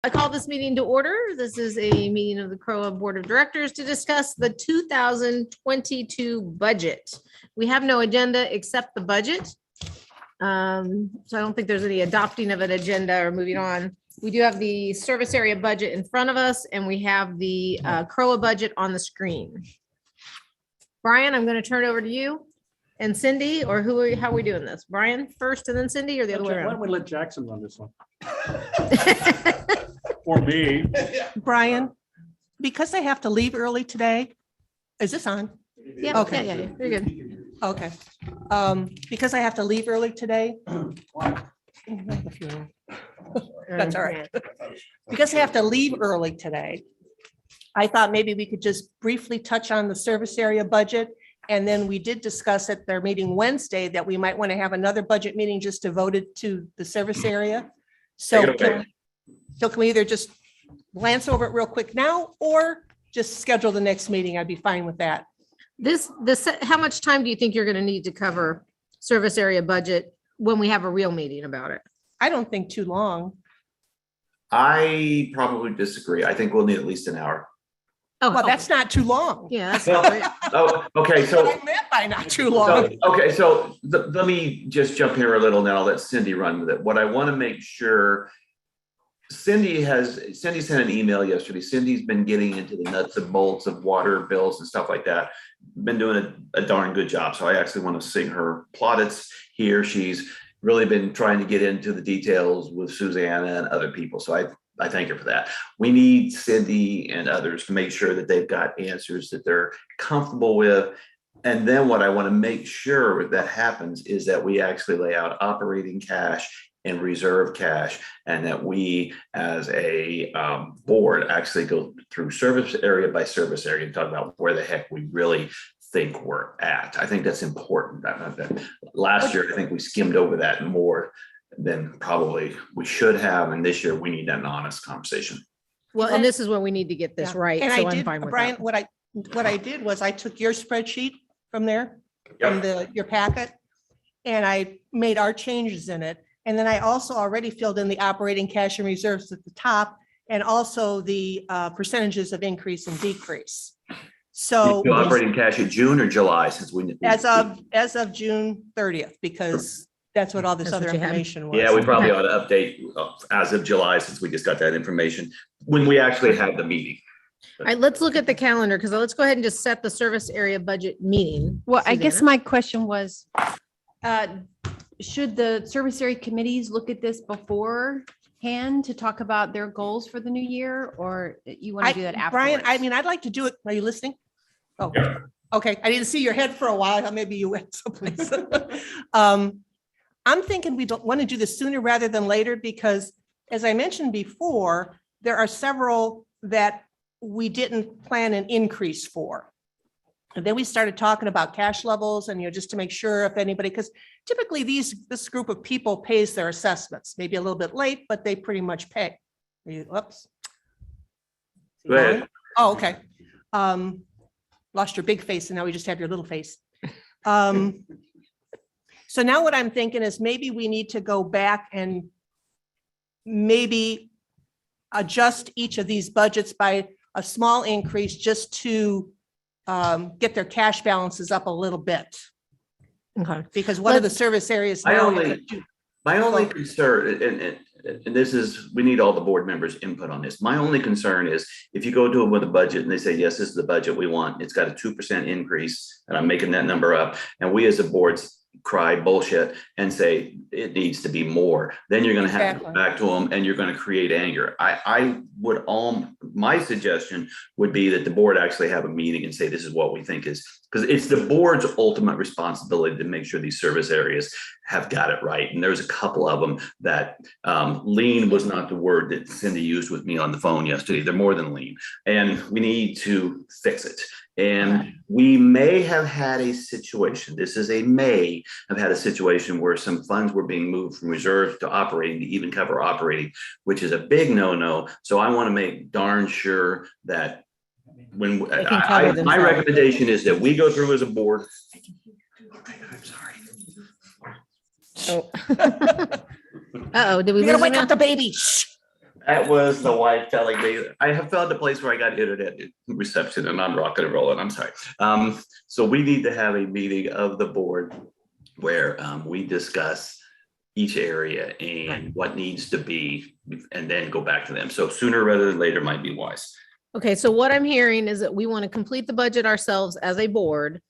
I call this meeting to order. This is a meeting of the Croa Board of Directors to discuss the 2022 budget. We have no agenda except the budget. So I don't think there's any adopting of an agenda or moving on. We do have the service area budget in front of us, and we have the Croa budget on the screen. Brian, I'm going to turn it over to you and Cindy, or how are we doing this? Brian first and then Cindy, or the other way Why around? don't we let Jackson run this one? Or me. Brian, because I have to leave early today, is this on? Yeah, Okay. yeah, you're good. Okay. Because I have to leave early today. That's all right. Because I have to leave early today, I thought maybe we could just briefly touch on the service area budget. And then we did discuss at their meeting Wednesday that we might want to have another budget meeting just devoted to the service area. So can we either just glance over it real quick now or just schedule the next meeting? I'd be fine with that. How much time do you think you're going to need to cover service area budget when we have a real meeting about it? I don't think too long. I probably disagree. I think we'll need at least an hour. Oh, Well, that's not too long. yeah. That's Well, great. Oh, okay, What so, I meant by not too long. let me just jump here a little, and then I'll let Cindy run with it. What I want to make sure, Cindy sent an email yesterday. Cindy's been getting into the nuts and bolts of water bills and stuff like that. Been doing a darn good job. So I actually want to sing her plaudits here. She's really been trying to get into the details with Susanna and other people. So I thank her for that. We need Cindy and others to make sure that they've got answers that they're comfortable with. And then what I want to make sure that happens is that we actually lay out operating cash and reserve cash, and that we as a board actually go through service area by service area and talk about where the heck we really think we're at. I think that's important. Last year, I think we skimmed over that more than probably we should have. And this year we need an honest conversation. Well, and this is where we need to get this Yeah. right. And So I I'm did, fine with Brian, that. what I did was I took your spreadsheet from there, Yep. from your packet, and I made our changes in it. And then I also already filled in the operating cash and reserves at the top, and also the percentages of increase and decrease. So You operating cash in June or July, since we. as of June 30th, because that's what all this That's other what you had. information was. Yeah, we probably ought to update as of July, since we just got that information when we actually had the meeting. All right, let's look at the calendar, because let's go ahead and just set the service area budget meeting. Well, I guess Susanna? my question was, should the service area committees look at this beforehand to talk about their goals for the new year, or you want to do that afterwards? Brian, I mean, I'd like to do it. Are you listening? Oh, Yeah. okay. I didn't see your head for a while. I thought maybe you went someplace. I'm thinking we don't want to do this sooner rather than later, because as I mentioned before, there are several that we didn't plan an increase for. And then we started talking about cash levels and, just to make sure if anybody, because typically this group of people pays their assessments, maybe a little bit late, but they pretty much pay. Whoops. Go ahead. Oh, okay. Lost your big face and now we just have your little face. So now what I'm thinking is maybe we need to go back and maybe adjust each of these budgets by a small increase just to get their cash balances up a little bit. Okay. Because one of the service areas. My now- only concern, and this is, we need all the board members' input on this. My only concern is if you go to them with a budget and they say, yes, this is the budget we want, it's got a 2% increase, and I'm making that number up, and we as a board cry bullshit and say it needs to be more, then you're going to have to go back to them and you're going to create anger. My suggestion would be that the board actually have a meeting and say, this is what we think is, because it's the board's ultimate responsibility to make sure these service areas have got it right. And there's a couple of them that lean was not the word that Cindy used with me on the phone yesterday. They're more than lean, and we need to fix it. And we may have had a situation, this is a may have had a situation where some funds were being moved from reserves to operating to even cover operating, which is a big no-no. So I want to make darn sure that when my recommendation is that we go through as a board. I'm sorry. Oh. Uh-oh, did we You're lose gonna wake him up the baby. Shh. That was the wife telling me, I have found a place where I got internet reception and I'm rocking and rolling. I'm sorry. So we need to have a meeting of the board where we discuss each area and what needs to be, and then go back to them. So sooner rather than later might be wise. Okay, so what I'm hearing is that we want to complete the budget ourselves as a board.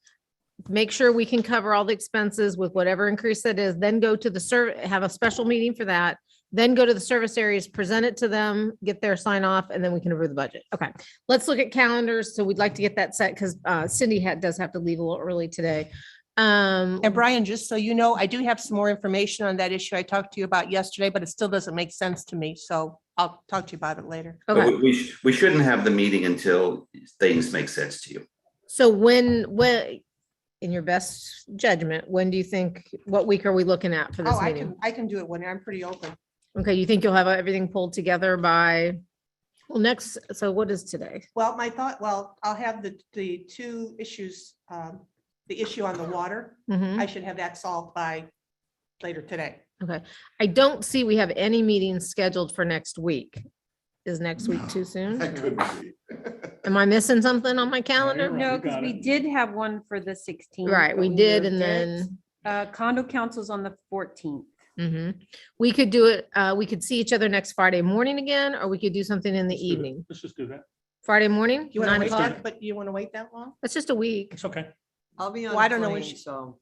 Make sure we can cover all the expenses with whatever increase that is, then go to the have a special meeting for that. Then go to the service areas, present it to them, get their sign off, and then we can approve the budget. Okay, let's look at calendars. So we'd like to get that set because Cindy does have to leave a little early today. And Brian, just so you know, I do have some more information on that issue I talked to you about yesterday, but it still doesn't make sense to me. So I'll talk to you about it later. But Okay, we shouldn't have the meeting until things make sense to you. so when, in your best judgment, when do you think, what week are we looking at for this Oh, meeting? I can do it when I'm pretty open. Okay, you think you'll have everything pulled together by, well, next, so what is today? Well, I'll have the two issues, the issue on the water. Mhm. I should have that solved by later today. Okay, I don't see we have any meetings scheduled for next week. Is next week too soon? That could be. Am I missing something on my calendar? Right, No, you because got we it. did have one for the 16th. Right, but we did, moved and it. then, Condo council's on the 14th. we could do it, we could see each other next Friday morning again, or we could do something in the Let's do that. evening. Let's just do that. Friday morning, You want to 9 wait, o'clock? that- but you want to wait that long? That's just a week. It's okay. I'll be on Well, I a don't know when plane, she- so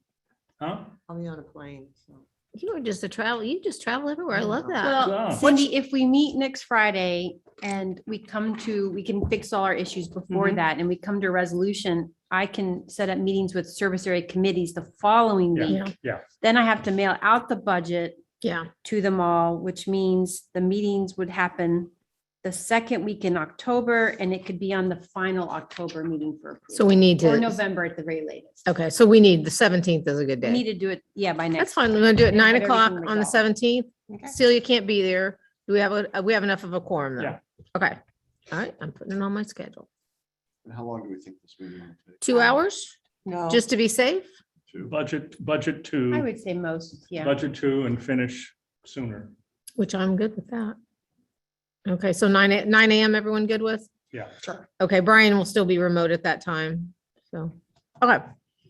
Huh? I'll be on a plane, so. You were just you just travel everywhere. I love that. Well, So- Cindy, if we meet next Friday and we can fix all our issues before Mhm. that and we come to a resolution, I can set up meetings with service area committees the following Yeah. Yeah. week. Yeah. Then I have to mail out the budget Yeah, to them all, which means the meetings would happen the second week in October, and it could be on the final October meeting for approval. so we need Or to, November at the very latest. okay, so we need, the 17th is a good We need day. to do it, yeah, by That's next. fine. We're gonna do it and 9 have o'clock everything on the resolved. 17th. Okay. Celia can't be there. Do we have enough of a quorum though? Yeah. Okay, all right, I'm putting it on my schedule. And how long do we think this meeting will take? 2 hours, No. just to be safe? Two. Budget I two, would say most, yeah. budget two and finish sooner. Which I'm good with that. Okay, so 9 a.m. everyone good with? Yeah. Sure. Okay, Brian will still be remote at that time, so, okay,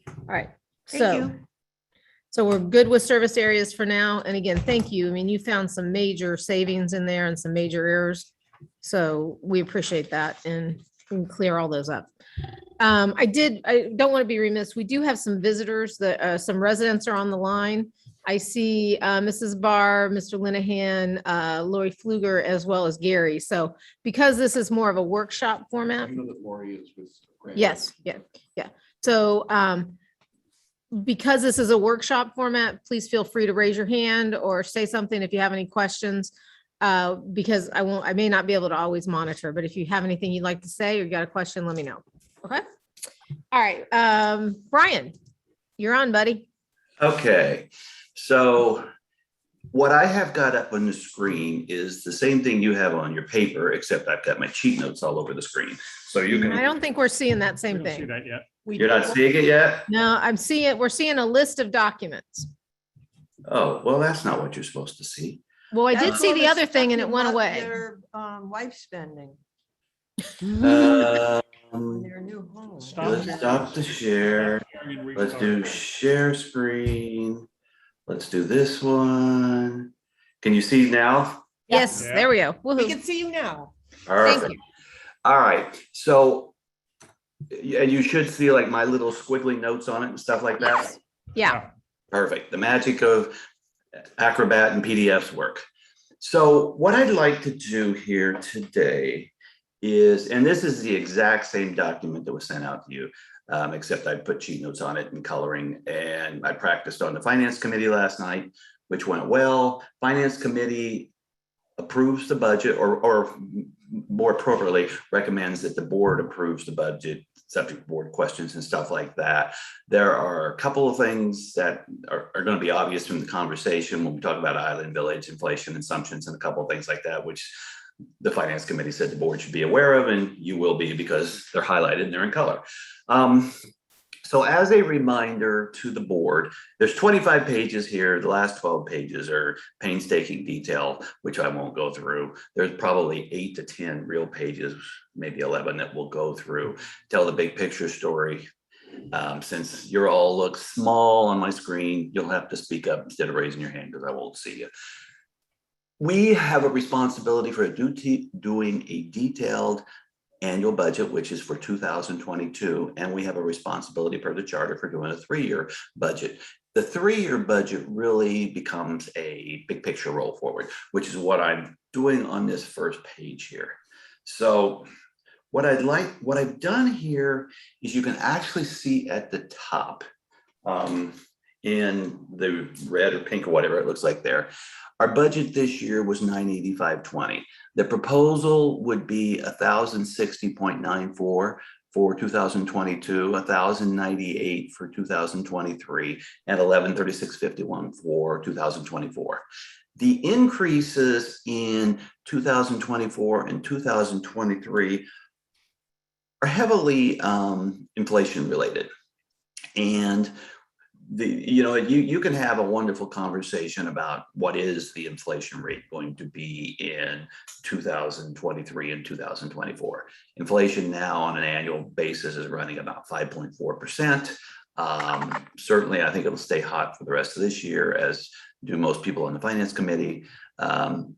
all right. Thank So, you. so we're good with service areas for now, and again, thank you. I mean, you found some major savings in there and some major errors. So we appreciate that and can clear all those up. I don't want to be remiss, we do have some visitors, some residents are on the line. I see Mrs. Barr, Mr. Linehan, Lori Fluger, as well as Gary. So because this is more of a workshop format. I know that Lori is with. Grant. Yes, yeah. So because this is a workshop format, please feel free to raise your hand or say something if you have any questions. Because I may not be able to always monitor, but if you have anything you'd like to say or you got a question, let me know. Okay? All right, Brian, you're on, buddy. Okay, so what I have got up on the screen is the same thing you have on your paper, except I've got my cheat notes all over the screen. So you I can, don't think we're seeing that We same don't see thing. that yet. you're not seeing it yet? No, we're seeing a list of documents. Oh, well, that's not what you're supposed to see. Well, I did That's see all the the other thing stuff and it you went want away. Their wife spending Mm-hmm. on Um, their new home. Stop. Let's stop the share. Sharing, Let's restart. do share screen. Let's do this one. Can you see now? Yes, Yeah. there we go. We Woohoo. can see you now. Thank Perfect. you. All right, so and you should see like my little squiggly notes on it and stuff like that. Yes. Yeah, Perfect. The magic of Acrobat and PDFs work. So what I'd like to do here today is, and this is the exact same document that was sent out to you, except I put cheat notes on it and coloring, and I practiced on the finance committee last night, which went well. Finance committee approves the budget, or more appropriately, recommends that the board approves the budget, subject board questions and stuff like that. There are a couple of things that are going to be obvious from the conversation when we talk about Island Village, inflation assumptions, and a couple of things like that, which the finance committee said the board should be aware of, and you will be because they're highlighted and they're in color. So as a reminder to the board, there's 25 pages here. The last 12 pages are painstaking detail, which I won't go through. There's probably 8 to 10 real pages, maybe 11 that we'll go through, tell the big picture story. Since you all look small on my screen, you'll have to speak up instead of raising your hand because I won't see you. We have a responsibility for doing a detailed annual budget, which is for 2022, and we have a responsibility per the charter for doing a 3-year budget. The 3-year budget really becomes a big picture roll forward, which is what I'm doing on this first page here. So what I've done here is you can actually see at the top in the red or pink or whatever it looks like there. Our budget this year was $985.20. The proposal would be $1,060.94 for 2022, $1,098 for 2023, and $1,136.51 for 2024. The increases in 2024 and 2023 are heavily inflation related. And you can have a wonderful conversation about what is the inflation rate going to be in 2023 and 2024. Inflation now on an annual basis is running about 5.4%. Certainly, I think it'll stay hot for the rest of this year, as do most people on the finance committee.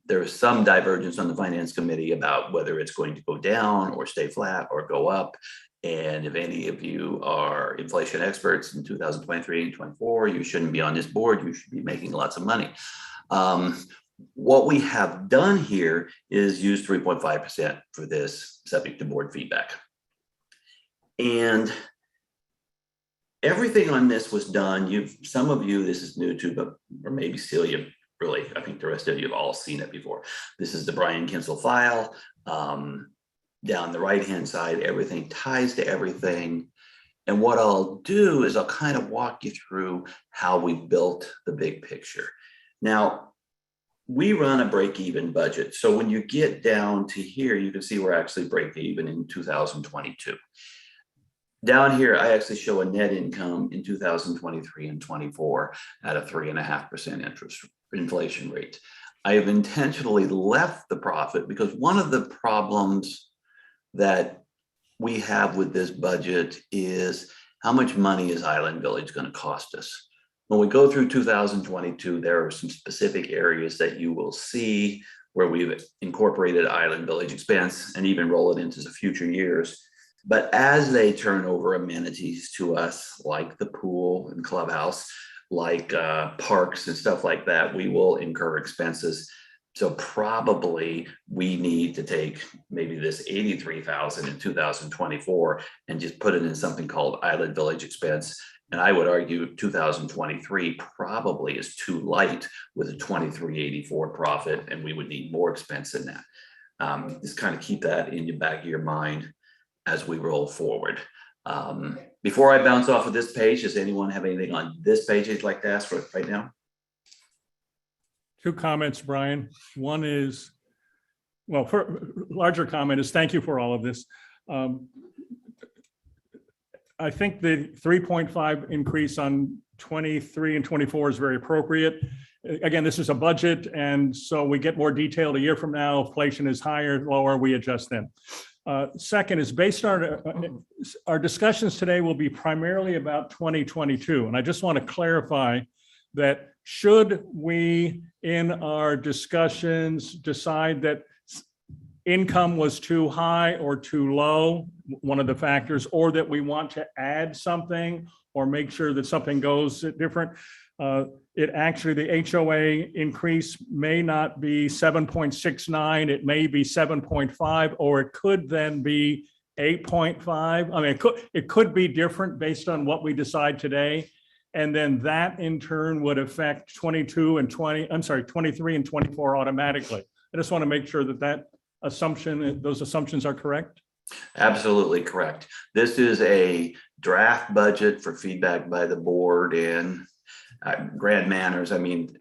There is some divergence on the finance committee about whether it's going to go down or stay flat or go up. And if any of you are inflation experts in 2023 and 24, you shouldn't be on this board. You should be making lots of money. What we have done here is use 3.5% for this, subject to board feedback. And everything on this was done. Some of you, this is new to, but or maybe Celia, really, I think the rest of you have all seen it before. This is the Brian Kinsel file. Down the right-hand side, everything ties to everything. And what I'll do is I'll kind of walk you through how we built the big picture. Now, we run a break-even budget. So when you get down to here, you can see we're actually break-even in 2022. Down here, I actually show a net income in 2023 and 24 at a 3.5% interest inflation rate. I have intentionally left the profit because one of the problems that we have with this budget is how much money is Island Village going to cost us? When we go through 2022, there are some specific areas that you will see where we've incorporated Island Village expense and even roll it into the future years. But as they turn over amenities to us, like the pool and clubhouse, like parks and stuff like that, we will incur expenses. So probably we need to take maybe this $83,000 in 2024 and just put it in something called Island Village expense. And I would argue 2023 probably is too light with a 2384 profit, and we would need more expense than that. Just kind of keep that in the back of your mind as we roll forward. Before I bounce off of this page, does anyone have anything on this page they'd like to ask for right now? 2 comments, Brian. One is, well, larger comment is thank you for all of this. I think the 3.5 increase on 23 and 24 is very appropriate. Again, this is a budget, and so we get more detailed a year from now. Inflation is higher, lower, we adjust them. Second is based on our discussions today will be primarily about 2022. And I just want to clarify that should we in our discussions decide that income was too high or too low, one of the factors, or that we want to add something or make sure that something goes different, it actually, the HOA increase may not be 7.69, it may be 7.5, or it could then be 8.5. I mean, it could be different based on what we decide today. And then that in turn would affect 23 and 24 automatically. I just want to make sure that those assumptions are correct. Absolutely correct. This is a draft budget for feedback by the board in grand manners. I mean,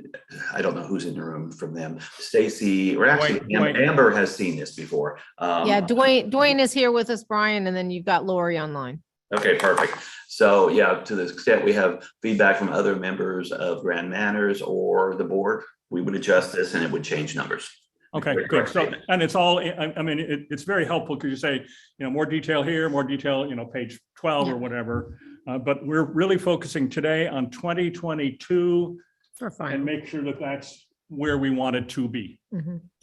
I don't know who's in the room from them. Stacy, or actually Dwayne. Amber has seen this before. Yeah, Dwayne is here with us, Brian, and then you've got Lori online. Okay, perfect. So yeah, to the extent we have feedback from other members of Grand Manners or the board, we would adjust this and it would change numbers. Okay, Correct good. So, statement. and it's all, I mean, it's very helpful because you say, more detail here, more detail, page 12 or Yeah. whatever. But we're really focusing today on 2022 For and fine. make sure that that's where we want it to be.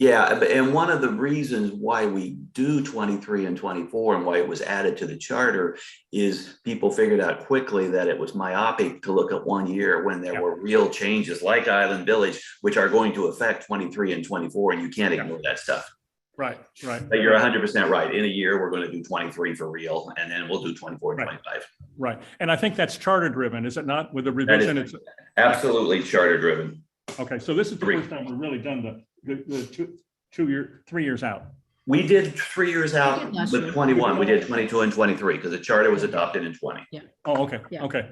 Yeah, and one of the reasons why we do 23 and 24 and why it was added to the charter is people figured out quickly that it was myopic to look at 1 year when there Yeah. were real changes like Island Village, which are going to affect 23 and 24, and you can't ignore that stuff. Right, right. But you're 100% right. In a year, we're going to do 23 for real, and then we'll do 24 and Right. 25. Right. And I think that's charter driven, is it not? With the revision, it's, Absolutely charter driven. okay, so this is the first time we've really done the 3 years out. We did 3 years out We did last with year. 21. We did 22 and 23 because the charter was adopted in 20. Oh, okay, Yeah. okay.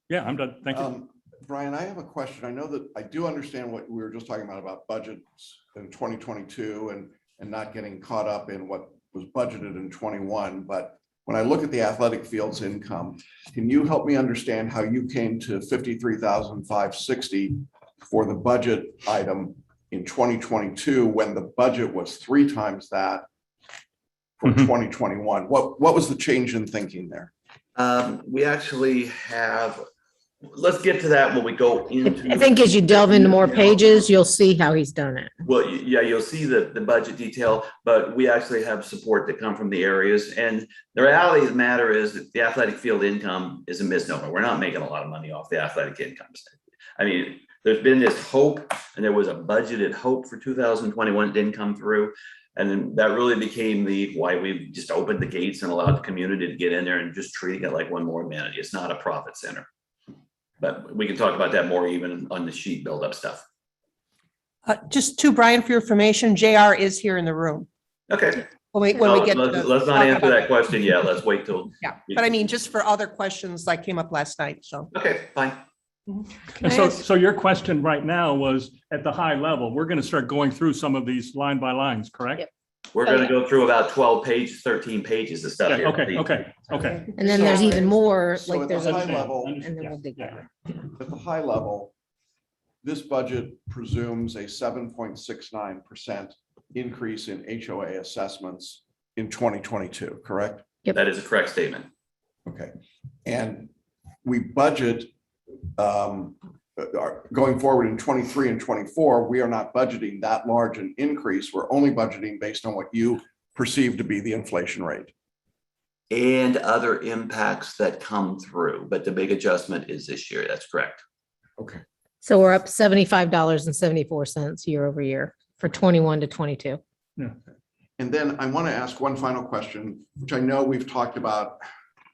Yeah, I'm done. Thank you. Brian, I have a question. I know that I do understand what we were just talking about budgets in 2022 and not getting caught up in what was budgeted in 21. But when I look at the athletic fields income, can you help me understand how you came to 53,560 for the budget item in 2022 when the budget was 3 times that for Mhm. 2021? What was the change in thinking there? We actually have, let's get to that when we go into. I think as you delve into more pages, you'll see how he's done it. Well, yeah, you'll see the budget detail, but we actually have support that come from the areas. And the reality of the matter is that the athletic field income is a misnomer. We're not making a lot of money off the athletic incomes. I mean, there's been this hope, and there was a budgeted hope for 2021, it didn't come through. And then that really became why we just opened the gates and allowed the community to get in there and just treating it like one more amenity. It's not a profit center. But we can talk about that more even on the sheet buildup stuff. Just to Brian, for your information, JR is here in the room. Okay. When we get to Let's not talk answer about that question yet. Let's wait till. Yeah, but I mean, just for other questions that came up last night, so. Okay, fine. And so your question right now was at the high level, we're going to start going through some of these line by lines, correct? Yep. We're going to go through about 13 pages of stuff Okay, here. okay. And then there's even more, So like at there's the high a, level, and then we'll dig Yeah. in. at the high level, this budget presumes a 7.69% increase in HOA assessments in 2022, correct? That is a correct statement. Okay. And we budget going forward in 23 and 24, we are not budgeting that large an increase. We're only budgeting based on what you perceive to be the inflation rate. And other impacts that come through, but the big adjustment is this year. That's correct. Okay. So we're up $75.74 year over year for 21 to 22. And then I want to ask one final question, which I know we've talked about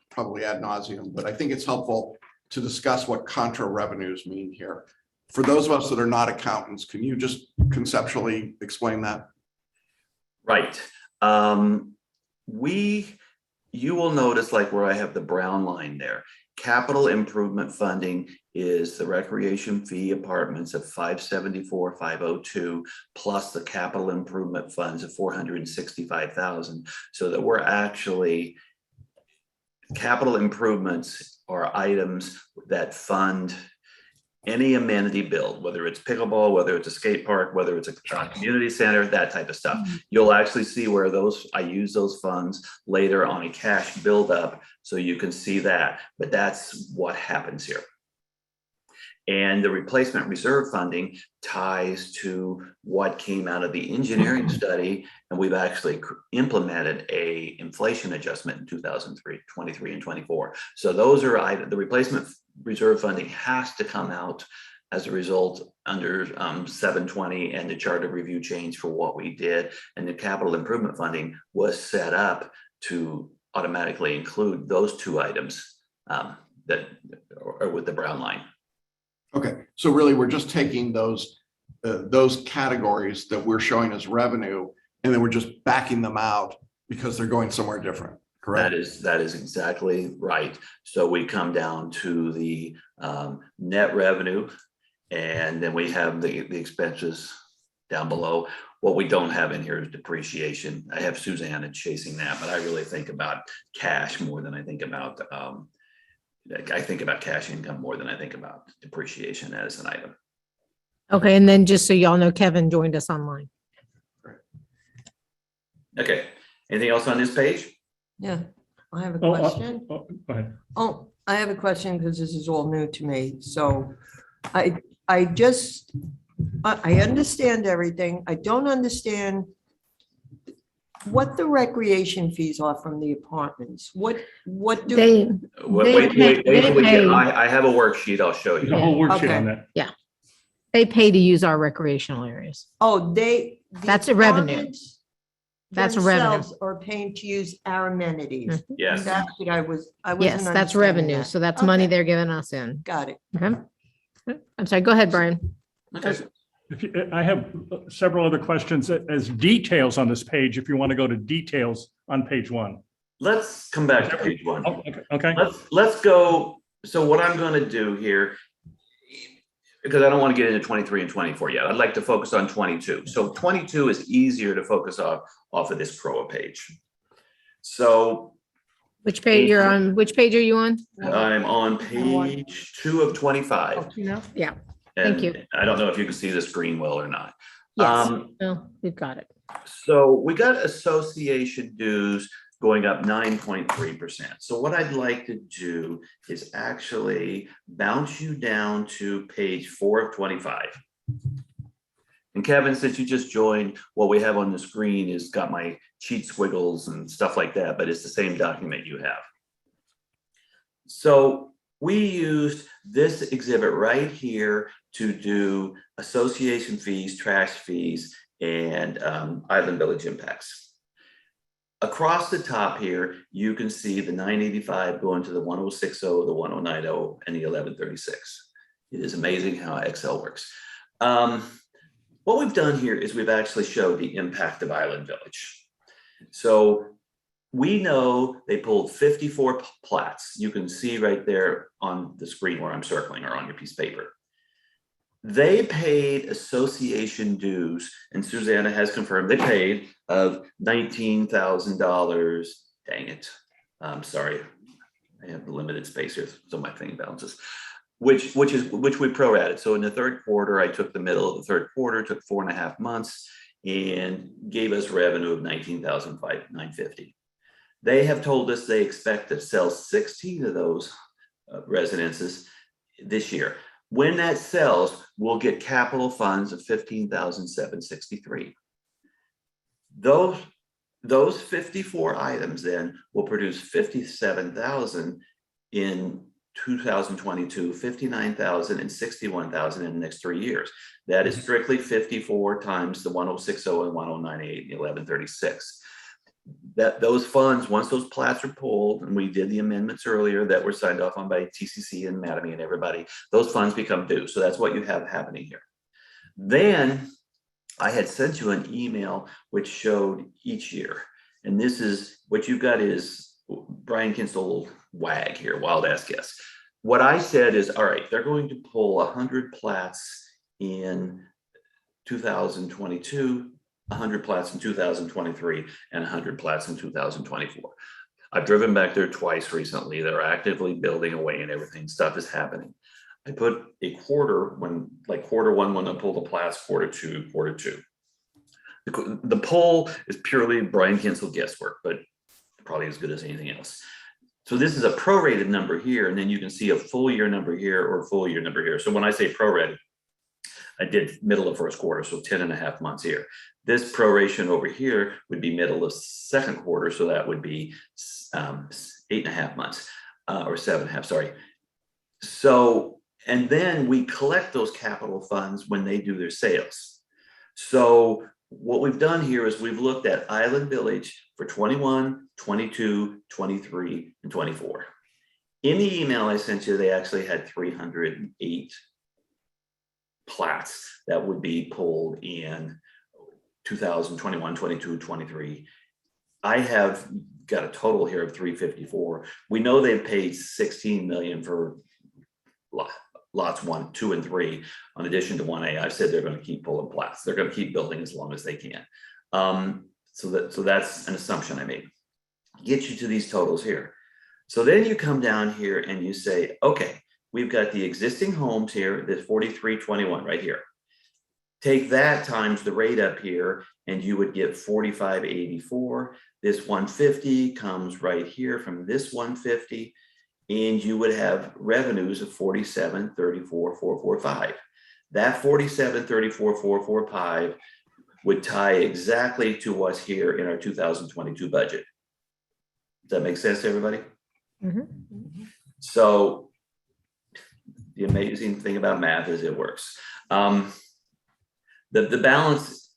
probably ad nauseum, but I think it's helpful to discuss what contra revenues mean here. For those of us that are not accountants, can you just conceptually explain that? Right. You will notice like where I have the brown line there, capital improvement funding is the recreation fee apartments of 574,502 plus the capital improvement funds of 465,000. So that we're actually, capital improvements are items that fund any amenity build, whether it's pickleball, whether it's a skate park, whether it's a community center, that type of stuff. You'll actually see where I use those funds later on a cash buildup, so you can see that. But that's what happens here. And the replacement reserve funding ties to what came out of the engineering study, and we've actually implemented a inflation adjustment in 2003, 23, and 24. So those are the replacement reserve funding has to come out as a result under 720 and the charter review change for what we did. And the capital improvement funding was set up to automatically include those two items that are with the brown line. Okay, so really we're just taking those categories that we're showing as revenue, and then we're just backing them out because they're going somewhere different, correct? That is exactly right. So we come down to the net revenue, and then we have the expenses down below. What we don't have in here is depreciation. I have Susanna chasing that, but I really think about cash more than I think about, cash income more than I think about depreciation as an item. Okay, and then just so y'all know, Kevin joined us online. Okay, anything else on this page? Yeah, I have a Oh, question. Go ahead. Oh, I have a question because this is all new to me. So I understand everything. I don't understand what the recreation fees are from the apartments. What do? They, Wait pay- till we they get, pay- I have a worksheet I'll show There's a you. whole worksheet Okay. on that. they pay to use our recreational areas. Oh, the That's a revenue. apartments That's a revenue. themselves are paying to use our amenities. Yes, That's what I wasn't Yes, that's understanding revenue. that. So that's money Okay. they're giving us in. Got it. Okay. I'm sorry, go ahead, Brian. okay. I have several other questions as details on this page, if you want to go to details on page 1. Let's come back to page 1. Oh, okay. Let's go. So what I'm going to do here, because I don't want to get into 23 and 24 yet. I'd like to focus on 22. So 22 is easier to focus off of this Croa page. So Which page you're on? Which page are you on? I'm on page 2 of 25. Oh, you know? Thank you. And I don't know if you can see the screen well or not. Yes, no, we've got it. So we got association dues going up 9.3%. So what I'd like to do is actually bounce you down to page 4 of 25. And Kevin, since you just joined, what we have on the screen is got my cheat squiggles and stuff like that, but it's the same document you have. So we used this exhibit right here to do association fees, trash fees, and Island Village impacts. Across the top here, you can see the 985 going to the 1060, the 1090, and the 1136. It is amazing how Excel works. What we've done here is we've actually showed the impact of Island Village. So we know they pulled 54 plats. You can see right there on the screen where I'm circling or on your piece of paper. They paid association dues, and Susanna has confirmed they paid of $19,000. Dang it. I'm sorry. I have limited space here, so my thing bounces. Which we prorated. So in the third quarter, I took the middle of the third quarter, took 4.5 months, and gave us revenue of $19,950. They have told us they expect to sell 16 of those residences this year. When that sells, we'll get capital funds of $15,763. Those 54 items then will produce $57,000 in 2022, $59,000 and $61,000 in the next 3 years. That is strictly 54 times the 1060 and 1098 and 1136. That those funds, once those plats are pulled, and we did the amendments earlier that were signed off on by TCC and Mattamy and everybody, those funds become due. So that's what you have happening here. Then I had sent you an email which showed each year. And this is what you've got is Brian Kinstall wag here, wild ass guess. What I said is, all right, they're going to pull 100 plats in 2022, 100 plats in 2023, and 100 plats in 2024. I've driven back there twice recently. They're actively building away and everything. Stuff is happening. I put a quarter when, like quarter 1, when I pull the plats, quarter 2. The poll is purely Brian Kinstall guesswork, but probably as good as anything else. So this is a prorated number here, and then you can see a full year number here or a full year number here. So when I say prorated, I did middle of first quarter, so 10.5 months here. This proration over here would be middle of second quarter, so that would be 8.5 months or 7.5, sorry. So, and then we collect those capital funds when they do their sales. So what we've done here is we've looked at Island Village for 21, 22, 23, and 24. In the email I sent you, they actually had 308 plats that would be pulled in 2021, 22, 23. I have got a total here of 354. We know they've paid 16 million for lots 1, 2, and 3, in addition to 1A. I've said they're going to keep pulling plats. They're going to keep building as long as they can. So that's an assumption I made. Get you to these totals here. So then you come down here and you say, okay, we've got the existing homes here, this 4321 right here. Take that times the rate up here, and you would get 4584. This 150 comes right here from this 150, and you would have revenues of 4734,445. That 4734,445 would tie exactly to what's here in our 2022 budget. Does that make sense to everybody? Mm-hmm. So the amazing thing about math is it works. The balance,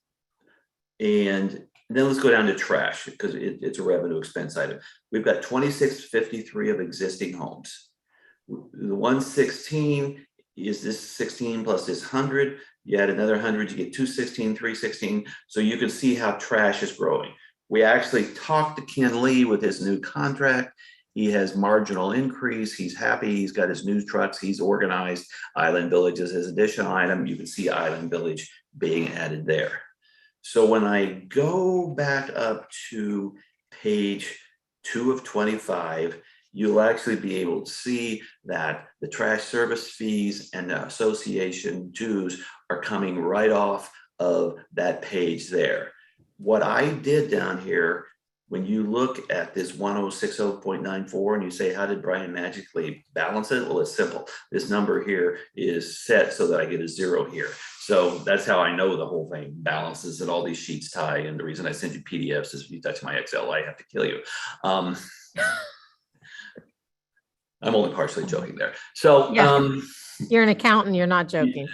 and then let's go down to trash because it's a revenue expense item. We've got 2653 of existing homes. The 116 is this 16 plus this 100. You add another 100, you get 216, 316. So you can see how trash is growing. We actually talked to Ken Lee with his new contract. He has marginal increase. He's happy. He's got his new trucks. He's organized. Island Village is his additional item. You can see Island Village being added there. So when I go back up to page 2 of 25, you'll actually be able to see that the trash service fees and the association dues are coming right off of that page there. What I did down here, when you look at this 1060.94 and you say, how did Brian magically balance it? Well, it's simple. This number here is set so that I get a 0 here. So that's how I know the whole thing balances and all these sheets tie. And the reason I send you PDFs is if you touch my Excel, I have to kill you. I'm only partially joking there. So Yeah. You're an accountant, you're not joking.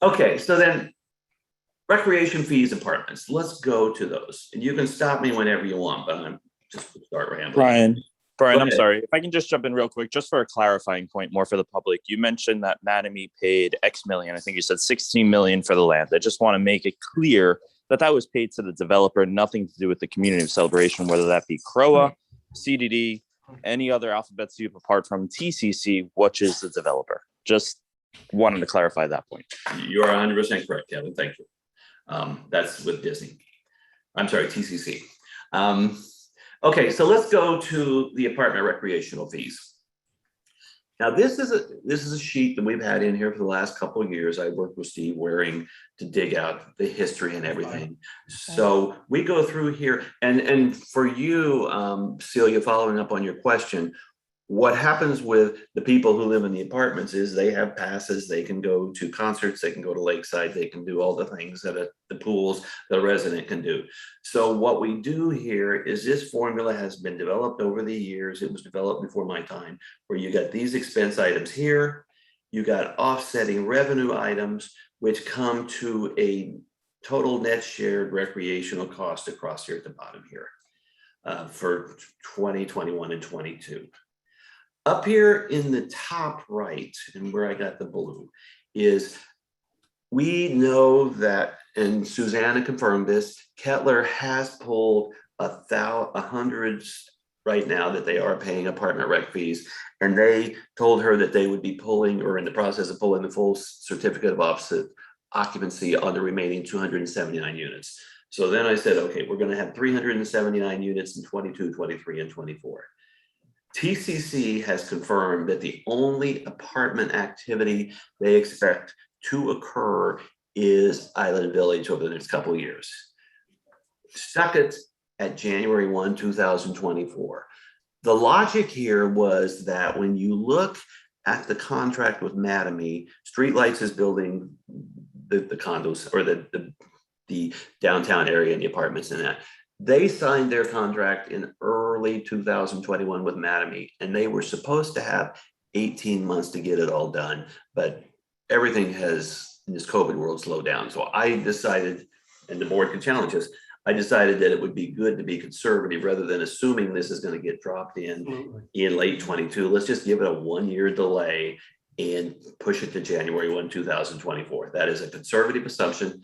Okay, so then recreation fees, apartments. Let's go to those. And you can stop me whenever you want, but I'm just start rambling. Brian, I'm ahead. sorry. If I can just jump in real quick, just for a clarifying point more for the public. You mentioned that Mattamy paid X million. I think you said 16 million for the land. I just want to make it clear that that was paid to the developer, nothing to do with the community of celebration, whether that be Croa, CDD, any other alphabet soup apart from TCC, which is the developer. Just wanted to clarify that point. You are 100% correct, Kevin. Thank you. That's with Disney. I'm sorry, TCC. Okay, so let's go to the apartment recreational fees. Now, this is a sheet that we've had in here for the last couple of years. I worked with Steve Waring to dig out the history and everything. So we go through here, and for you, Celia, following up on your question, what happens with the people who live in the apartments is they have passes, they can go to concerts, they can go to Lakeside, they can do all the things that the pools that a resident can do. So what we do here is this formula has been developed over the years. It was developed before my time, where you got these expense items here, you got offsetting revenue items, which come to a total net shared recreational cost across here at the bottom here for 2021 and 22. Up here in the top right, and where I got the blue, is we know that, and Susanna confirmed this, Kettler has pulled 100 right now that they are paying apartment rec fees, and they told her that they would be pulling, or in the process of pulling, the full certificate of occupancy on the remaining 279 units. So then I said, okay, we're going to have 379 units in 22, 23, and 24. TCC has confirmed that the only apartment activity they expect to occur is Island Village over the next couple of years. Stuck it at January 1, 2024. The logic here was that when you look at the contract with Mattamy, Streetlights is building the condos, or the downtown area and the apartments in that. They signed their contract in early 2021 with Mattamy, and they were supposed to have 18 months to get it all done, but everything has, in this COVID world, slowed down. So I decided, and the board can challenge us, I decided that it would be good to be conservative rather than assuming this is going to get dropped in late 22. Let's just give it a 1-year delay and push it to January 1, 2024. That is a conservative assumption.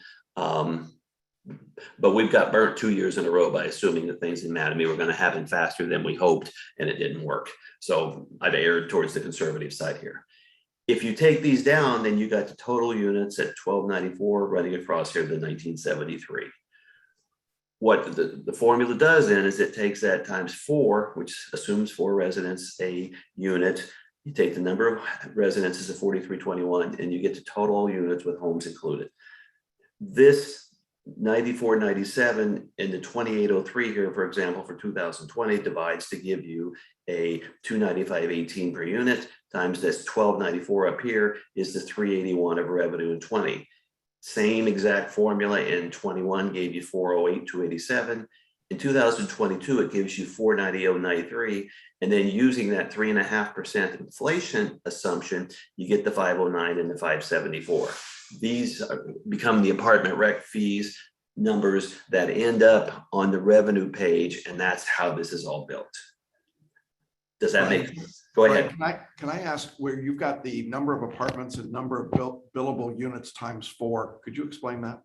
But we've got burnt 2 years in a row by assuming that things in Mattamy were going to happen faster than we hoped, and it didn't work. So I've erred towards the conservative side here. If you take these down, then you got the total units at 1294 running across here to 1973. What the formula does then is it takes that times 4, which assumes 4 residents a unit. You take the number of residences of 4321 and you get the total units with homes included. This 9497 and the 2803 here, for example, for 2020 divides to give you a 295.18 per unit times this 1294 up here is the 381 of revenue in 20. Same exact formula in 21 gave you 408,287. In 2022, it gives you 490,093. And then using that 3.5% inflation assumption, you get the 509 and the 574. These become the apartment rec fees numbers that end up on the revenue page, and that's how this is all built. Does that make sense? Go ahead. Can I ask where you've got the number of apartments and number of billable units times 4? Could you explain that?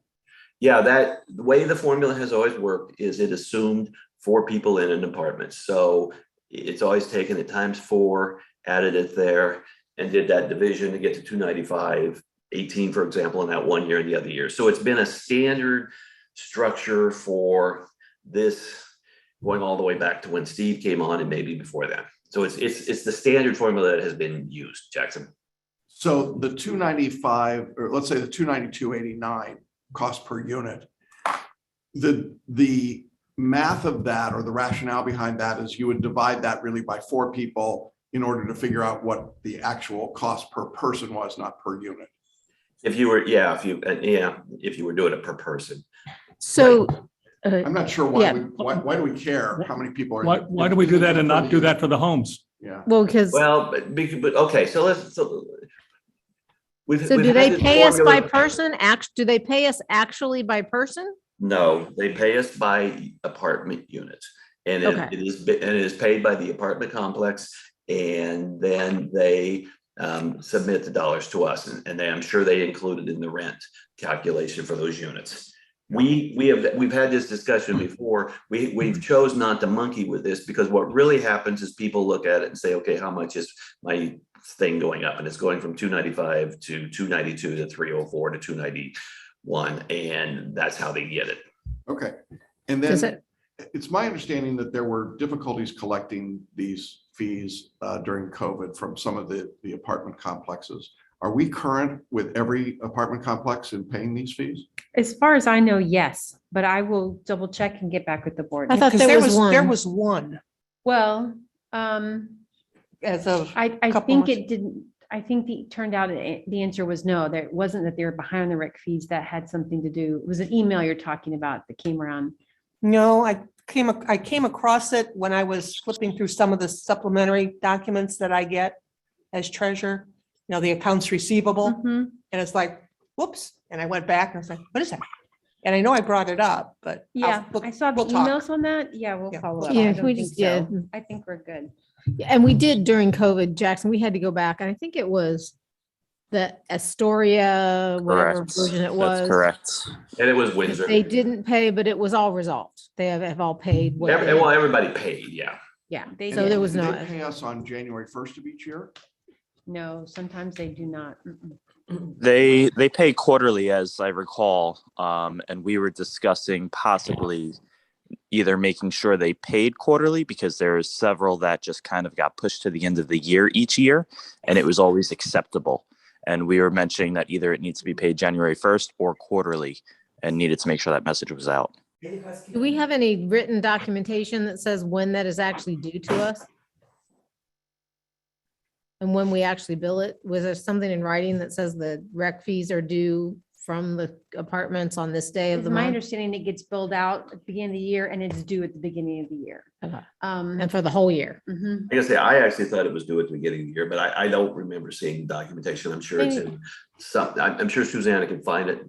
Yeah, the way the formula has always worked is it assumed 4 people in an apartment. So it's always taken it times 4, added it there, and did that division to get to 295.18, for example, in that 1 year and the other year. So it's been a standard structure for this going all the way back to when Steve came on and maybe before that. So it's the standard formula that has been used, Jackson. So the 295, or let's say the 292.89 cost per unit, the math of that or the rationale behind that is you would divide that really by 4 people in order to figure out what the actual cost per person was, not per unit. If you were, if you were doing it per person. So I'm not sure why, Yeah. why do we care how many people are? Why do we do that and not do that for the homes? Yeah. well, because Well, but okay, so we've do had they this pay us by formula- person? Do they pay us actually by person? No, they pay us by apartment unit. And Okay. it is paid by the apartment complex, and then they submit the dollars to us, and I'm sure they included in the rent calculation for those units. We've had this discussion before. We've chose not to monkey with this because what really happens is people look at it and say, okay, how much is my thing going up? And it's going from 295 to 292 to 304 to 291, and that's how they get it. Okay. And then it's my understanding that there were difficulties collecting these fees during COVID from some of the apartment complexes. Are we current with every apartment complex in paying these fees? As far as I know, yes, but I will double check and get back with the board. I thought Because there was there one. was one Well, as of, I Couple think months. it didn't, I think it turned out the answer was no, there wasn't that they were behind on the rec fees. That had something to do, it was an email you're talking about that came around. no, I came across it when I was flipping through some of the supplementary documents that I get as treasurer, the accounts receivable. Mhm. And it's like, whoops. And I went back and I was like, what is that? And I know I brought it up, but. Yeah, I saw the we'll talk. emails on that. Yeah, we'll Yeah, follow we'll up. talk. I Yeah, don't we think just, yeah. so. I think we're good. And we did during COVID, Jackson, we had to go back. And I think it was the Astoria, whatever Correct. version it That's was. correct. And it was Windsor. They didn't pay, but it was all resolved. They have all paid. what they- Well, everybody paid, yeah. Yeah, They so did. there was Do no, they pay us on January 1st of each year? No, sometimes they do not. Mm-mm. They pay quarterly, as I recall, and we were discussing possibly either making sure they paid quarterly because there's several that just kind of got pushed to the end of the year each year, and it was always acceptable. And we were mentioning that either it needs to be paid January 1st or quarterly, and needed to make sure that message was out. do we have any written documentation that says when that is actually due to us? And when we actually bill it? Was there something in writing that says the rec fees are due from the apartments on this day of It's the my month? understanding it gets billed out at the beginning of the year and it's due at the beginning of the year. Okay. Um, And for the whole year? mhm. Like I say, I actually thought it was due at the beginning of the year, but I don't remember seeing documentation. I'm sure it's in some, I'm sure Susanna can find it.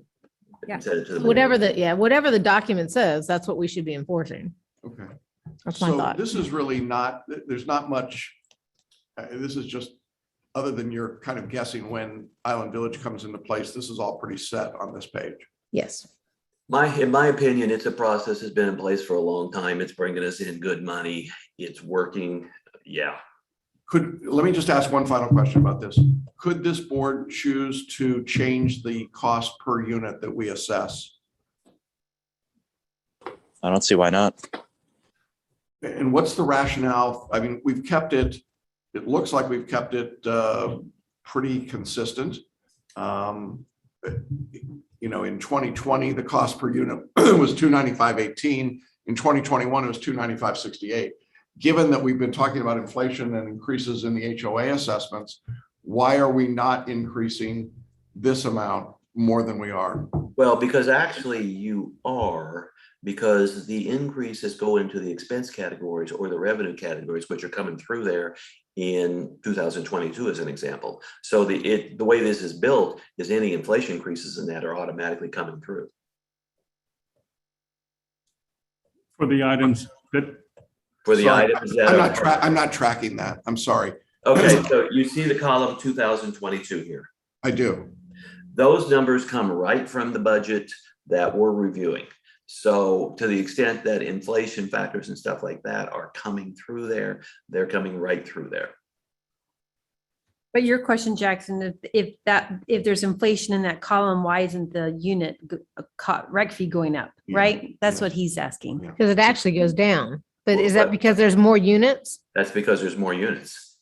Yeah. and send it to the Whatever minute. whatever the document says, that's what we should be enforcing. Okay. That's my So thought. this is really not, there's not much, this is just, other than you're kind of guessing when Island Village comes into place, this is all pretty set on this page. Yes. In my opinion, it's a process that's been in place for a long time. It's bringing us in good money. It's working. Yeah. Let me just ask one final question about this. Could this board choose to change the cost per unit that we assess? I don't see why not. And what's the rationale? I mean, we've kept it, it looks like we've kept it pretty consistent. You know, in 2020, the cost per unit was $295.18. In 2021, it was $295.68. Given that we've been talking about inflation and increases in the HOA assessments, why are we not increasing this amount more than we are? Well, because actually you are, because the increases go into the expense categories or the revenue categories, which are coming through there in 2022 as an example. So the way this is built is any inflation increases in that are automatically coming through. For the items that, For the Sorry, items that I'm not tracking that. I'm sorry. Okay, so you see the column 2022 here. I do. Those numbers come right from the budget that we're reviewing. So to the extent that inflation factors and stuff like that are coming through there, they're coming right through there. But your question, Jackson, if there's inflation in that column, why isn't the unit rec fee going up, Yeah, right? That's yeah. what he's asking. Yeah. Because it actually goes down. But Well, is that but- because there's more units? That's because there's more units.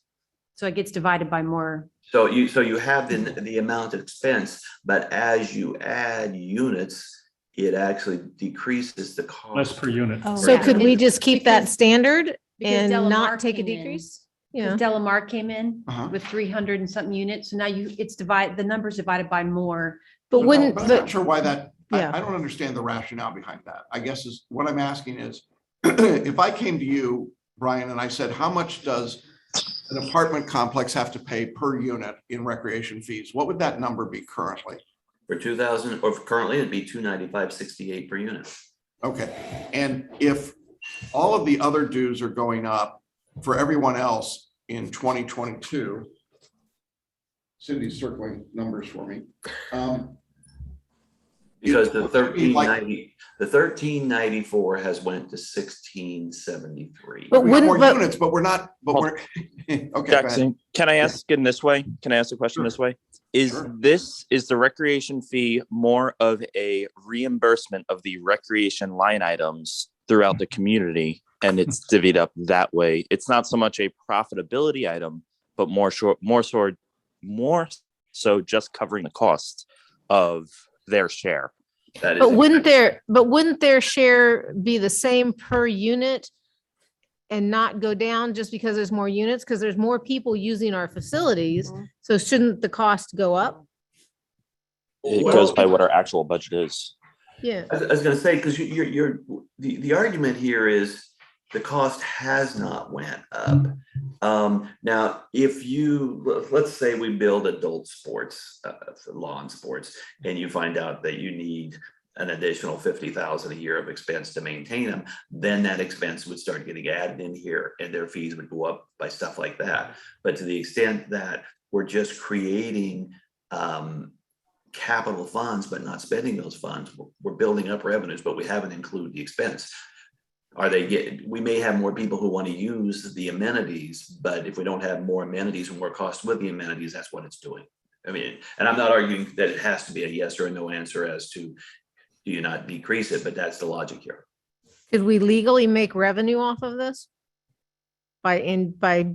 So it gets divided by more. So you have the amount of expense, but as you add units, it actually decreases the cost. less per unit. Oh, So yeah. could we just keep that Because- standard because and Delamar not take a came in. decrease? Because Yeah. Delamar came in Uh-huh. with 300 and something units. So now the number's divided by more. But No, wouldn't, but I'm not but sure why that, Yeah. I don't understand the rationale behind that. I guess is what I'm asking is, if I came to you, Brian, and I said, how much does an apartment complex have to pay per unit in recreation fees? What would that number be currently? For 2000, or currently it'd be 295.68 per unit. Okay, and if all of the other dues are going up for everyone else in 2022, Cindy's circling numbers for me. Because It the would be like- 1394 has went to 1673. But we have wouldn't- more but- units, but we're not, but we're, okay, go ahead. Jackson, can I ask in this way? Can I ask the question Sure. this way? Is Sure. the recreation fee more of a reimbursement of the recreation line items throughout the community? And it's divvied up that way. It's not so much a profitability item, but more so just covering the cost of their share. That is but wouldn't their share be the same per unit and not go down just because there's more units? Because there's more people using our facilities. So shouldn't the cost go up? It Well, goes by what our actual budget is. Yeah. I was going to say, because the argument here is the cost has not went up. Now, if let's say we build adult sports, lawn sports, and you find out that you need an additional 50,000 a year of expense to maintain them, then that expense would start getting added in here and their fees would go up by stuff like that. But to the extent that we're just creating capital funds, but not spending those funds, we're building up revenues, but we haven't included the expense. We may have more people who want to use the amenities, but if we don't have more amenities and more costs with the amenities, that's what it's doing. I mean, and I'm not arguing that it has to be a yes or a no answer as to do you not decrease it, but that's the logic here. Could we legally make revenue off of this? By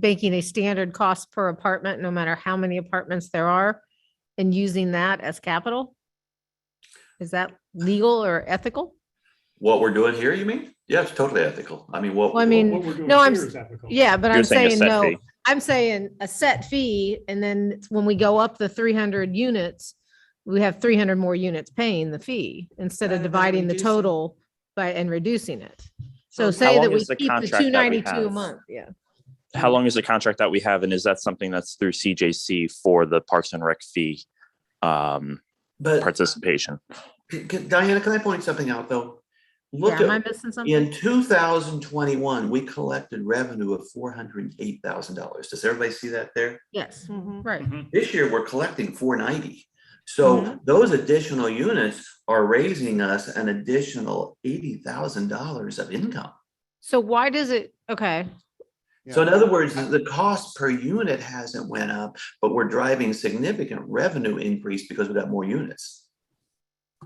making a standard cost per apartment, no matter how many apartments there are, and using that as capital? Is that legal or ethical? What we're doing here, you mean? Yeah, it's totally ethical. I mean, Well, I mean, What we're doing no, I'm here s- is ethical. Yeah, but You're I'm saying a saying set no, fee. I'm saying a set fee, and then when we go up the 300 units, we have 300 more units paying the fee instead of Rather than dividing the reducing. total and reducing it. So How say that long we is the keep the contract that we 292 a have? month, yeah. How long is the contract that we have? And is that something that's through CJC for the Parks and Rec fee but participation? Diana, can I point something out though? Look Yeah, am I at, missing something? in 2021, we collected revenue of $408,000. Does everybody see that there? Yes, Mhm. right. Mhm. This year, we're collecting 490. So those additional units are raising us an additional $80,000 of income. So why does it, okay, So in other words, the cost per unit hasn't went up, but we're driving significant revenue increase because we got more units.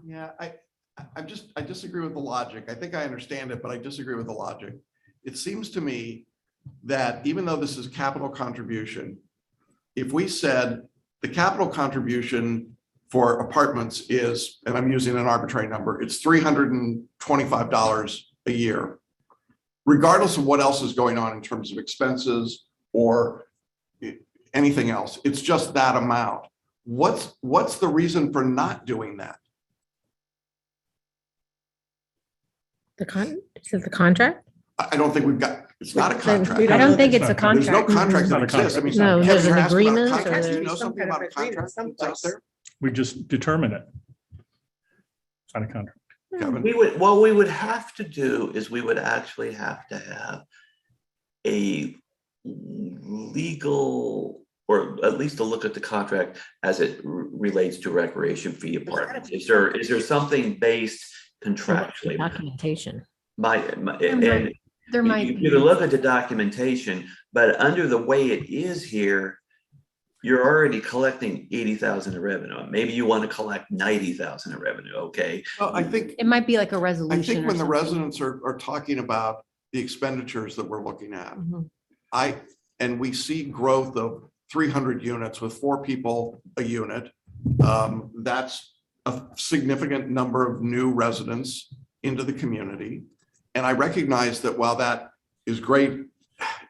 Yeah, I disagree with the logic. I think I understand it, but I disagree with the logic. It seems to me that even though this is capital contribution, if we said the capital contribution for apartments is, and I'm using an arbitrary number, it's $325 a year, regardless of what else is going on in terms of expenses or anything else, it's just that amount. What's the reason for not doing that? is it the contract? I don't think we've got, it's not a contract. I don't think it's a There's no contract. contract It's that not a exists. I mean, No, Kevin, there's you're an asking about agreement or contracts. Do you there's know something about a contract that's out there? We just determine it. It's not a contract. Kevin? What we would have to do is we would actually have to have a legal, or at least a look at the contract as it relates to recreation fee apartments. Is there something based contractually? Documentation. And There might you be. can look at the documentation, but under the way it is here, you're already collecting 80,000 in revenue. Maybe you want to collect 90,000 in revenue, okay? Well, I think, It might be like a I resolution. think or when the something. residents are talking about the expenditures that we're looking at, and we see growth of 300 units with 4 people a unit, that's a significant number of new residents into the community. And I recognize that while that is great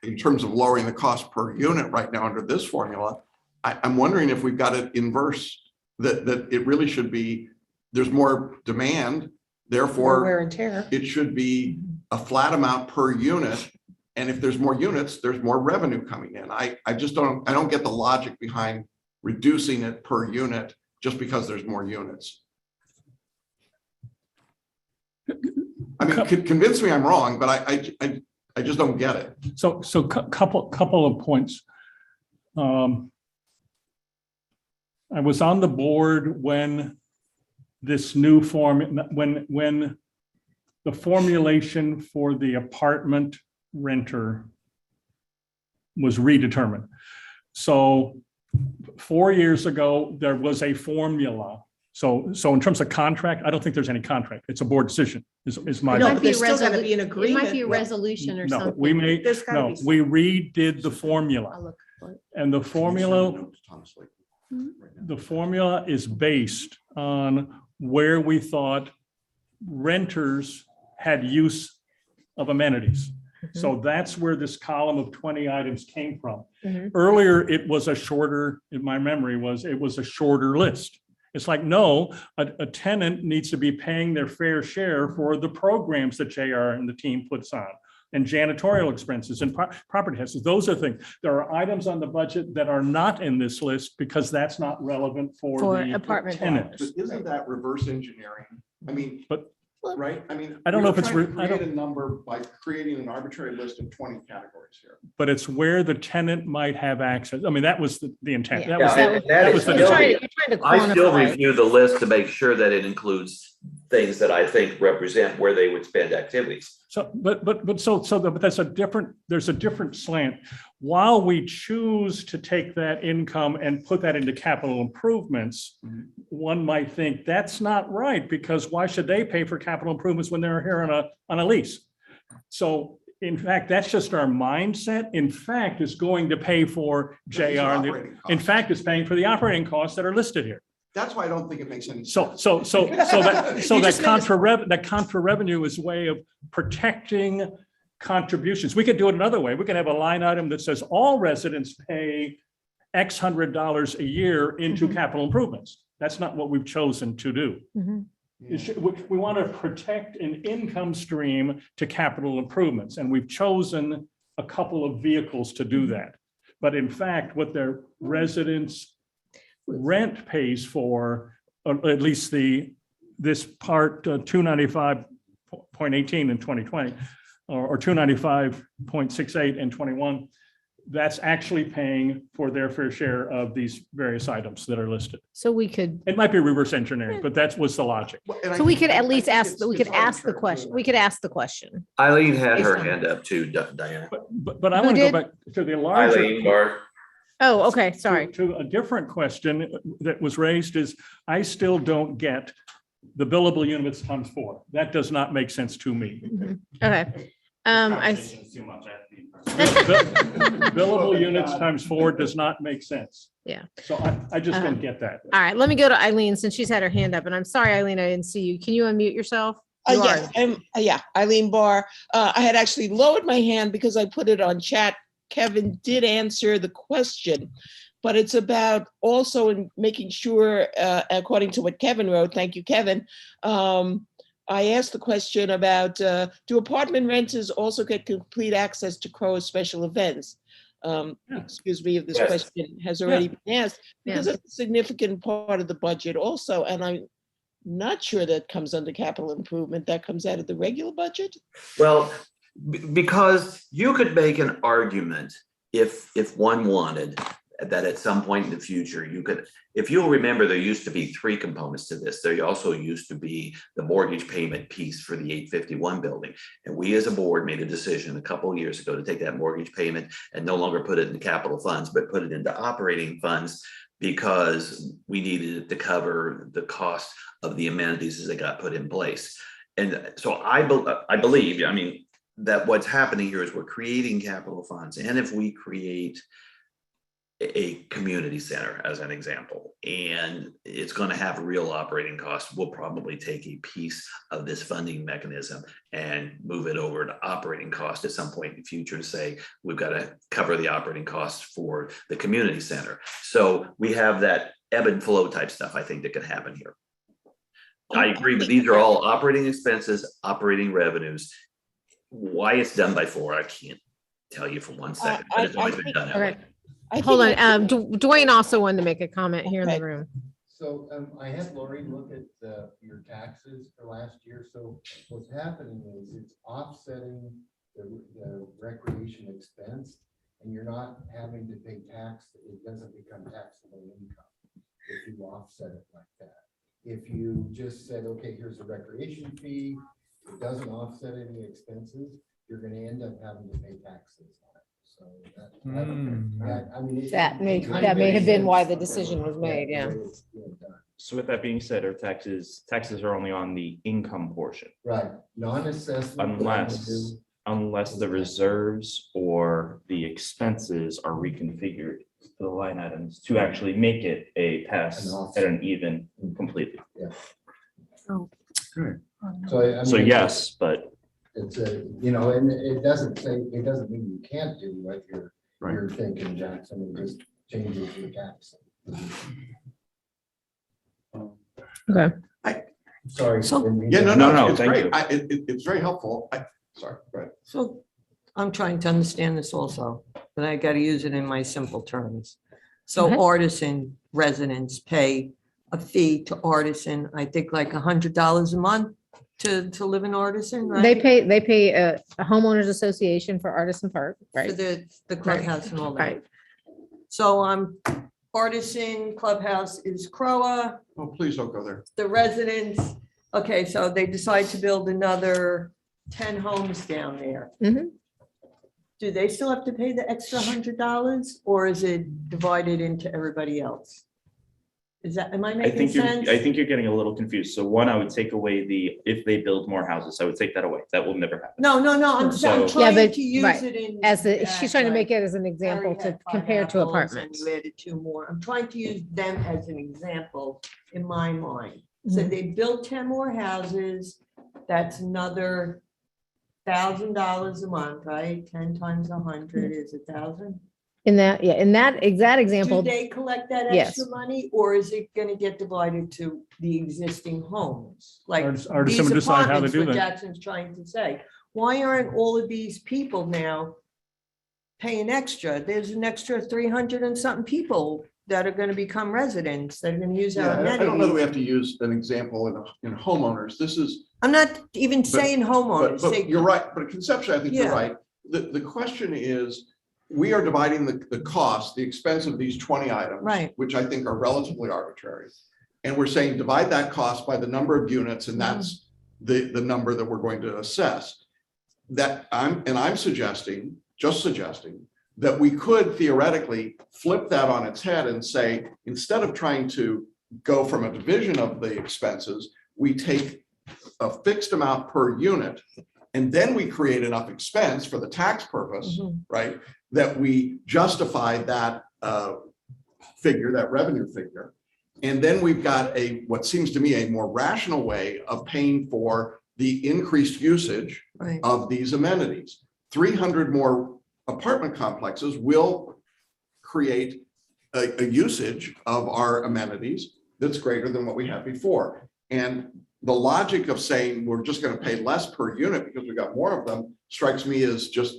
in terms of lowering the cost per unit right now under this formula, I'm wondering if we've got it inverse, that it really should be, there's more demand, therefore Wear and tear. it should be a flat amount per unit. And if there's more units, there's more revenue coming in. I don't get the logic behind reducing it per unit just because there's more units. I mean, convince me I'm wrong, but I just don't get it. So couple of points. I was on the board when this new when the formulation for the apartment renter was redetermined. So 4 years ago, there was a formula. So in terms of contract, I don't think there's any contract. It's a board decision is my. No, Might but be there's still gotta be an It might agreement. be a resolution or No, something. we made, There's gotta no, be we redid the I'll formula, look for it. and the formula is based on where we thought renters had use of amenities. So that's where this column of 20 items came from. Earlier, it was a shorter, in my memory it was a shorter list. It's like, no, a tenant needs to be paying their fair share for the programs that JR and the team puts on, and janitorial expenses and property taxes. Those are things. There are items on the budget that are not in this list because that's not relevant for the apartment tenant. But isn't that reverse engineering? I mean, But- right? I mean, I don't know if it's we're trying to I don't- create a number by creating an arbitrary list of 20 categories here. But it's where the tenant might have access. I mean, that was the intent. Yeah. That was, Yeah, the- and that that is was the still- design. You're trying to I still quantify. review the list to make sure that it includes things that I think represent where they would spend activities. So, but that's there's a different slant. While we choose to take that income and put that into capital improvements, one might think that's not right, because why should they pay for capital improvements when they're here on a lease? So in fact, that's just our mindset. In fact, it's going to pay for These are JR. operating In costs. fact, it's paying for the operating costs that are listed here. That's why I don't think it makes any So sense. that contra revenue is a way of protecting contributions. We could do it another way. We can have a line item that says all residents pay X $100 a year into capital improvements. That's not what we've chosen to do. We want to protect an income stream to capital improvements, and we've chosen a couple of vehicles to do that. But in fact, what their residents rent pays for, at least this part 295.18 in 2020, or 295.68 in 21, that's actually paying for their fair share of these various items that are listed. So we could, It might be reverse engineering, but that was the logic. so we could at least ask, we could ask the question. We could ask the question. Eileen had her Based on- hand up too, Diana. But I Who want to go did? back to the larger. Eileen, Bart. Oh, okay, sorry. To a different question that was raised is, I still don't get the billable units times 4. That does not make sense to me. Okay. Billable units times 4 does not make sense. Yeah. So I just don't get that. All right, let me go to Eileen since she's had her hand up, and I'm sorry, Eileen, I didn't see you. Can you unmute yourself? You are. Yes, yeah, Eileen Barr. I had actually lowered my hand because I put it on chat. Kevin did answer the question, but it's about also in making sure, according to what Kevin wrote, thank you, Kevin. I asked the question about, do apartment renters also get complete access to Croa special events? Excuse me if this Yes. question has already been asked, because Yeah. it's a significant part of the budget also, and I'm not sure that comes under capital improvement. That comes out of the regular budget? Well, because you could make an argument if one wanted that at some point in the future, you could, if you'll remember, there used to be 3 components to this. There also used to be the mortgage payment piece for the 851 building. And we as a board made a decision a couple of years ago to take that mortgage payment and no longer put it in capital funds, but put it into operating funds because we needed it to cover the cost of the amenities as they got put in place. And so I believe, I mean, that what's happening here is we're creating capital funds. And if we create a community center as an example, and it's going to have real operating costs, we'll probably take a piece of this funding mechanism and move it over to operating costs at some point in the future to say, we've got to cover the operating costs for the community center. So we have that ebb and flow type stuff, I think, that could happen here. I agree, but these are all operating expenses, operating revenues. Why it's done by 4, I can't tell you for 1 second, but it's always been done that way. Okay. Hold on, Dwayne also wanted to make a comment here in the Okay. room. So I had Lori look at your taxes for last year. So what's happening is it's offsetting the recreation expense, and you're not having to pay tax. It doesn't become taxable income if you offset it like that. If you just said, okay, here's a recreation fee, it doesn't offset any expenses, you're going to end up having to pay taxes on it. So I mean, That may it kind of have makes been why sense, the but decision was made, yeah. the way it's being done. So with that being said, our taxes are only on the income portion, Right, non-assessment. unless the reserves or the expenses are reconfigured to the line items to actually make it a pass An offset. at an even completely. So, I So mean, yes, but It's and it doesn't mean you can't do what you're Right. thinking, Jackson. It just changes your tax. Okay. Sorry. So- didn't mean Yeah, to- no, No, it's thank great. you. It's very helpful. Sorry, go ahead. So I'm trying to understand this also, but I got to use it in my simple terms. So Okay. artisan residents pay a fee to artisan, I think like $100 a month to live in Artisan, right? They pay a homeowners association for Artisan Park, For right? the clubhouse and all that. Right. So Artisan Clubhouse is Croa, Oh, please don't go there. the residents, okay, so they decide to build another 10 homes down there. Mhm. Do they still have to pay the extra $100 or is it divided into everybody else? Am I I making think sense? I think you're getting a little confused. So one, I would take away if they build more houses, I would take that away. That will never happen. No, I'm So- trying but- to use right. it in. As she's trying to like, make it as an example Harry to had 5 compare to apples and apartments. You added 2 more. I'm trying to use them as an example in my mind. So Mhm. they built 10 more houses. That's another $1,000 a month, right? 10 times 100 is 1,000. In that exact Do example, they collect that yes. extra money or is it going to get divided to the existing homes? Like Artisan these would decide how to apartments, do what that. Jackson's trying to say. Why aren't all of these people now paying extra? There's an extra 300 and something people that are going to become residents, that are going to use Yeah, our I don't know that we amenities. have to use an example in homeowners. This is, I'm not even saying but homeowners. say- you're right, but conceptually, I think you're Yeah. right. The question is we are dividing the cost, the expense of these 20 items. Right. Which I think are relatively arbitrary. And we're saying divide that cost by the number of units, and that's the number that we're going to assess. That I'm suggesting that we could theoretically flip that on its head and say, instead of trying to go from a division of the expenses, we take a fixed amount per unit, and then we create enough expense for the tax purpose, right? That we justify that figure, that revenue figure. And then we've got what seems to me a more rational way of paying for the increased usage of these amenities. 300 more apartment complexes will create a usage of our amenities that's greater than what we had before. And the logic of saying we're just going to pay less per unit because we got more of them strikes me as just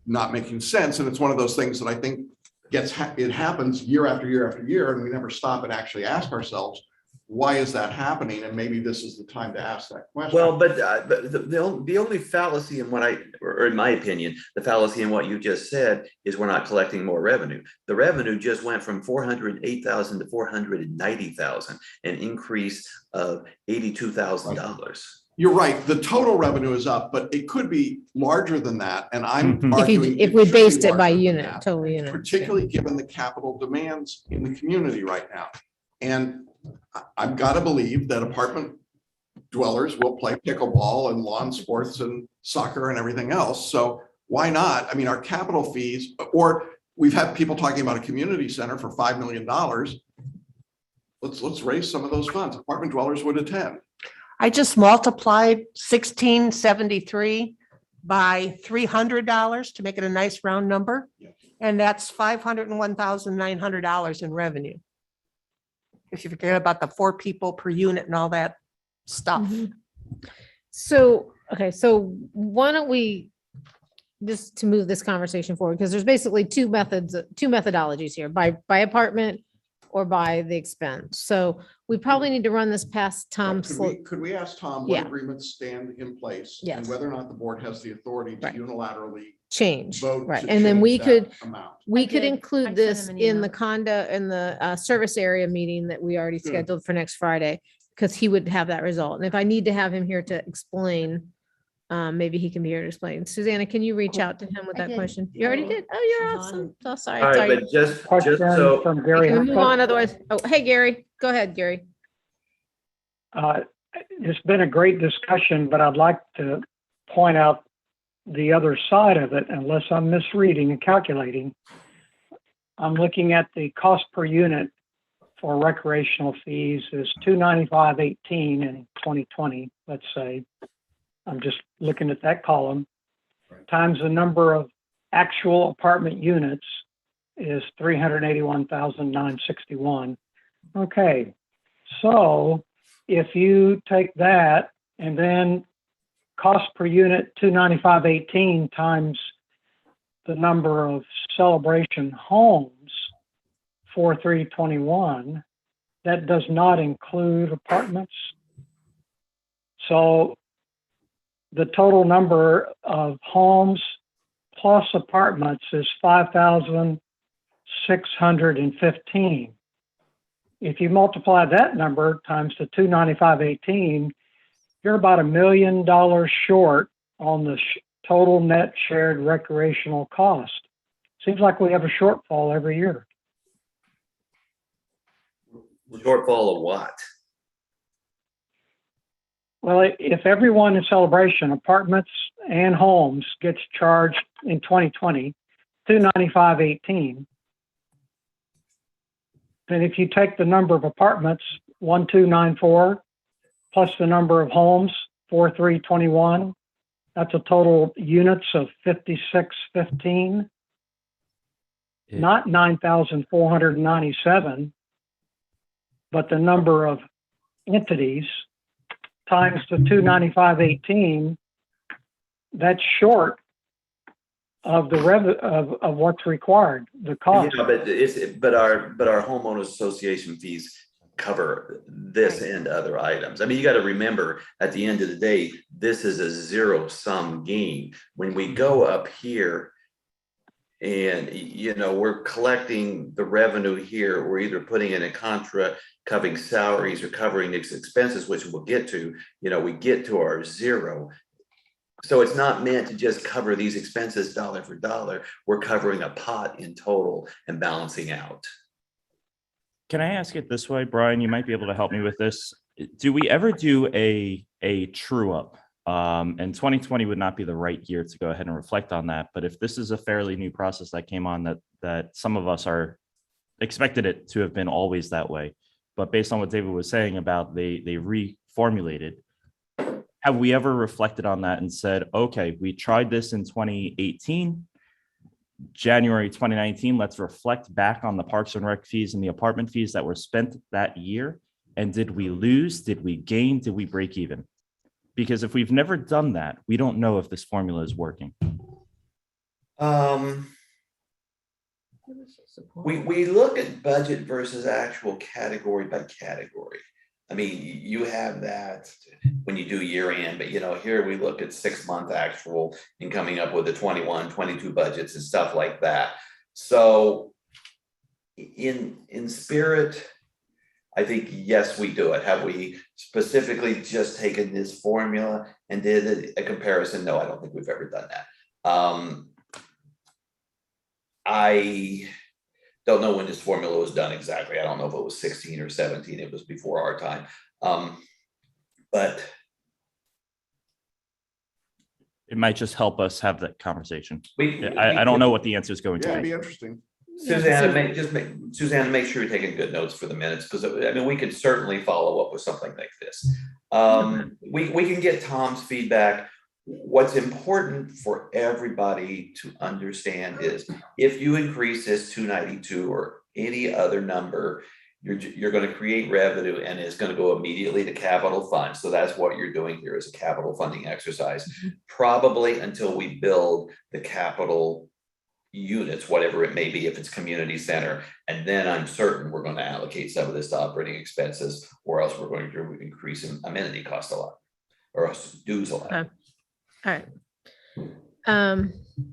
not making sense. And it's one of those things that I think it happens year after year after year, and we never stop and actually ask ourselves, why is that happening? And maybe this is the time to ask that question. Well, but the only fallacy in or in my opinion, the fallacy in what you just said is we're not collecting more revenue. The revenue just went from 408,000 to 490,000, an increase of $82,000. You're right. The total revenue is up, but it could be larger than that. And I'm arguing If we should be based it by larger than unit, that, total unit. particularly given the capital demands in the community right now. And I've got to believe that apartment dwellers will play pickleball and lawn sports and soccer and everything else. So why not? I mean, our capital fees, or we've had people talking about a community center for $5 million. Let's raise some of those funds. Apartment dwellers would attend. I just multiplied 1,673 by $300 to make it a nice round number. Yes. And that's $501,900 in revenue. If you forget about the 4 people per unit and all that stuff. So, okay, so why don't we, just to move this conversation forward, because there's basically two methodologies here, by apartment or by the expense. So we probably need to run this past Tom. Could we ask Tom Yeah. what agreements stand in place? Yes. And whether or not the board has the authority to Right. unilaterally Change, vote right? to And then change we that could, amount? we I could did. I include sent this him an in the email. service area meeting that we already Good. scheduled for next Friday, because he would have that result. And if I need to have him here to explain, maybe he can be here to explain. Susanna, can you reach out to him with I that did. question? You already did? Oh, you're She's on awesome. So sorry. All right, sorry. but just Question so, from Gary. Can we move Hartford. on? Otherwise, oh, hey, Gary, go ahead, Gary. It's been a great discussion, but I'd like to point out the other side of it, unless I'm misreading and calculating. I'm looking at the cost per unit for recreational fees is $295.18 in 2020, let's say. I'm just looking at that column, times the number of actual apartment units is 381,961. Okay, so if you take that and then cost per unit 295.18 times the number of celebration homes 4,321, that does not include apartments. So the total number of homes plus apartments is 5,615. If you multiply that number times the 295.18, you're about $1 million short on the total net shared recreational cost. Seems like we have a shortfall every year. shortfall of what? Well, if everyone in celebration, apartments and homes, gets charged in 2020, $295.18, then if you take the number of apartments, 1,294, plus the number of homes, 4,321, that's a total units of 5,615, not 9,497, but the number of entities times the 295.18, that's short of the of what's required, the cost. Yeah, but our homeowners association fees cover this and other items. I mean, you got to remember, at the end of the day, this is a zero-sum game. When we go up here, And, you know, we're collecting the revenue here. We're either putting in a contra, covering salaries or covering its expenses, which we'll get to, you know, we get to our zero. So it's not meant to just cover these expenses dollar for dollar. We're covering a pot in total and balancing out. Can I ask it this way, Brian? You might be able to help me with this. Do we ever do a true up? And 2020 would not be the right year to go ahead and reflect on that. But if this is a fairly new process that came on that some of us are expected it to have been always that way. But based on what David was saying about they reformulated, have we ever reflected on that and said, okay, we tried this in 2018, January 2019, let's reflect back on the Parks and Rec fees and the apartment fees that were spent that year. And did we lose? Did we gain? Did we break even? Because if we've never done that, we don't know if this formula is working. We look at budget versus actual category by category. I mean, you have that when you do year end, but you know, here we look at 6-month actual and coming up with the 21, 22 budgets and stuff like that. So in spirit, I think, yes, we do it. Have we specifically just taken this formula and did a comparison? No, I don't think we've ever done that. I don't know when this formula was done exactly. I don't know if it was 16 or 17. It was before our time. But It might just help us have that conversation. we I don't know what the answer is going Yeah, to it'd be. be interesting. Susanna, make sure you're taking good notes for the minutes, because I mean, we could certainly follow up with something like this. We can get Tom's feedback. What's important for everybody to understand is if you increase this 292 or any other number, you're going to create revenue and it's going to go immediately to capital funds. So that's what you're doing here is a capital funding exercise, probably until we build the capital units, whatever it may be, if it's community center. And then I'm certain we're going to allocate some of this to operating expenses, or else we're going to increase amenity cost a lot, or else dues a lot. Okay. All right.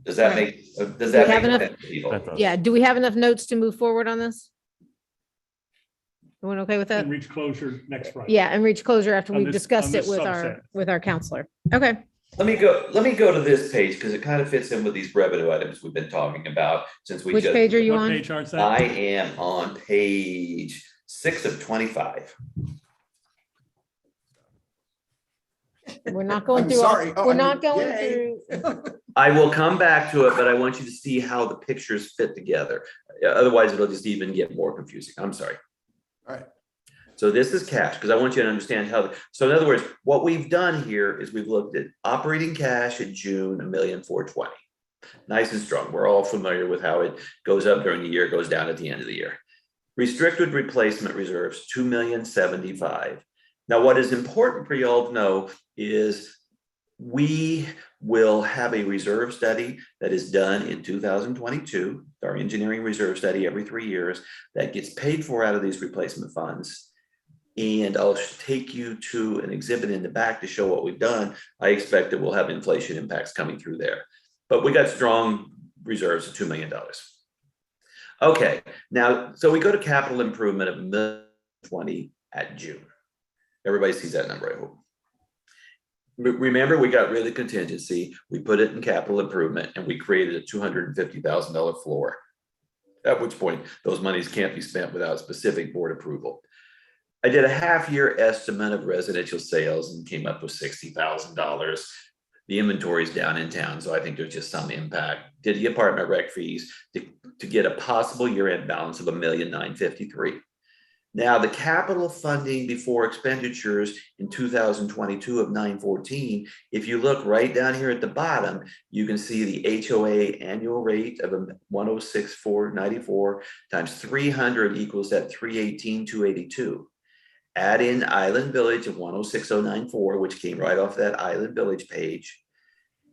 Does that make enough- sense to people? That does. Yeah, do we have enough notes to move forward on this? Everyone okay with that? And reach closure next Friday. Yeah, and reach closure after On we've this- discussed on it this with subset. our counselor. Okay. Let me go to this page because it kind of fits in with these revenue items we've been talking about since we Which just. page are you What on? page art's that? I am on page 6 of 25. We're not going I'm through, sorry. Oh, we're I not mean, going yay. through. I will come back to it, but I want you to see how the pictures fit together. Otherwise, it'll just even get more confusing. I'm sorry. All right. So this is cash, because I want you to understand how, so in other words, what we've done here is we've looked at operating cash at June, $1,420,000. Nice and strong. We're all familiar with how it goes up during the year, goes down at the end of the year. Restricted replacement reserves, $2,075,000. Now, what is important for you all to know is we will have a reserve study that is done in 2022, our engineering reserve study every 3 years that gets paid for out of these replacement funds. And I'll take you to an exhibit in the back to show what we've done. I expect that we'll have inflation impacts coming through there, but we got strong reserves of $2 million. Okay, now, so we go to capital improvement of $1,020,000 at June. Everybody sees that number, I hope. Remember, we got rid of the contingency, we put it in capital improvement, and we created a $250,000 floor. At which point, those monies can't be spent without specific board approval. I did a half-year estimate of residential sales and came up with $60,000. The inventory is down in town, so I think there's just some impact. Did the apartment rec fees to get a possible year-end balance of $1,953,000. Now, the capital funding before expenditures in 2022 of $914, if you look right down here at the bottom, you can see the HOA annual rate of $106,494 times 300 equals that $318,282. Add in Island Village of $106,094, which came right off that Island Village page.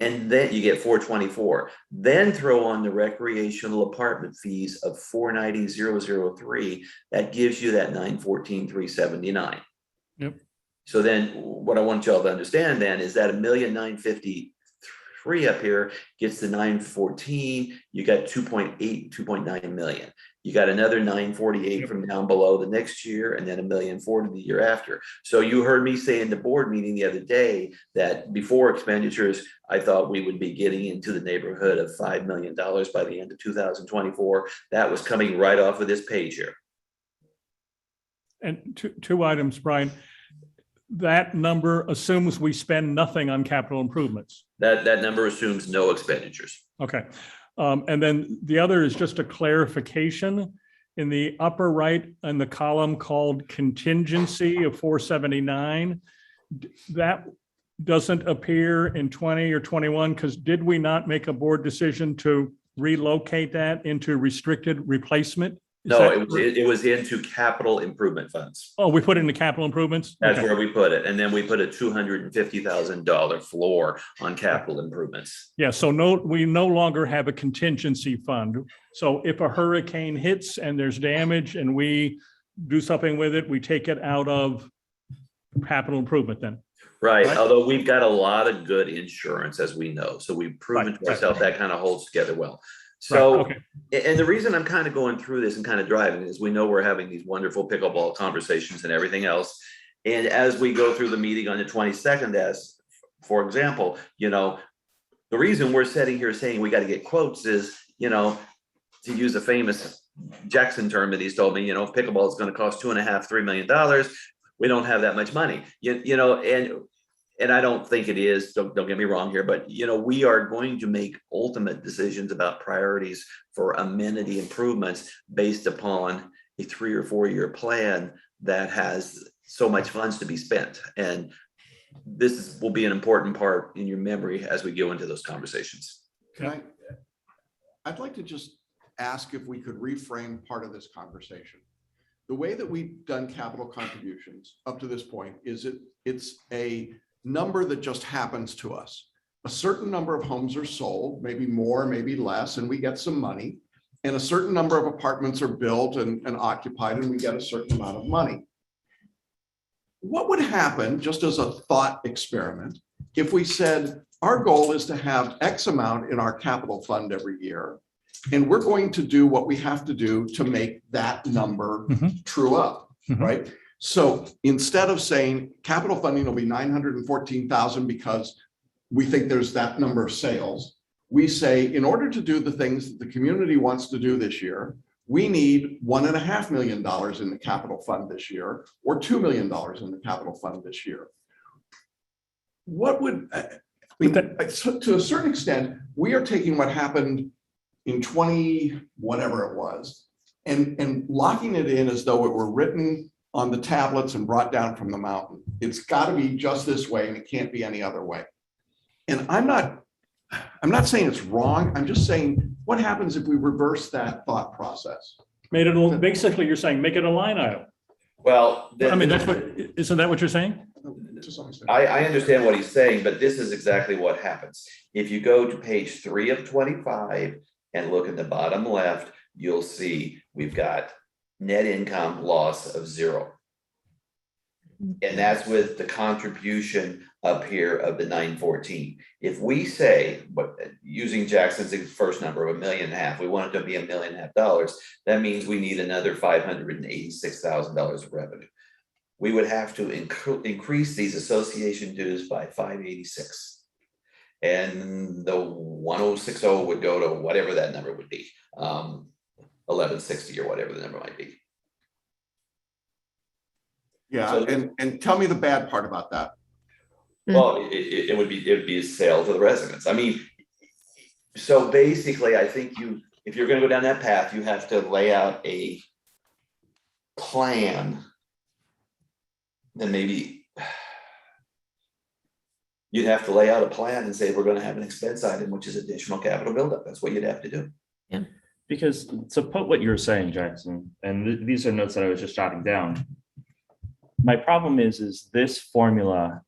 And then you get $424. Then throw on the recreational apartment fees of $490,003. That gives you that $914,379. Yep. So then what I want y'all to understand then is that $1,953,000 three up here gets to 914, you got 2.8, 2.9 million. You got another 948 from down below the next year, and then $1,040,000 the year after. So you heard me say in the board meeting the other day that before expenditures, I thought we would be getting into the neighborhood of $5 million by the end of 2024. That was coming right off of this page here. And two items, Brian. That number assumes we spend nothing on capital improvements. That number assumes no expenditures. Okay. And then the other is just a clarification. In the upper right in the column called contingency of 479, that doesn't appear in 20 or 21, because did we not make a board decision to relocate that into restricted replacement? No, it was into capital improvement funds. Oh, we put it into capital improvements? That's Okay. where we put it. And then we put a $250,000 floor on capital improvements. Yeah, so we no longer have a contingency fund. So if a hurricane hits and there's damage and we do something with it, we take it out of capital improvement then. Right, Right. although we've got a lot of good insurance, as we know. So we've proven Right, to right. ourselves that kind of holds together well. Right, So, okay. and the reason I'm kind of going through this and kind of driving is we know we're having these wonderful pickleball conversations and everything else. And as we go through the meeting on the 22nd, as for example, the reason we're sitting here saying we got to get quotes is, to use a famous Jackson term that he's told me, if pickleball is going to cost $2.5–3 million, we don't have that much money, and I don't think it is, don't get me wrong here, but we are going to make ultimate decisions about priorities for amenity improvements based upon a 3 or 4 year plan that has so much funds to be spent. And this will be an important part in your memory as we go into those conversations. I'd like to just ask if we could reframe part of this conversation. The way that we've done capital contributions up to this point is it's a number that just happens to us. A certain number of homes are sold, maybe more, maybe less, and we get some money. And a certain number of apartments are built and occupied, and we get a certain amount of money. What would happen, just as a thought experiment, if we said, our goal is to have X amount in our capital fund every year, and we're going to do what we have to do to make that number true up, right? So instead of saying capital funding will be 914,000 because we think there's that number of sales, we say in order to do the things that the community wants to do this year, we need $1.5 million in the capital fund this year, or $2 million in the capital fund this year. What would, to a certain extent, we are taking what happened in 20, whatever it was, and locking it in as though it were written on the tablets and brought down from the mountain. It's got to be just this way, and it can't be any other way. And I'm not saying it's wrong. I'm just saying, what happens if we reverse that thought process? Basically, you're saying make it a line item. Well, I mean, isn't that what you're saying? To some extent. I understand what he's saying, but this is exactly what happens. If you go to page 3 of 25 and look at the bottom left, you'll see we've got net income loss of 0. And that's with the contribution up here of the 914. If we say, but using Jackson's first number of $1.5 million, we want it to be $1.5 million, that means we need another $586,000 of revenue. We would have to increase these association dues by 586. And the 1060 would go to whatever that number would be, 1160 or whatever the number might be. Yeah, So- and tell me the bad part about that. Well, it would be a sale to the residents. I mean, so basically, I think if you're gonna go down that path, you have to lay out a plan. Then maybe you'd have to lay out a plan and say, we're gonna have an expense item, which is additional capital buildup. That's what you'd have to do. Because to put what you're saying, Jackson, and these are notes that I was just jotting down. My problem is this formula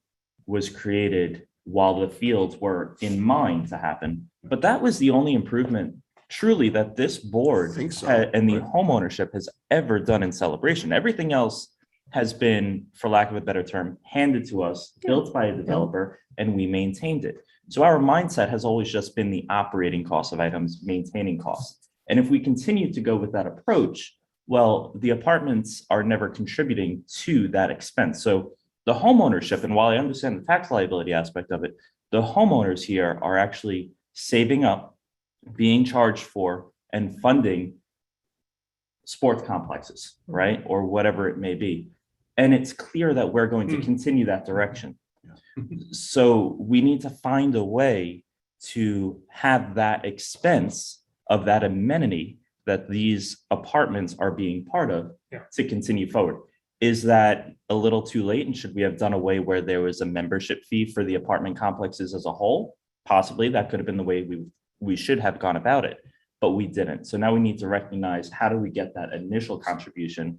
was created while the fields were in mind to happen, but that was the only improvement truly that this board I think so. and the homeownership has ever done in Celebration. Everything else has been, for lack of a better term, handed to us, built by a developer, and we maintained it. So our mindset has always just been the operating cost of items, maintaining costs. And if we continue to go with that approach, well, the apartments are never contributing to that expense. So the homeownership, and while I understand the tax liability aspect of it, the homeowners here are actually saving up, being charged for, and funding sports complexes, right? Or whatever it may be. And it's clear that we're going to continue that direction. So we need to find a way to have that expense of that amenity that these apartments are being part of to continue forward. Is that a little too late? And should we have done away where there was a membership fee for the apartment complexes as a whole? Possibly that could have been the way we should have gone about it, but we didn't. So now we need to recognize, how do we get that initial contribution?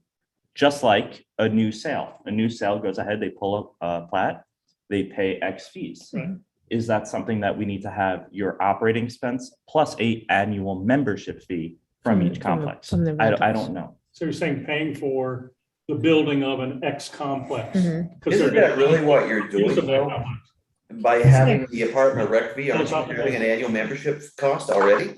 Just like a new sale goes ahead, they pull up a plat, they pay X fees. Right. Is that something that we need to have your operating expense plus a annual membership fee from each complex? from the I rentals. don't know. So you're saying paying for the building of an X complex? Mhm. 'Cause Isn't they're that really what you're doing use of that though? how much? By having the apartment rec fee, aren't you having an annual membership cost already?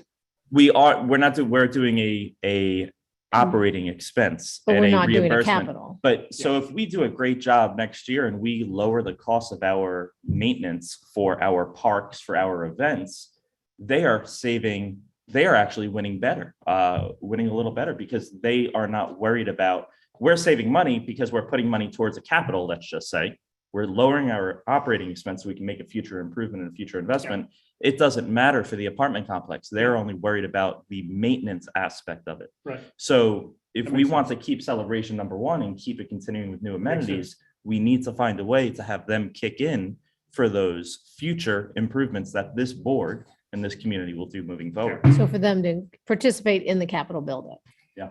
We're doing a operating expense But and we're a not doing a reimbursement. capital. But so if we do a great job next year and we lower the cost of our maintenance for our parks, for our events, they are actually winning a little better, because they are not worried about, we're saving money because we're putting money towards a capital, let's just say. We're lowering our operating expense so we can make a future improvement and a future investment. It doesn't matter for the apartment complex. They're only worried about the maintenance aspect of it. Right. So if That we makes want sense. to keep celebration number one and keep it continuing with new Makes amenities, we need to find a way to have them kick in for those future improvements that this board and this community will do moving forward. So for them to participate in the capital buildup. Yeah.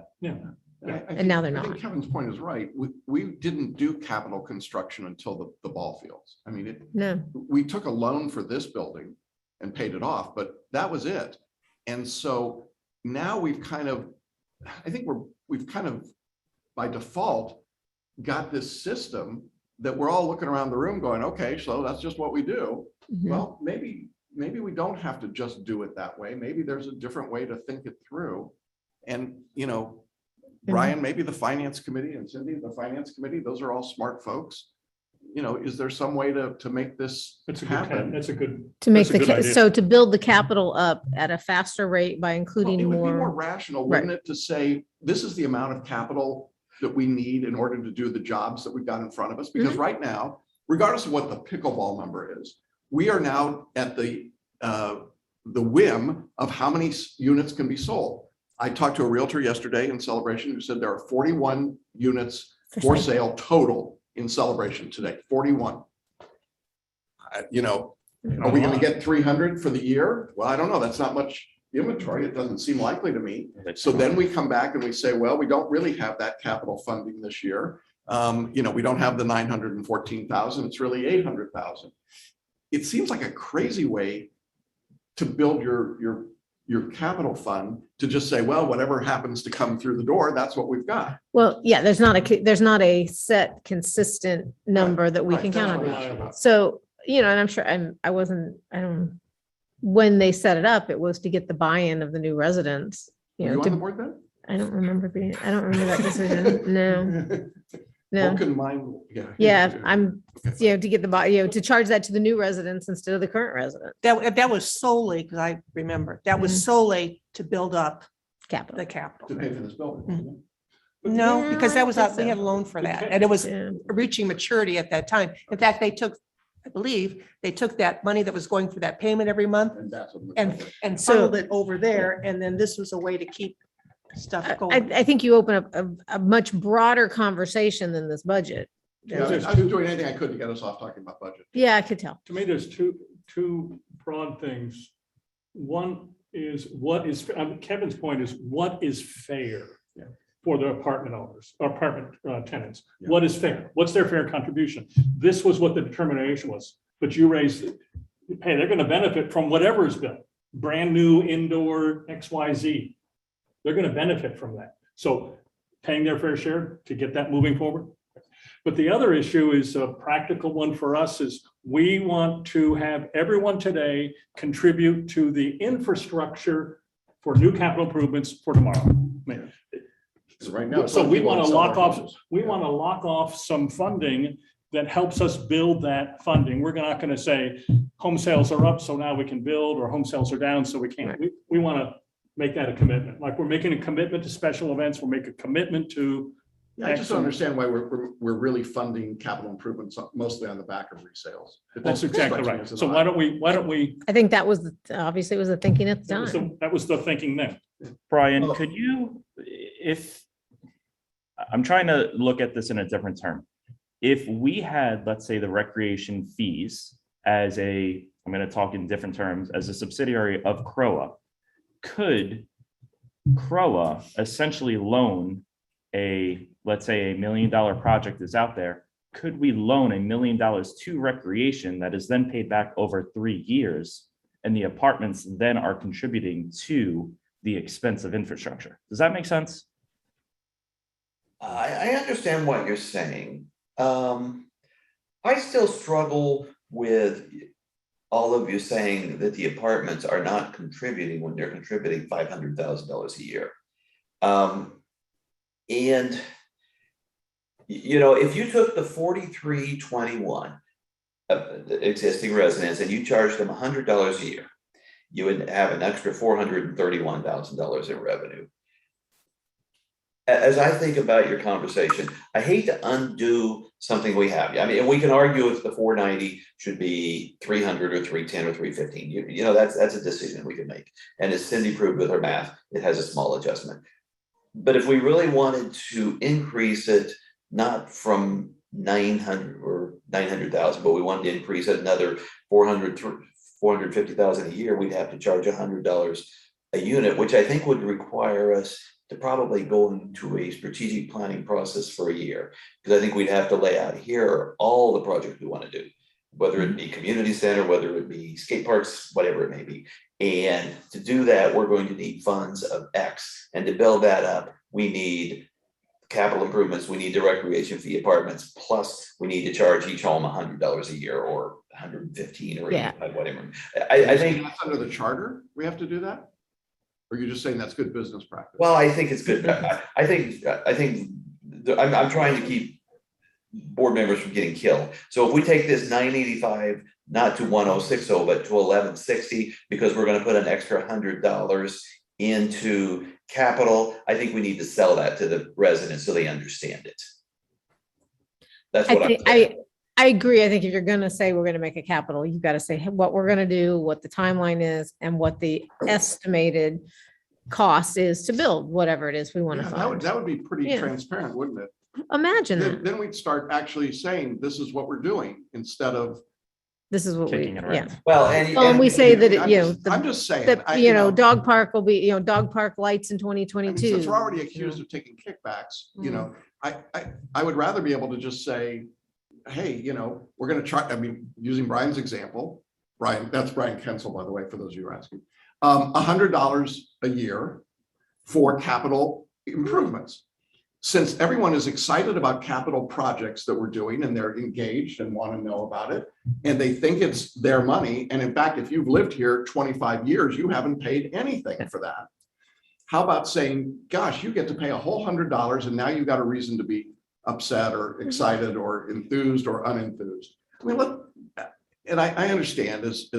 And now they're I think not. Kevin's point is right. We didn't do capital construction until the ball fields. I mean, No, we took a loan for this building and paid it off, but that was it. And so now we've kind of by default got this system that we're all looking around the room going, okay, so that's just what we do. Mhm. Well, maybe we don't have to just do it that way. Maybe there's a different way to think it through. And, Brian, maybe the finance committee, and Cindy, the finance committee, those are all smart folks. Is there some way to make this That's a happen? that's a good. to make that's a good idea. so to build the capital up at a faster rate by Well, including it would be more more. rational, Right. wouldn't it, to say, this is the amount of capital that we need in order to do the jobs that we've got in front of us? Because right now, regardless of what the pickleball number is, we are now at the whim of how many units can be sold. I talked to a realtor yesterday in Celebration who said there are 41 units for sale total in Celebration today, 41. Are we going to get 300 for the year? Well, I don't know. That's not much inventory. It doesn't seem likely to me. So then we come back and we say, well, we don't really have that capital funding this year. We don't have the 914,000. It's really 800,000. It seems like a crazy way to build your capital fund, to just say, well, whatever happens to come through the door, that's what we've got. Well, yeah, there's not a set consistent number that we Right, can that's count what on. I'm asking about. So, and I'm sure when they set it up, it was to get the buy-in of the new residents. Were you on the To, board then? I don't remember that decision. No. Open mind, yeah. Yeah, I'm, Okay. to get the to charge that to the new residents instead of the current resident That was solely, because I remember, that was solely to build up capital. the capital. To pay for this building. wasn't it? No, Yeah, because I that don't was, think we so. had a loan for that, and it was Yeah. reaching maturity at that time. In fact, I believe, they took that money that was going for that payment every month And that's what. and So- funneled it over there, and then this was a way to keep stuff going. I think you open up a much broader conversation than this budget. Yeah, I was doing anything I could to get us off talking about budget. Yeah, I could tell. To me, there's two broad things. One is Kevin's point is, what is fair for the apartment owners, apartment tenants? Yeah. What is fair? What's their fair contribution? This was what the determination was, but you raised, hey, they're going to benefit from whatever is built, brand new indoor XYZ. They're going to benefit from that. So paying their fair share to get that moving forward. But the other issue is a practical one for us is we want to have everyone today contribute to the infrastructure for new capital improvements for tomorrow. I mean, So right now. So some we people want to sell lock their off, houses. we want to lock off some funding that helps us build that funding. We're not going to say home sales are up, so now we can build, or home sales are down, so we can't. We want to make that a commitment. Like we're making a commitment to special events. We'll make a commitment to. Yeah, I just don't understand why we're really funding capital improvements mostly on the back of resales. That's exactly strikes me right. as an So odd- why don't we, I think that was, obviously it was the thinking at the that was time. that was the thinking then. Brian, Oh. could you, if, I'm trying to look at this in a different term. If we had, let's say, the recreation fees as a, I'm going to talk in different terms, as a subsidiary of Croa, could Croa essentially loan let's say $1 million project is out there, could we loan $1 million to recreation that is then paid back over 3 years? And the apartments then are contributing to the expense of infrastructure. Does that make sense? I understand what you're saying. I still struggle with all of you saying that the apartments are not contributing when they're contributing $500,000 a year. And, you know, if you took the 4321 existing residents and you charged them $100 a year, you would have an extra $431,000 in revenue. As I think about your conversation, I hate to undo something we have. I mean, we can argue if the 490 should be 300 or 310 or 315. You know, that's a decision we can make. And as Cindy proved with her math, it has a small adjustment. But if we really wanted to increase it, not from 900 or 900,000, but we wanted to increase it another 450,000 a year, we'd have to charge $100 a unit, which I think would require us to probably go into a strategic planning process for a year. Because I think we'd have to lay out here all the projects we want to do, whether it be community center, whether it be skate parks, whatever it may be. And to do that, we're going to need funds of X. And to build that up, we need capital improvements, we need the recreation fee apartments, plus we need to charge each home $100 a year or 115 or 85, whatever. I think that's under the charter, we have to do that? Or you're just saying that's good business practice? Well, I think it's good. I think I'm trying to keep board members from getting killed. So if we take this 985, not to 1060, but to 1160, because we're going to put an extra $100 into capital, I think we need to sell that to the residents so they understand it. That's what I'm saying. I agree. I think if you're going to say we're going to make a capital, you've got to say what we're going to do, what the timeline is, and what the estimated cost is to build whatever it is we want to fund. That would be pretty Yeah. transparent, wouldn't it? Imagine that. Then we'd start actually saying, this is what we're doing, instead of. This is what we, Kicking it around. yeah. Well, And we say that, I'm just saying. the dog park will be, dog park lights in I mean, 2022. since we're already accused of taking kickbacks, I would rather be able to just say, hey, we're going to try, I mean, using Brian's example, that's Brian Kensel, by the way, for those of you who are asking, $100 a year for capital improvements. Since everyone is excited about capital projects that we're doing and they're engaged and want to know about it, and they think it's their money. And in fact, if you've lived here 25 years, you haven't paid anything for that. How about saying, gosh, you get to pay a whole $100 and now you've got a reason to be upset or excited or enthused or unenthused. I mean, look, and I understand as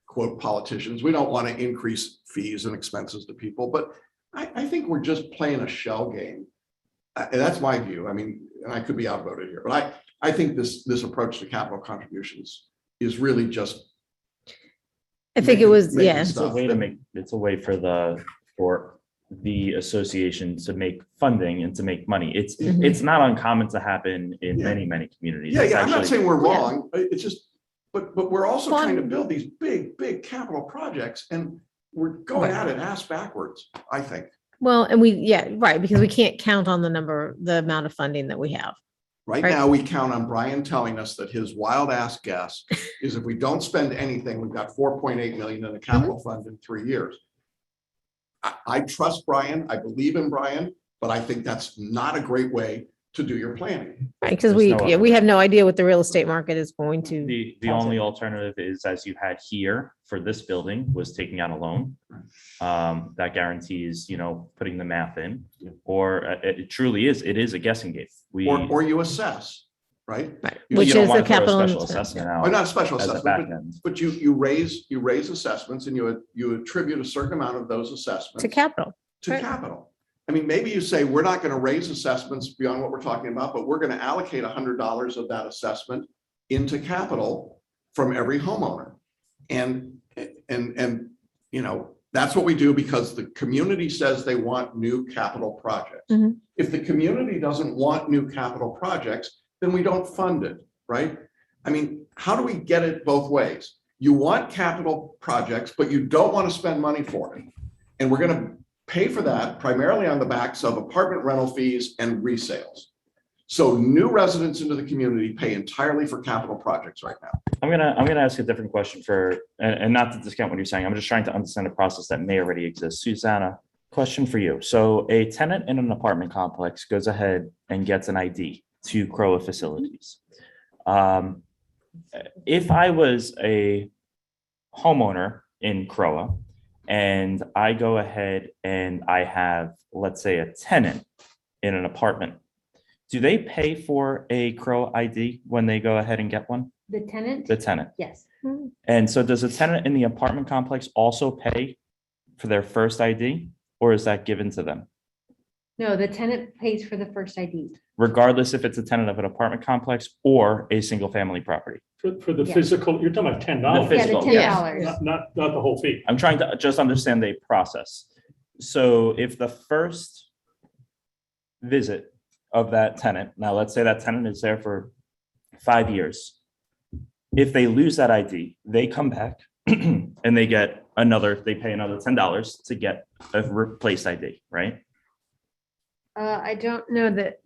quote politicians, we don't want to increase fees and expenses to people, but I think we're just playing a shell game. And that's my view. I mean, and I could be outvoted here, but I think this approach to capital contributions is really just. I think it was, making yeah. It's a way to make, it's a way for the association to make funding and to make money. It's not uncommon to happen in many communities. Yeah, It's I'm not actually- saying we're wrong. It's just, but we're also trying to build these big capital projects, and we're going at it ass backwards, I think. Well, and right, because we can't count on the amount of funding that we have. Right Right. now, we count on Brian telling us that his wild ass guess is if we don't spend anything, we've got 4.8 million in the capital fund in 3 years. I trust Brian. I believe in Brian, but I think that's not a great way to do your planning. Right, because There's we, no yeah, other we way. have no idea what the real estate market is going to. The only alternative is, as you had here for this building, was taking out a loan. That guarantees, putting the math in, or it truly is, it is a guessing game. Or you assess, right? Right, You which don't is wanna the throw a capital. special investment. assessment Or out not a special as a assessment, back end. but you raise assessments and you attribute a certain amount of those assessments To capital. to right. capital. I mean, maybe you say, we're not going to raise assessments beyond what we're talking about, but we're going to allocate $100 of that assessment into capital from every homeowner. And that's what we do because the community says they want new capital projects. Mhm. If the community doesn't want new capital projects, then we don't fund it, right? I mean, how do we get it both ways? You want capital projects, but you don't want to spend money for it. And we're going to pay for that primarily on the backs of apartment rental fees and resales. So new residents into the community pay entirely for capital projects right now. I'm gonna ask a different question and not to discount what you're saying. I'm just trying to understand a process that may already exist. Susanna, question for you. So a tenant in an apartment complex goes ahead and gets an ID to Croa facilities. If I was a homeowner in Croa and I go ahead and I have, let's say, a tenant in an apartment, do they pay for a Croa ID when they go ahead and get one? The tenant? The tenant. Yes. And so does a tenant in the apartment complex also pay for their first ID, or is that given to them? No, the tenant pays for the first ID. Regardless if it's a tenant of an apartment complex or a single family property? For the Yeah. physical, you're talking about $10. The Yeah, the physical, $10. Not the whole fee. I'm trying to just understand the process. So if the first visit of that tenant, now let's say that tenant is there for 5 years. If they lose that ID, they come back and they pay another $10 to get a replaced ID, right? I don't know that,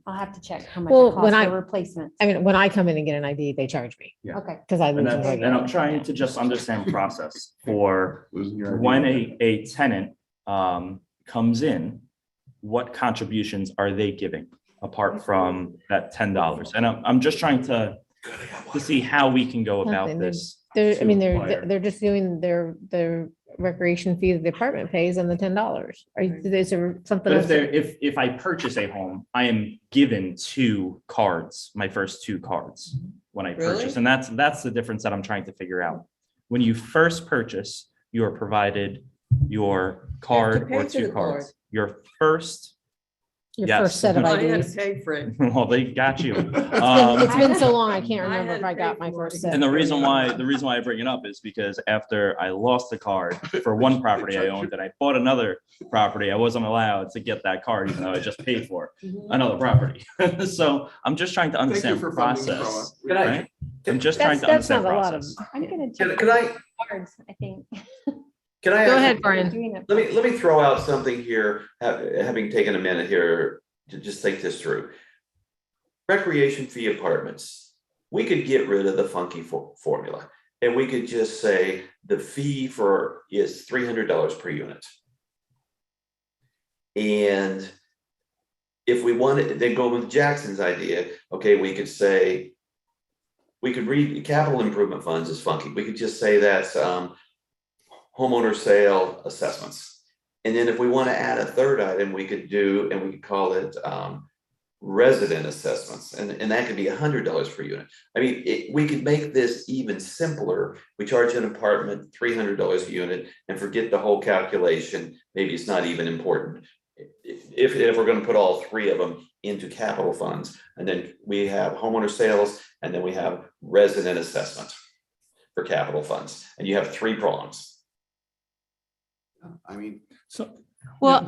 I'll have to check how much Well, it when costs I- for replacement. I mean, when I come in and get an ID, they charge me Okay. because I And lose. and I'm trying to just understand process for when a tenant comes in, what contributions are they giving apart from that $10? And I'm just trying to see how we can go about Nothing. this. They're just doing their recreation fee that the apartment pays and the $10. Is there something But else? if I purchase a home, I am given 2 cards, my first 2 cards when I purchase. And that's the difference that I'm trying to figure out. When you first purchase, you are provided your card pay or for 2 the card. cards. Your first, Your yes. first set of I had to IDs. pay for it. well, they got you. It's been so long, I can't I remember had if to I got pay my for first it. set. And the reason why I bring it up is because after I lost the card for one property I owned and I bought another property, I wasn't allowed to get that card, even though I just paid for another property. So I'm just trying to Thank you understand for funding process. Croa. Can I- Right? I'm just trying That's to not understand a lot of. process. I'm gonna Can check can I, cards, I think. can I? Go actually- ahead, Brian. Doing it. Let me throw out something here, having taken a minute here to just think this through. Recreation fee apartments, we could get rid of the funky formula and we could just say the fee is $300 per unit. And if we wanted, then go with Jackson's idea, okay, we could say, we could read capital improvement funds is funky. We could just say that's homeowner sale assessments. And then if we want to add a third item, we could call it resident assessments. And that could be $100 per unit. I mean, we could make this even simpler. We charge an apartment $300 a unit and forget the whole calculation. Maybe it's not even important. If we're going to put all 3 of them into capital funds, and then we have homeowner sales, and then we have resident assessment for capital funds, and you have 3 prongs. I mean, So, Well,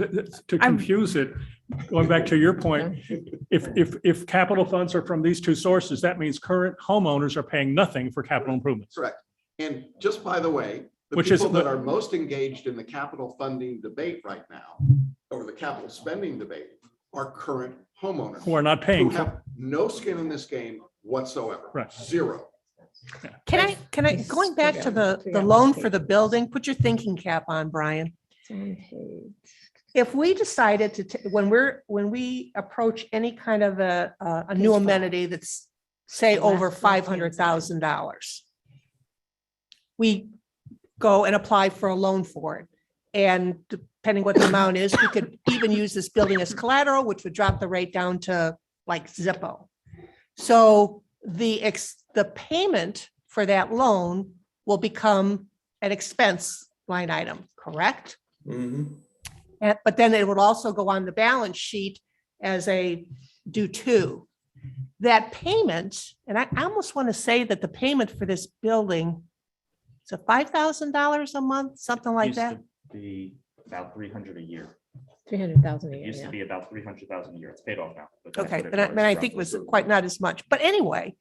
to confuse it, going back to your point, if capital funds are from these 2 sources, that means current homeowners are paying nothing for capital improvements. correct. And just by the way, the Which is- people that are most engaged in the capital funding debate right now, or the capital spending debate, are current homeowners Who are not who paying. have no skin in this game whatsoever. Right. 0. Can I, going back to the loan for the building, put your thinking cap on, Brian. If we decided to, when we approach any kind of a new amenity that's, say, over $500,000, we go and apply for a loan for it. And depending what the amount is, we could even use this building as collateral, which would drop the rate down to like Zippo. So the payment for that loan will become an expense line item, correct? Mhm. But then it would also go on the balance sheet as a due to. That payment, and I almost want to say that the payment for this building is a $5,000 a month, something like Used that. to Be about 300 a year. 300,000 a It year, used to yeah. be about 300,000 a year. It's paid off now. but that's Okay, what but I was think it was roughly quite not as much. But anyway,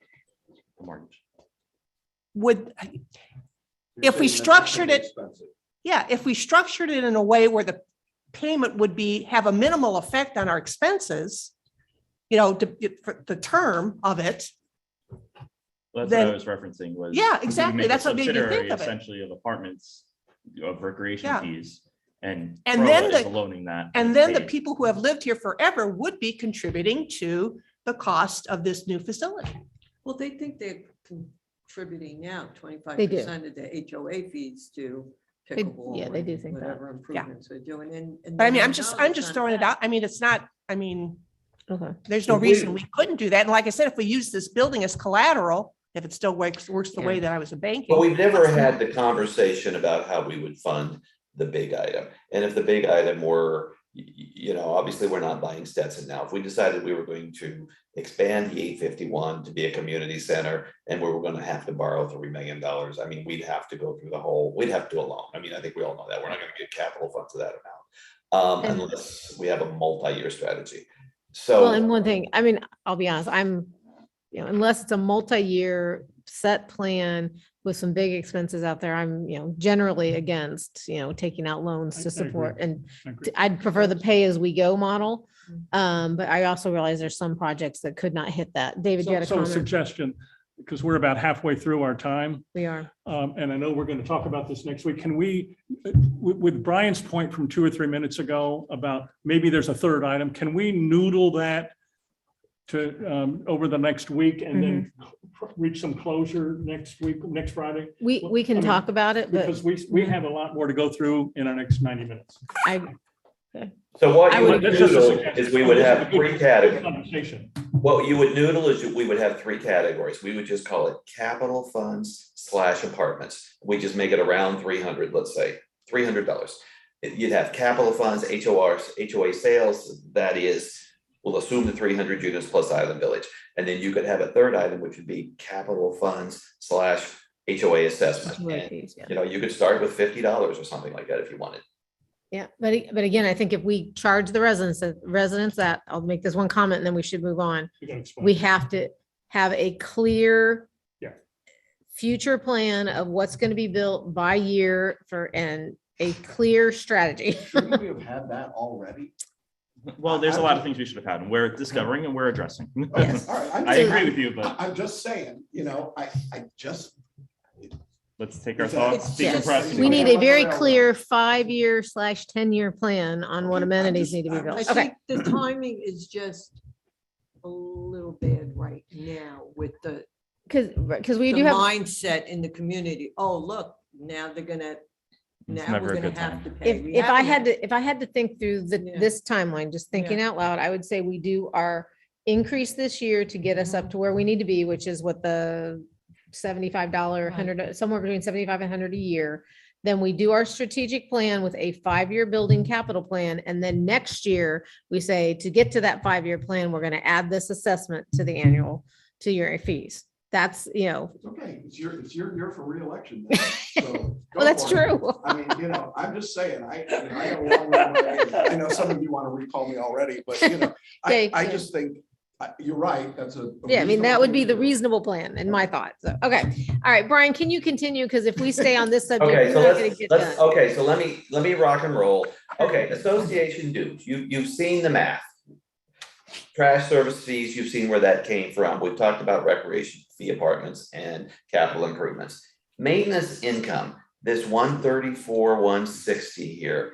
the mortgage. would, if we structured it, yeah, if we structured it in a way where the payment would have a minimal effect on our expenses, for the term of it, Well, that's Then- what I was referencing was. Yeah, we exactly. make a That's what made me think subsidiary of it. Essentially of apartments, of recreation Yeah. fees. And And Croa then is the- loaning that. and it's then the paid. people who have lived here forever would be contributing to the cost of this new facility. Well, they think they're contributing now 25% They do. of the HOA fees to They- pickleball. yeah, they do and think that. whatever improvements they're doing. And But I mean, they I'm don't just know it's throwing it not out. I mean, it's not, I mean, Okay. there's no If we- reason we couldn't do that. And like I said, if we use this building as collateral, if it still works the way Yeah. that I was a banking. But we've never had the conversation about how we would fund the big item. And if the big item were, obviously, we're not buying Stetson now. If we decided we were going to expand the 851 to be a community center and we were going to have to borrow $3 million, I mean, we'd have to go through we'd have to do a loan. I mean, I think we all know that. We're not going to get capital funds to that amount. And- Unless we have a multi-year strategy. Well, So, and one thing, I mean, I'll be honest, unless it's a multi-year set plan with some big expenses out there, I'm, generally against, taking out loans I to support. agree. And I agree. I'd prefer the pay as we go model. But I also realize there's some projects that could not hit that. David, you had a So a comment? suggestion, because we're about halfway through our time, We are. and I know we're going to talk about this next week. Can we, with Brian's point from 2 or 3 minutes ago about maybe there's a third item, can we noodle that to, over the next week and then reach some closure next week, next Friday? We I can mean, talk about it, but Because we have a lot more to go through in our next 90 minutes. I, so what I you would- would That's just a noodle suggestion. is we would have three Good categories. Conversation. What you would noodle is we would have three categories. We would just call it capital funds / apartments. We just make it around 300, let's say, $300. You'd have capital funds, HORs, HOA sales, that is, we'll assume the 300 units plus Island Village. And then you could have a third item, which would be capital funds / HOA assessment. And, you could start with $50 or something like that if you wanted. Yeah, but again, I think if we charge the residents that, I'll make this one comment and then we should move on. You gotta explain. We have to have a clear Yeah. future plan of what's going to be built by year and a clear strategy. Shouldn't we have had that already? Well, there's a lot of things we should have had, and we're discovering and we're addressing. Yes. All right, I'm I just- agree with you, but I'm just saying, I just. let's take our It's thoughts, Yes. decompress. and We go need back. a very clear 5-year / 10-year plan on what Okay, amenities need to be I'm built. I Okay. think the timing is just a little bad right now with the Because we the do have, mindset in the community. Oh, look, now they're gonna, now never we're a gonna good have time. to pay. We if I haven't had to think through Yeah. this timeline, just thinking out loud, I would say we do our increase this year to get us up to where we need to be, which is what the $75, $100, somewhere between 75 and 100 a year. Then we do our strategic plan with a 5-year building capital plan. And then next year, we say to get to that 5-year plan, we're going to add this assessment to the annual, to your fees. That's, It's okay, it's your year for reelection. So well, go that's for it. true. I mean, I'm just saying, I got a long runway. I know some of you want to recall me already, but Okay, I yeah. just think, you're right, that's a. Yeah, I mean, that would be the reasonable reasonable plan in my thoughts. So, okay. All right, Brian, can you continue? Because if we stay on this subject, Okay, we're so not going to get done. okay, so let me rock and roll. Okay, association dues, you've seen the math. Trash service fees, you've seen where that came from. We've talked about recreation fee apartments and capital improvements. Maintenance income, this 134, 160 here.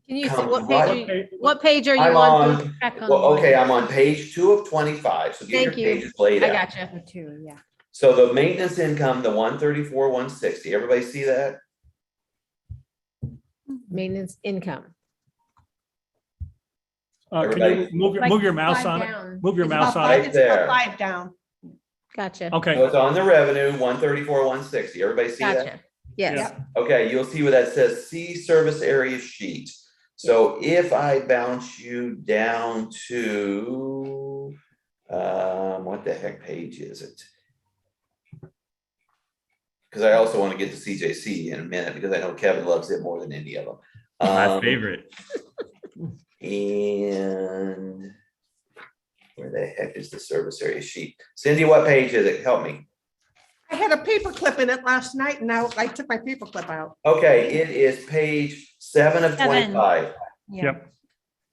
Can you see comes what right- page, what page are you I'm on? on, Check on well, okay, one. I'm on page 2 of 25, so get your Thank you. pages laid I out. gotcha. Two, yeah. So the maintenance income, the 134, 160, everybody see that? Maintenance income. Can you Everybody- move your mouse on it? Move your It's mouse about on five- it. Right it's about there. 5 down. Gotcha. So Okay, it's on the revenue, 134, 160, everybody see that? Gotcha. Yes. Okay, you'll see where that says see service area sheet. So if I bounce you down to, what the heck page is it? Because I also want to get to CJC in a minute, because I know Kevin loves it more than any of them. My favorite. And where the heck is the service area sheet? Cindy, what page is it? Help me. I had a paper clip in it last night and now I took my paper clip out. Okay, it is page 7 of 7. 25. Yeah. yep,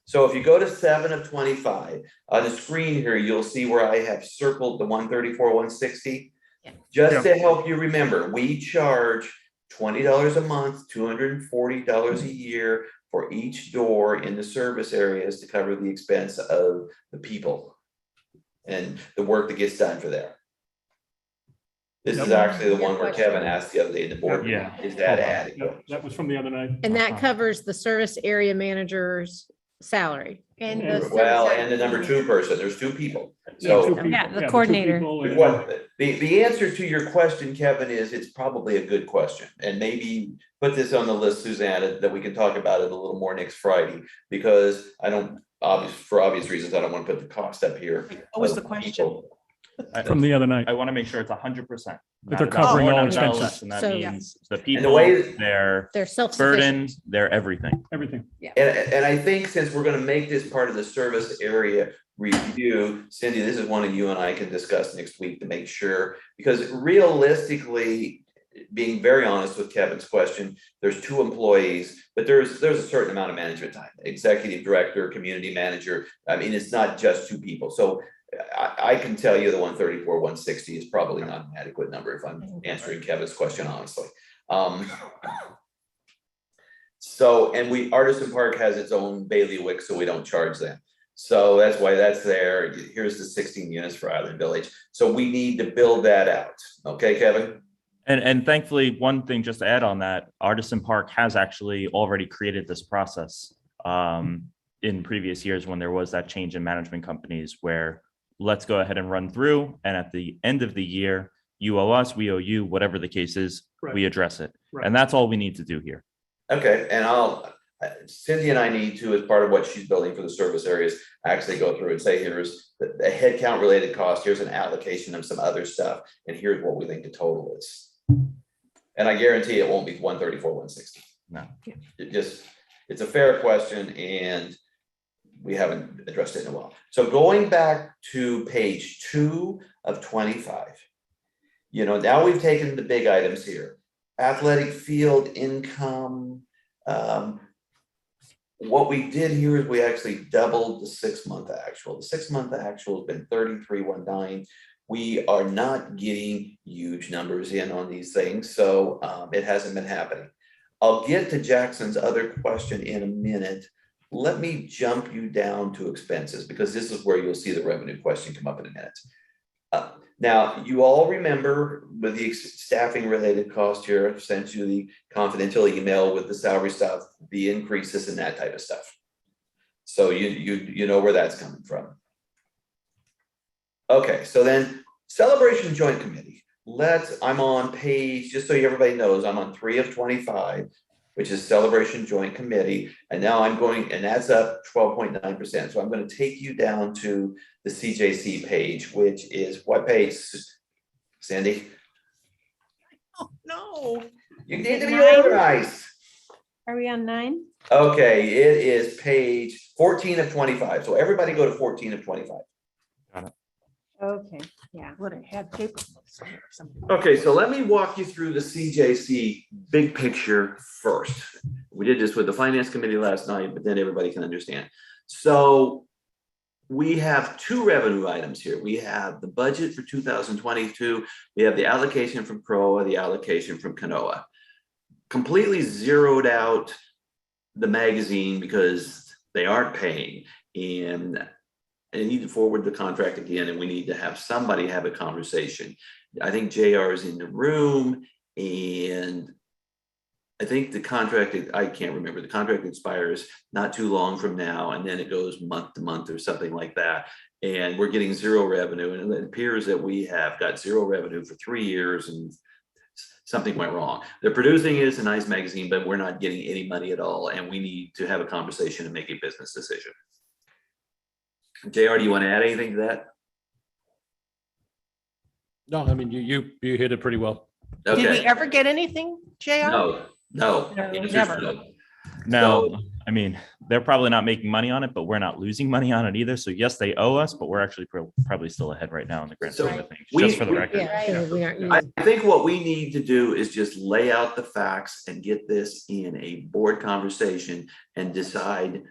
So if you go to 7 of 25, on the screen here, you'll see where I have circled the 134, 160. Yeah. Just to help you remember, we charge $20 a month, $240 a year for each door in the service areas to cover the expense of the people and the work that gets done for them. This is actually the Good one where question. Kevin asked the other day in the board, meeting, Yeah. is that adequate? yep, that was from the other night. And that covers the service area manager's salary. And Yeah. the Well, service and the number 2 person, there's 2 people. Yeah, So two people. Yeah, the two coordinator. people and- what, the answer to your question, Kevin, is it's probably a good question. And maybe put this on the list, Susanna, that we can talk about it a little more next Friday, because for obvious reasons, I don't want to put the cost up here. What was the of question? people. From the other night. I want to make sure it's 100%. That they're covering all expenses. And that So- means the the people, way- their They're self-sufficient. burden, their everything. Everything. And I think since we're gonna make this part of the service area review, Cindy, this is one of you and I can discuss next week to make sure, because realistically, being very honest with Kevin's question, there's 2 employees, but there's a certain amount of management time, executive director, community manager. I mean, it's not just 2 people. So I can tell you the 134, 160 is probably not an adequate number if I'm answering Kevin's question honestly. So, and Artisan Park has its own bailiwick, so we don't charge them. So that's why that's there. Here's the 16 units for Island Village. So we need to build that out. Okay, Kevin? And thankfully, one thing just to add on that, Artisan Park has actually already created this process in previous years when there was that change in management companies where let's go ahead and run through. And at the end of the year, you owe us, we owe you, whatever the case is, we address it. Right. And that's all we need to do here. Okay, and Cindy and I need to, as part of what she's building for the service areas, actually go through and say, here's the headcount related cost, here's an allocation of some other stuff, and here's what we think the total is. And I guarantee it won't be 134, 160. No. It's a fair question and we haven't addressed it in a while. So going back to page 2 of 25, now we've taken the big items here. Athletic field income. What we did here is we actually doubled the 6-month actual. The 6-month actual has been 3319. We are not getting huge numbers in on these things, so it hasn't been happening. I'll get to Jackson's other question in a minute. Let me jump you down to expenses, because this is where you'll see the revenue question come up in a minute. Now, you all remember with the staffing related cost here, I've sent you the confidential email with the salary stuff, the increases and that type of stuff. So you know where that's coming from. Okay, so then Celebration Joint Committee. I'm on page, just so everybody knows, I'm on 3 of 25, which is Celebration Joint Committee. And now I'm going, and that's up 12.9%. So I'm going to take you down to the CJC page, which is what page, Sandy? Oh, no. You need to be 9? organized. Are we on 9? Okay, it is page 14 of 25. So everybody go to 14 of 25. Okay, yeah. Would have had paper clips or something. Okay, so let me walk you through the CJC big picture first. We did this with the finance committee last night, but then everybody can understand. So we have 2 revenue items here. We have the budget for 2022. We have the allocation from Croa, the allocation from Canoa. Completely zeroed out the magazine because they aren't paying, and they need to forward the contract again, and we need to have somebody have a conversation. I think JR is in the room, and I think the contract, I can't remember, the contract expires not too long from now, and then it goes month to month or something like that. And we're getting zero revenue, and it appears that we have got zero revenue for 3 years, and something went wrong. They're producing it, it's a nice magazine, but we're not getting any money at all, and we need to have a conversation and make a business decision. JR, do you want to add anything to that? No, I mean, you hit it pretty well. Did we Okay, ever get anything, JR? no. No, Answer's never. no. No, I mean, they're probably not making money on it, but we're not losing money on it either. So yes, they owe us, but we're actually probably still ahead right now in the grand So scheme of things, we- just for the we- record. Yeah, we aren't I using- think what we need to do is just lay out the facts and get this in a board conversation and decide,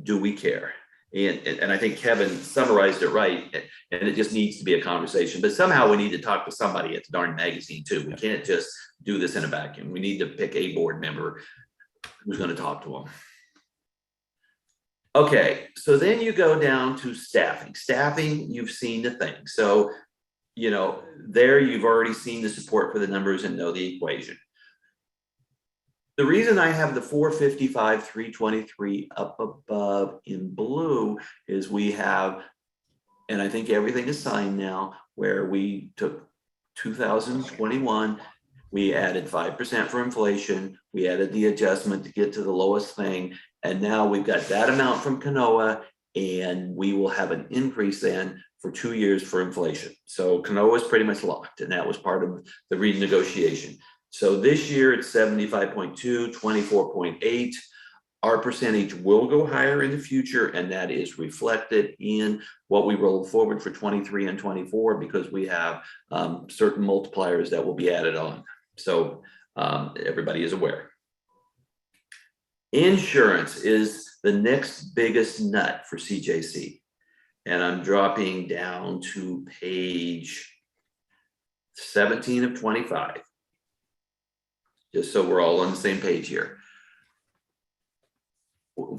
do we care? And I think Kevin summarized it right, and it just needs to be a conversation, but somehow we need to talk to somebody at the darn magazine too. We can't just do this in a vacuum. We need to pick a board member who's gonna talk to them. Okay, so then you go down to staffing. Staffing, you've seen the thing. So, there you've already seen the support for the numbers and know the equation. The reason I have the 455, 323 up above in blue is we have, and I think everything is signed now, where we took 2021, we added 5% for inflation, we added the adjustment to get to the lowest thing, and now we've got that amount from Croa, and we will have an increase then for 2 years for inflation. So Croa is pretty much locked, and that was part of the renegotiation. So this year it's 75.2, 24.8. Our percentage will go higher in the future, and that is reflected in what we roll forward for 23 and 24 because we have certain multipliers that will be added on. So everybody is aware. Insurance is the next biggest nut for CJC. And I'm dropping down to page 17 of 25. Just so we're all on the same page here.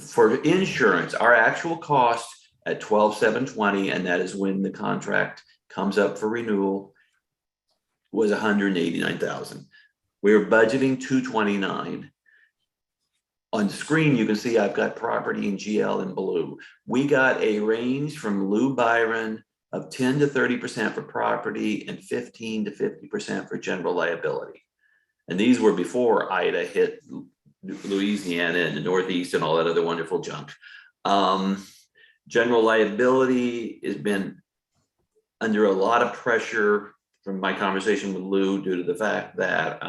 For insurance, our actual cost at 12,720, and that is when the contract comes up for renewal, was 189,000. We're budgeting 229. On the screen, you can see I've got property and GL in blue. We got a range from Lou Byron of 10 to 30% for property and 15 to 50% for general liability. And these were before Ida hit Louisiana and the Northeast and all that other wonderful junk. General liability has been under a lot of pressure from my conversation with Lou due to the fact that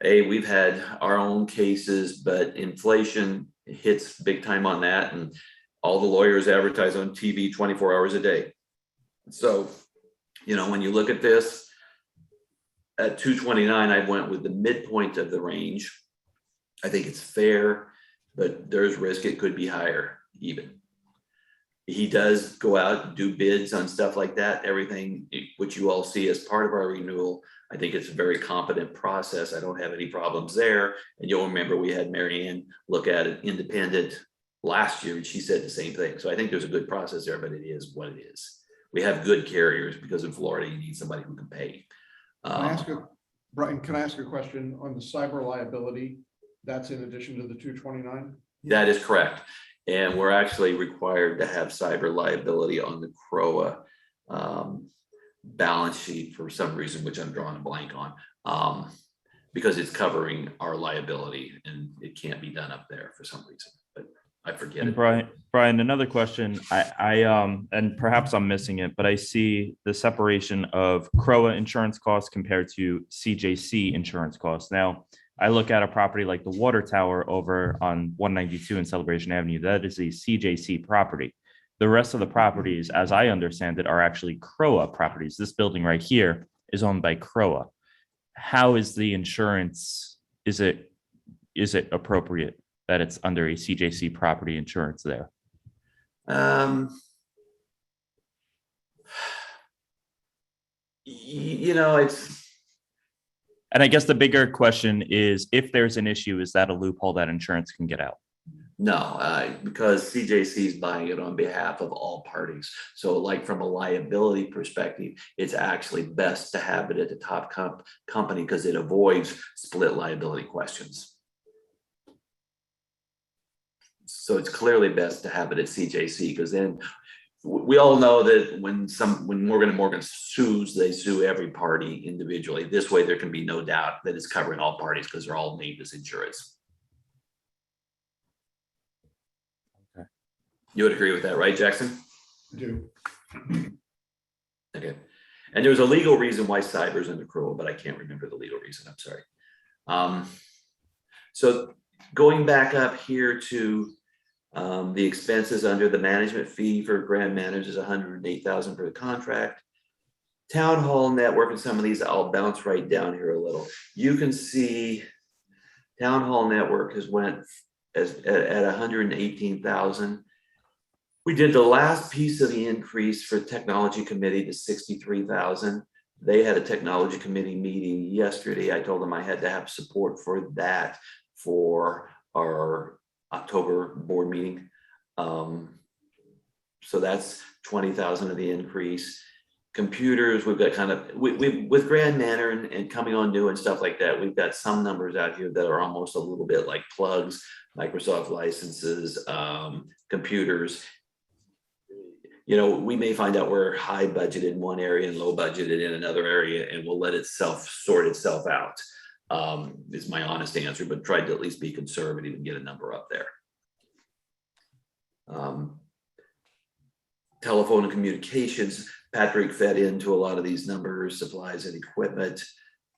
we've had our own cases, but inflation hits big time on that, and all the lawyers advertise on TV 24 hours a day. So, when you look at this, at 229, I went with the midpoint of the range. I think it's fair, but there's risk it could be higher even. He does go out and do bids on stuff like that, everything which you all see as part of our renewal. I think it's a very competent process. I don't have any problems there. And you'll remember we had Mary Ann look at it independent last year, and she said the same thing. So I think there's a good process there, but it is what it is. We have good carriers because in Florida, you need somebody who can pay. Brian, can I ask a question on the cyber liability? That's in addition to the 229? That is correct. And we're actually required to have cyber liability on the Croa balance sheet for some reason, which I'm drawing a blank on, because it's covering our liability and it can't be done up there for some reason, but I forget And it. Brian, another question. I and perhaps I'm missing it, but I see the separation of Croa insurance costs compared to CJC insurance costs. Now, I look at a property like the water tower over on 192 in Celebration Avenue. That is a CJC property. The rest of the properties, as I understand it, are actually Croa properties. This building right here is owned by Croa. How is the insurance? Is it appropriate that it's under a CJC property insurance there? And I guess the bigger question is, if there's an issue, is that a loophole that insurance can get out? No, because CJC is buying it on behalf of all parties. So like from a liability perspective, it's actually best to have it at the top company because it avoids split liability questions. So it's clearly best to have it at CJC because then we all know that when Morgan & Morgan sues, they sue every party individually. This way, there can be no doubt that it's covering all parties because they're all named as insurance. Okay. You would agree with that, right, Jackson? I do. Okay. And there's a legal reason why cyber is under Croa, but I can't remember the legal reason. I'm sorry. So going back up here to the expenses under the management fee for grant managers, $108,000 per contract. Town hall network, and some of these I'll bounce right down here a little. You can see town hall network has went at 118,000. We did the last piece of the increase for technology committee to 63,000. They had a technology committee meeting yesterday. I told them I had to have support for that for our October board meeting. So that's 20,000 of the increase. Computers, we've got kind of, with Grand Manor and coming on new and stuff like that, we've got some numbers out here that are almost a little bit like plugs, Microsoft licenses, computers. You know, we may find out we're high budgeted in one area and low budgeted in another area, and we'll let itself sort itself out. Is my honest answer, but tried to at least be conservative and get a number up there. Telephone and communications, Patrick fed into a lot of these numbers, supplies and equipment.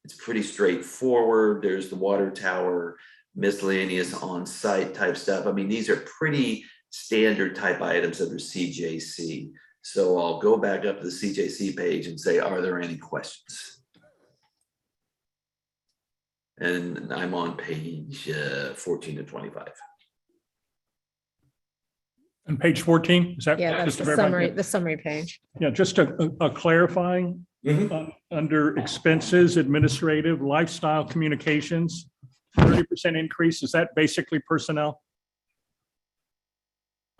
It's pretty straightforward. There's the water tower, miscellaneous on-site type stuff. I mean, these are pretty standard type items under CJC. So I'll go back up to the CJC page and say, are there any questions? And I'm on page 14 to 25. And page 14, is that? Yeah, that's just the to verify? summary, the summary page. Yeah, just a clarifying, under expenses, administrative, lifestyle communications, 30% increase, is that basically personnel?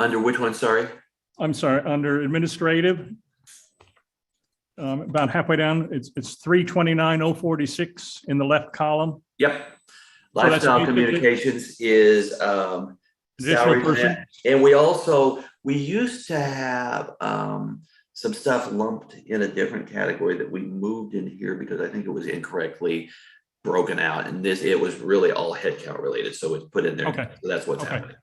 Under which one, sorry? I'm sorry, under administrative, about halfway down, it's 329,046 in the left columm. Yep. So that's Lifestyle basically- communications is Additional salary person? plan. And we used to have some stuff lumped in a different category that we moved in here because I think it was incorrectly broken out. And it was really all headcount related. So it's put in there. Okay. So that's what's Okay. happening.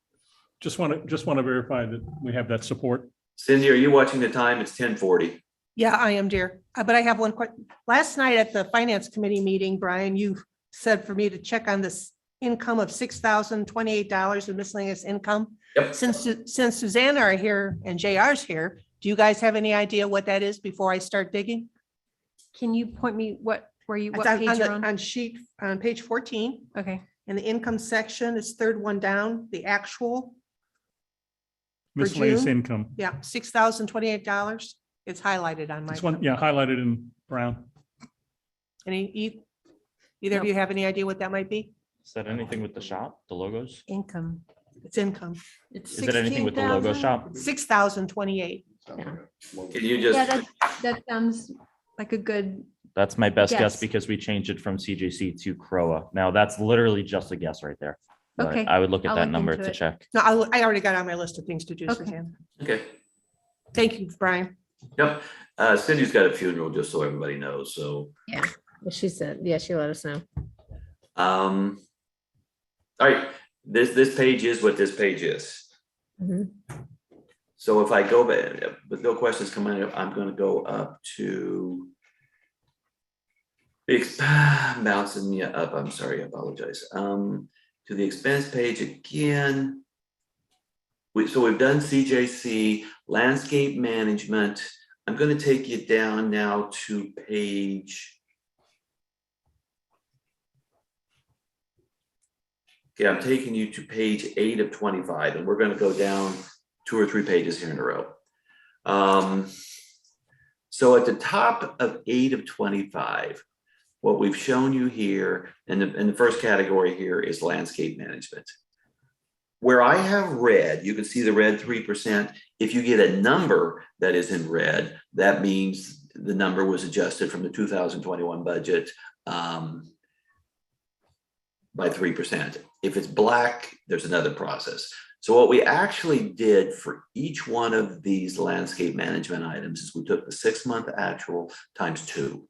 Just want to verify that we have that support. Cindy, are you watching the time? It's 10:40. Yeah, I am, dear. But I have one question. Last night at the finance committee meeting, Brian, you said for me to check on this income of $6,028 in miscellaneous income. Yep. Since Susanna are here and JR's here, do you guys have any idea what that is before I start digging? Can you point me what It's page on you're the- on? on page 14, Okay, in the income section, it's third one down, the actual. For Miscellaneous June? income. Yeah, $6,028. It's highlighted on my. This one, yeah, highlighted in brown. Either of Nope. you have any idea what that might be? Is that anything with the shop, the logos? income. It's income, It's Is it anything with the logo 16,000? shop? 6,028. Sounds like a low- Can you Yeah, just, that sounds like a good, That's my best guess Guess. because we changed it from CJC to Croa. Now, that's literally just a guess right there. But Okay, I would look at I'll that look number into to it. check. No, I already got on my list of things to do, Okay. Suzanne. okay. Thank you, Brian. Yep. Cindy's got a funeral, just so everybody knows. So, She said, yeah, she let us know. all right, this page is what this page is. Mhm. So if I go back, with no questions coming up, I'm gonna go up to bouncing you up, I'm sorry, I apologize. To the expense page again. So we've done CJC, landscape management. I'm gonna take you down now to page. Okay, I'm taking you to page 8 of 25, and we're gonna go down 2 or 3 pages here in a row. So at the top of 8 of 25, what we've shown you here, and the first category here is landscape management. Where I have red, you can see the red 3%. If you get a number that is in red, that means the number was adjusted from the 2021 budget by 3%. If it's black, there's another process. So what we actually did for each one of these landscape management items is we took the 6-month actual times 2.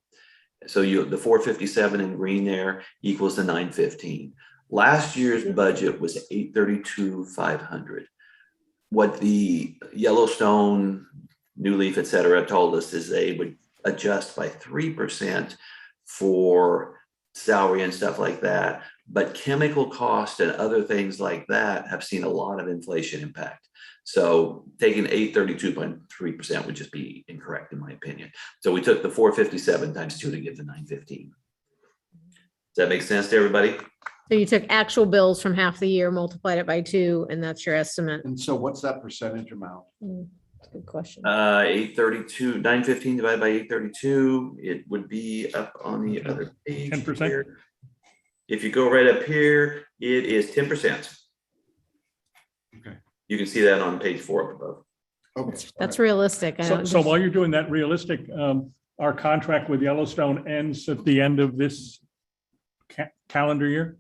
So the 457 in green there equals the 915. Last year's budget was 832,500. What the Yellowstone, New Leaf, et cetera, told us is they would adjust by 3% for salary and stuff like that. But chemical cost and other things like that have seen a lot of inflation impact. So taking 832.3% would just be incorrect in my opinion. So we took the 457 times 2 to give the 915. Does that make sense to everybody? So you took actual bills from half the year, multiplied it by 2, and that's your estimate. And so what's that percentage amount? That's a good question. 832, 915 divided by 832, it would be up on the other page. 10%. Here. If you go right up here, it is 10%. Okay. You can see that on page 4 up above. Okay. That's realistic. I So, don't so just- while you're doing that realistic, our contract with Yellowstone ends at the end of this calendar year.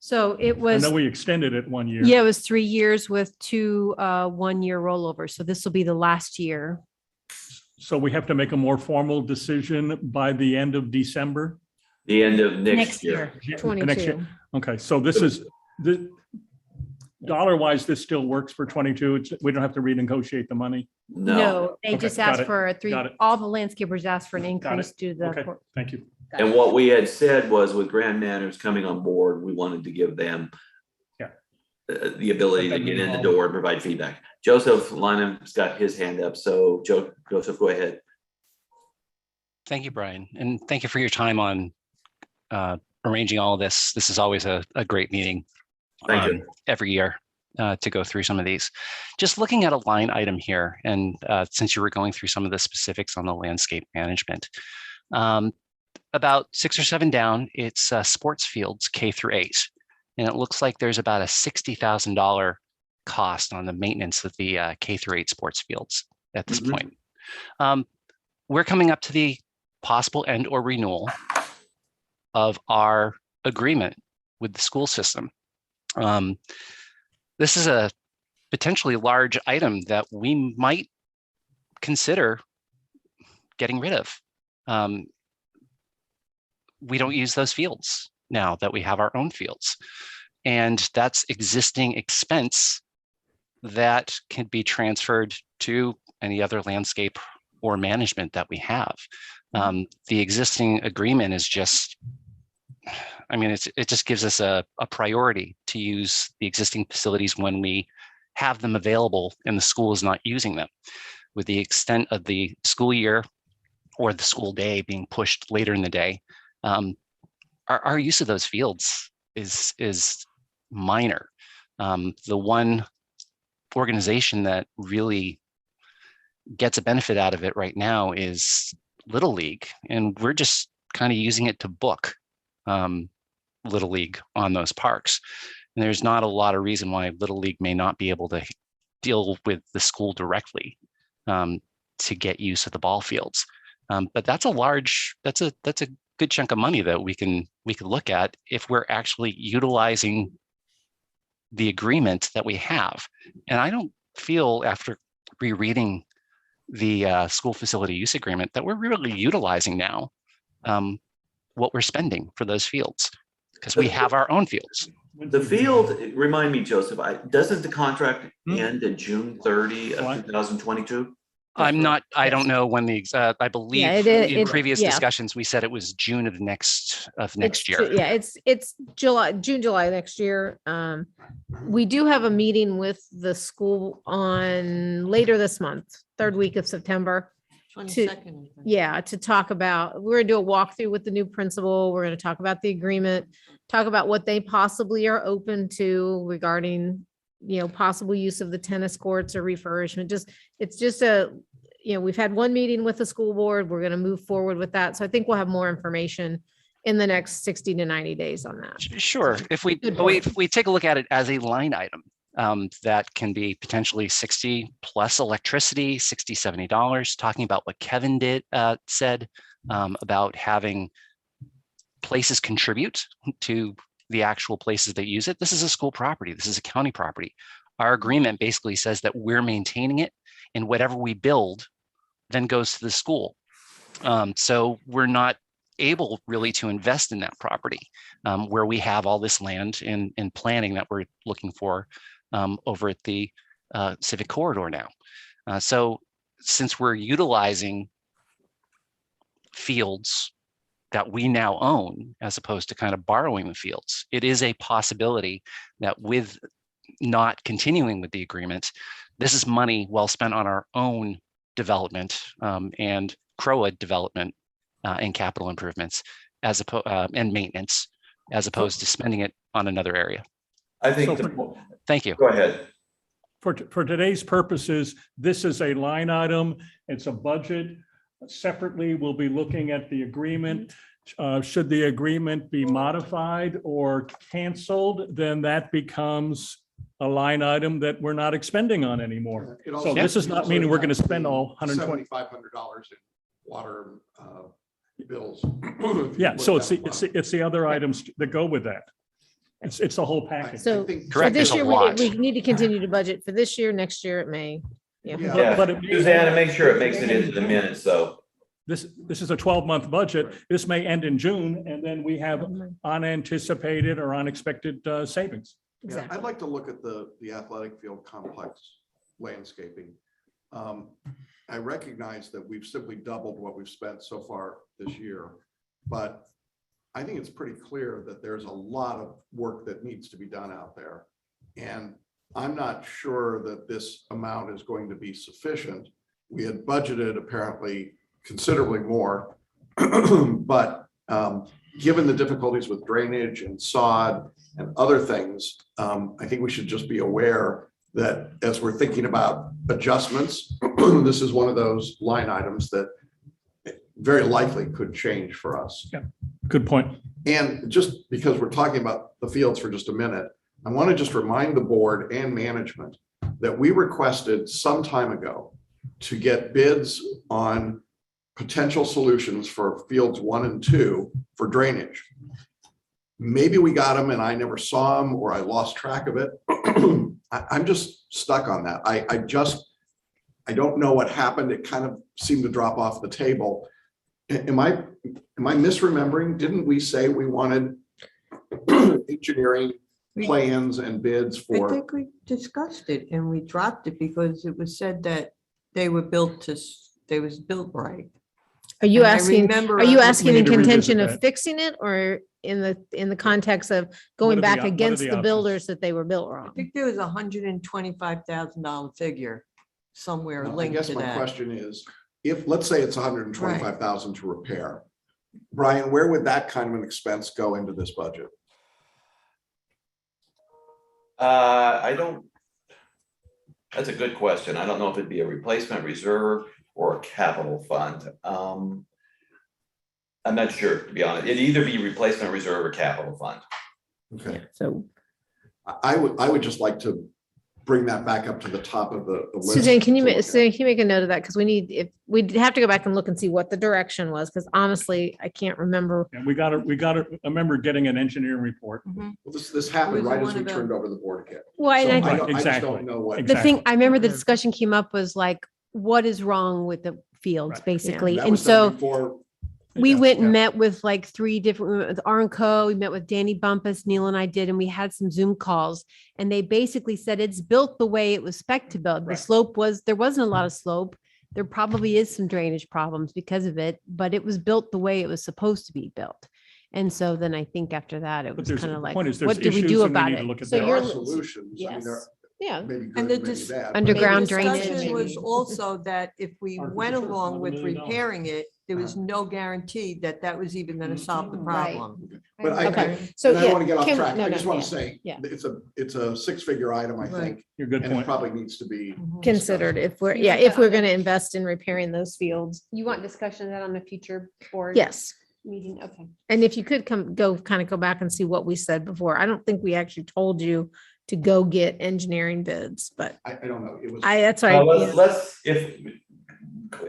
So it I was, know we extended it 1 year. yeah, it was 3 years with 2 1-year rollovers. So this will be the last year. So we have to make a more formal decision by the end of December. The end of next Next year. year. The next year. 22. Okay, so this is the dollar wise, this still works for 22. We don't have to renegotiate the money. No. They Okay, just got asked it, for a 3, got it. all the landscapers asked for an Got it. increase due to Okay, the. thank you. And what we had said was with Grand Manners coming on board, we wanted to give them Yeah. the ability to get in the door and provide feedback. Joseph Lynham's got his hand up. So Joseph, go ahead. Thank you, Brian. And thank you for your time on arranging all of this. This is always a great meeting Thank you. every year to go through some of these. Just looking at a line item here, and since you were going through some of the specifics on the landscape management, about 6 or 7 down, it's sports fields K through 8. And it looks like there's about a $60,000 cost on the maintenance of the K through 8 sports fields at this point. We're coming up to the possible end or renewal of our agreement with the school system. This is a potentially large item that we might consider getting rid of. We don't use those fields now that we have our own fields. And that's existing expense that can be transferred to any other landscape or management that we have. The existing agreement is just, I mean, it just gives us a priority to use the existing facilities when we have them available and the school is not using them. With the extent of the school year or the school day being pushed later in the day, our use of those fields is minor. The one organization that really gets a benefit out of it right now is Little League, and we're just kind of using it to book Little League on those parks. And there's not a lot of reason why Little League may not be able to deal with the school directly to get use of the ball fields. But that's a good chunk of money that we could look at if we're actually utilizing the agreement that we have. And I don't feel, after rereading the school facility use agreement, that we're really utilizing now what we're spending for those fields, because we have our own fields. The field, remind me, Joseph, doesn't the contract end in June 30 of 2022? I don't know when I believe in previous yeah. discussions, we said it was June of next year. Yeah, it's June, July next year. We do have a meeting with the school on later this month, 3rd week of September. 22nd. Yeah, to talk about, we're gonna do a walkthrough with the new principal. We're gonna talk about the agreement, talk about what they possibly are open to regarding, possible use of the tennis courts or refurbishment. It's just we've had one meeting with the school board. We're gonna move forward with that. So I think we'll have more information in the next 60 to 90 days on that. Sure, if we, Good but we, point. if we take a look at it as a line item, that can be potentially 60 plus electricity, $60, $70, talking about what Kevin said about having places contribute to the actual places that use it. This is a school property. This is a county property. Our agreement basically says that we're maintaining it, and whatever we build then goes to the school. So we're not able really to invest in that property where we have all this land in planning that we're looking for over at the civic corridor now. So since we're utilizing fields that we now own, as opposed to kind of borrowing the fields, it is a possibility that with not continuing with the agreement, this is money well spent on our own development and Croa development and capital improvements as opposed and maintenance, as opposed to spending it on another area. I think, So Thank you. go ahead. For today's purposes, this is a line item. It's a budget. Separately, we'll be looking at the agreement. Should the agreement be modified or canceled, then that becomes a line item that we're not expending on anymore. It So also- this is not meaning we're going to spend all $120. $7,500 in water bills. Yeah, so it's the other items that go with that. It's the whole package. So think- Correct, this there's a year, lot. we need to continue to budget for this year, next year it may. Yeah. Yeah. But it- Susanna, make sure it makes it into the minutes, though. This is a 12-month budget. This may end in June, and then we have unanticipated or unexpected savings. Yeah, Exactly. I'd like to look at the athletic field complex landscaping. I recognize that we've simply doubled what we've spent so far this year, but I think it's pretty clear that there's a lot of work that needs to be done out there. And I'm not sure that this amount is going to be sufficient. We had budgeted apparently considerably more, but given the difficulties with drainage and sod and other things, I think we should just be aware that as we're thinking about adjustments, this is one of those line items that very likely could change for us. Yeah, good point. And just because we're talking about the fields for just a minute, I want to just remind the board and management that we requested some time ago to get bids on potential solutions for fields 1 and 2 for drainage. Maybe we got them and I never saw them, or I lost track of it. I'm just stuck on that. I don't know what happened. It kind of seemed to drop off the table. Am I misremembering? Didn't we say we wanted engineering plans and bids I for? think we discussed it and we dropped it because it was said that they was built right. Are you And I asking, remember are you us- asking We in need to revisit contention of that. fixing it, or in the context of What going are the back op- what are against the the options? builders that they were built I wrong? think there was $125,000 figure somewhere I linked guess to my that. question is, if, let's say it's 125,000 to repair, Brian, where would that kind of an expense go into this budget? I don't, that's a good question. I don't know if it'd be a replacement reserve or a capital fund. I'm not sure, to be honest. It'd either be replacement reserve or capital fund. Okay, So I would just like to bring that back up to the top of the list. Suzanne, can you to make, look at. Suzanne, can you make a note of that? Because we'd have to go back and look and see what the direction was, because honestly, I can't remember. And we got to remember getting an engineering report. Well, this happened Was it right as one we of the- turned over the board again. Well, So and I I, don't- I just Exactly. don't know what. the Exactly. thing, I remember the discussion came up was like, what is wrong with the fields, Right. basically? That And was done so before. we went and Yeah. met with like 3 different, we met with Arnco, we met with Danny Bumpus, Neil and I did, and we had some Zoom calls. And they basically said it's built the way it was spec to build. The Right. slope there wasn't a lot of slope. There probably is some drainage problems because of it, but it was built the way it was supposed to be built. And so then I think after that, it But was there's, kind the of like, point is, there's what do we issues do and we about need to it? look at So that. There are you're- solutions. I mean, they're Yeah. maybe good, And the maybe dis- bad. but- Underground The drainage. discussion was also that if we Artificial went turf, along $1 with million. repairing it, there was no guarantee that that was even going to solve the Right. problem. But Okay. I So don't yeah, want to get off can- track. no, I no, just want yeah, to say, yeah. it's a 6-figure item, I Right. think, You're good and it point. probably needs to be. Considered if we're going to invest in repairing those fields. You want discussion of that on the future board? Yes. Meeting, okay. And if you could go back and see what we said before. I don't think we actually told you to go get engineering bids, but I don't know. It was. that's right.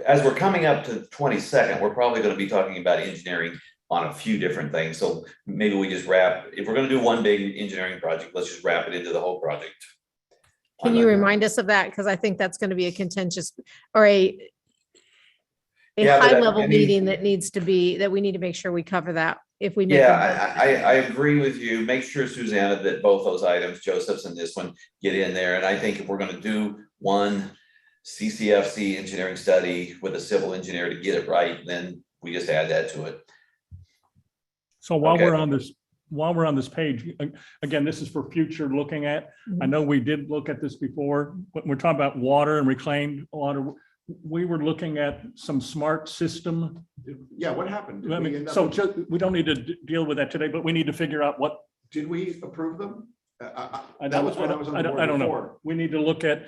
As we're coming up to 22nd, we're probably going to be talking about engineering on a few different things. So maybe we just if we're going to do one big engineering project, let's just wrap it into the whole project. Can you remind us of that? Because I think that's going to be a contentious or a Yeah, but high level meeting that we need to make sure we cover that if we make. Yeah, I agree with you. Make sure, Susanna, that both those items, Joseph's and this one, get in there. And I think if we're going to do one CCFC engineering study with a civil engineer to get it right, then we just add that to it. So while we're on this page, again, this is for future looking at. I know we did look at this before, but we're talking about water and reclaimed water. We were looking at some smart system. Yeah, what happened? Did I we mean, end up so with- we don't need to deal with that today, but we need to figure out what. Did we approve them? I That was when I was on the board I don't know. before. We need to look at,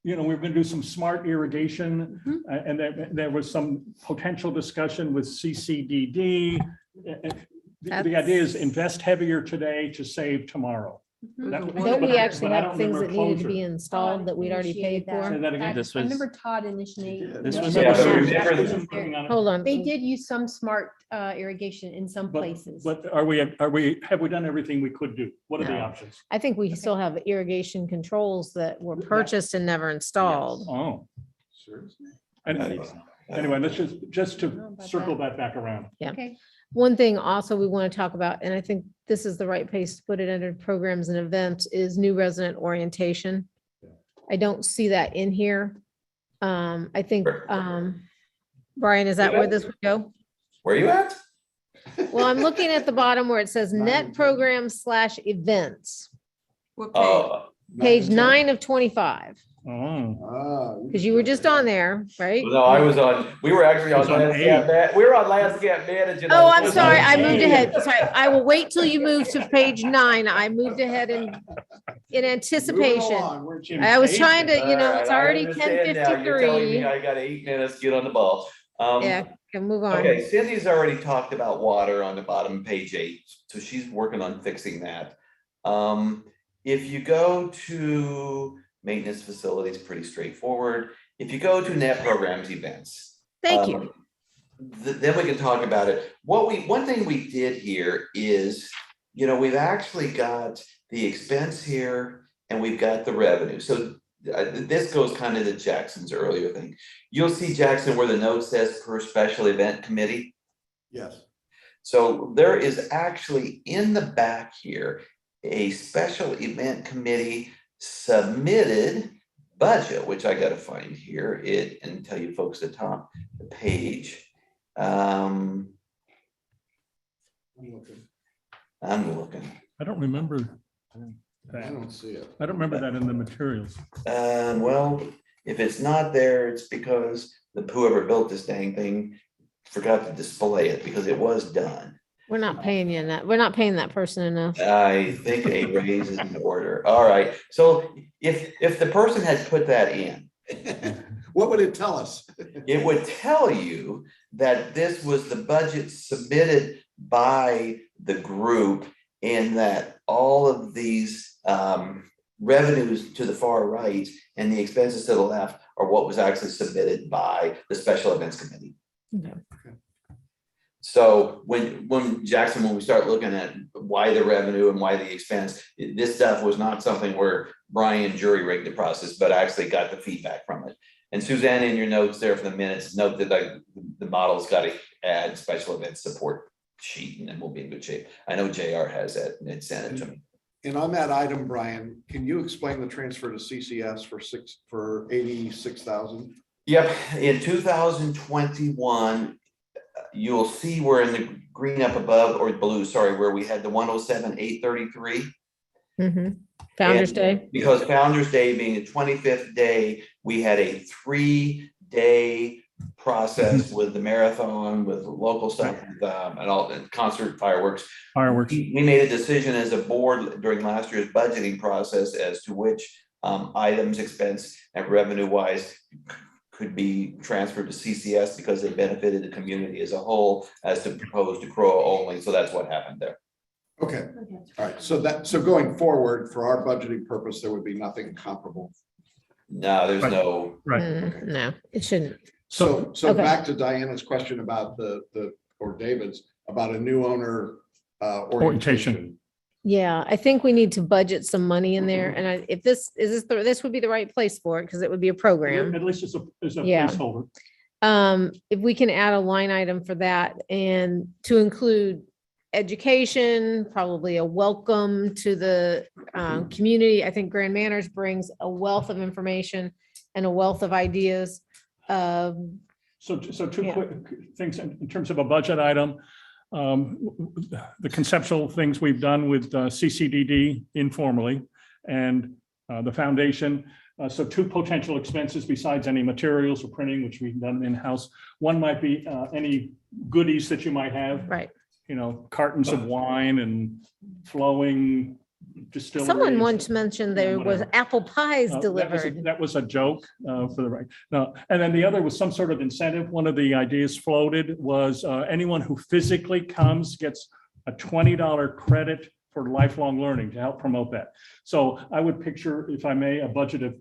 we're going to do some smart irrigation, and there was some potential discussion with CCDD. The idea is invest heavier today to save tomorrow. Don't we actually But I have don't things that remember needed to be closure. installed that we'd already paid Initiated for? Say that again. This I was, remember Todd initiated. This Yeah, was- Yeah, but Yeah. remember Hold on. They did use some smart irrigation in some places. But have we done everything we could do? What are the No. options? I think we still have irrigation controls that were purchased and never installed. Oh, Seriously? anyway, let's just to circle that back around. Yeah. Okay. One thing also we want to talk about, and I think this is the right place to put it under programs and events, is new resident orientation. I don't see that in here. I think, Brian, is that where this would go? Where are you at? Well, I'm looking at the bottom where it says net programs/events, What page? page 9 of 25, Oh, because you were just on there, right? No, I was on, we were actually on It was on last gap, we were on last gap managing. Oh, I'm sorry. I moved ahead. Sorry. I will wait till you move to page 9. I moved ahead in anticipation. I was trying to, it's already 10:53. I got 8 minutes, get on the ball. Yeah, can move on. Okay, Cindy's already talked about water on the bottom, page 8, so she's working on fixing that. If you go to maintenance facilities, pretty straightforward. If you go to net programs events. Thank you. Then we can talk about it. One thing we did here is, we've actually got the expense here and we've got the revenue. So this goes kind of to Jackson's earlier thing. You'll see, Jackson, where the note says per special event committee. Yes. So there is actually in the back here, a special event committee submitted budget, which I got to find here and tell you folks at the top the page. I'm looking. I don't remember. I don't see it. I don't remember that in the materials. Well, if it's not there, it's because whoever built this dang thing forgot to display it because it was done. We're not paying you enough. We're not paying that person enough. I think a raise is in order. All right. So if the person had put that in, What would it tell us? it would tell you that this was the budget submitted by the group and that all of these revenues to the far right and the expenses to the left are what was actually submitted by the special events committee. Okay. So when we start looking at why the revenue and why the expense, this stuff was not something where Brian jury rigged the process, but actually got the feedback from it. And Suzanne, in your notes there for the minutes, note that the model's got to add special event support sheet and then we'll be in good shape. I know JR has that and it sent it to me. And on that item, Brian, can you explain the transfer to CCS for 86,000? Yep, in 2021, you'll see we're in the green up above or blue, sorry, where we had the 107,833. Founder's And Day. Because Founder's Day being the 25th day, we had a 3-day process with the marathon, with local stuff, and all the concert fireworks. Fireworks. We made a decision as a board during last year's budgeting process as to which items, expense and revenue wise could be transferred to CCS because they benefited the community as a whole as opposed to Croa only. So that's what happened there. Okay, all right. So going forward, for our budgeting purpose, there would be nothing comparable. No, there's Right. no, Right. No, it shouldn't. So Okay. back to Diana's question about or David's, about a new owner orientation. Yeah, I think we need to budget some money in there. And if this would be the right place for it, because it would be a program. At least it's a Yeah. placeholder. If we can add a line item for that and to include education, probably a welcome to the community. I think Grand Manners brings a wealth of information and a wealth of ideas. So two Yeah. quick things in terms of a budget item. The conceptual things we've done with CCDD informally and the foundation. So two potential expenses besides any materials or printing, which we've done in-house. One might be any goodies that you might have, Right. you know, cartons of wine and flowing distilleries. Someone once mentioned there was Whatever. apple pies That was delivered. that was a joke for the right. No, and then the other was some sort of incentive. One of the ideas floated was anyone who physically comes gets a $20 credit for lifelong learning to help promote that. So I would picture, if I may, a budget of,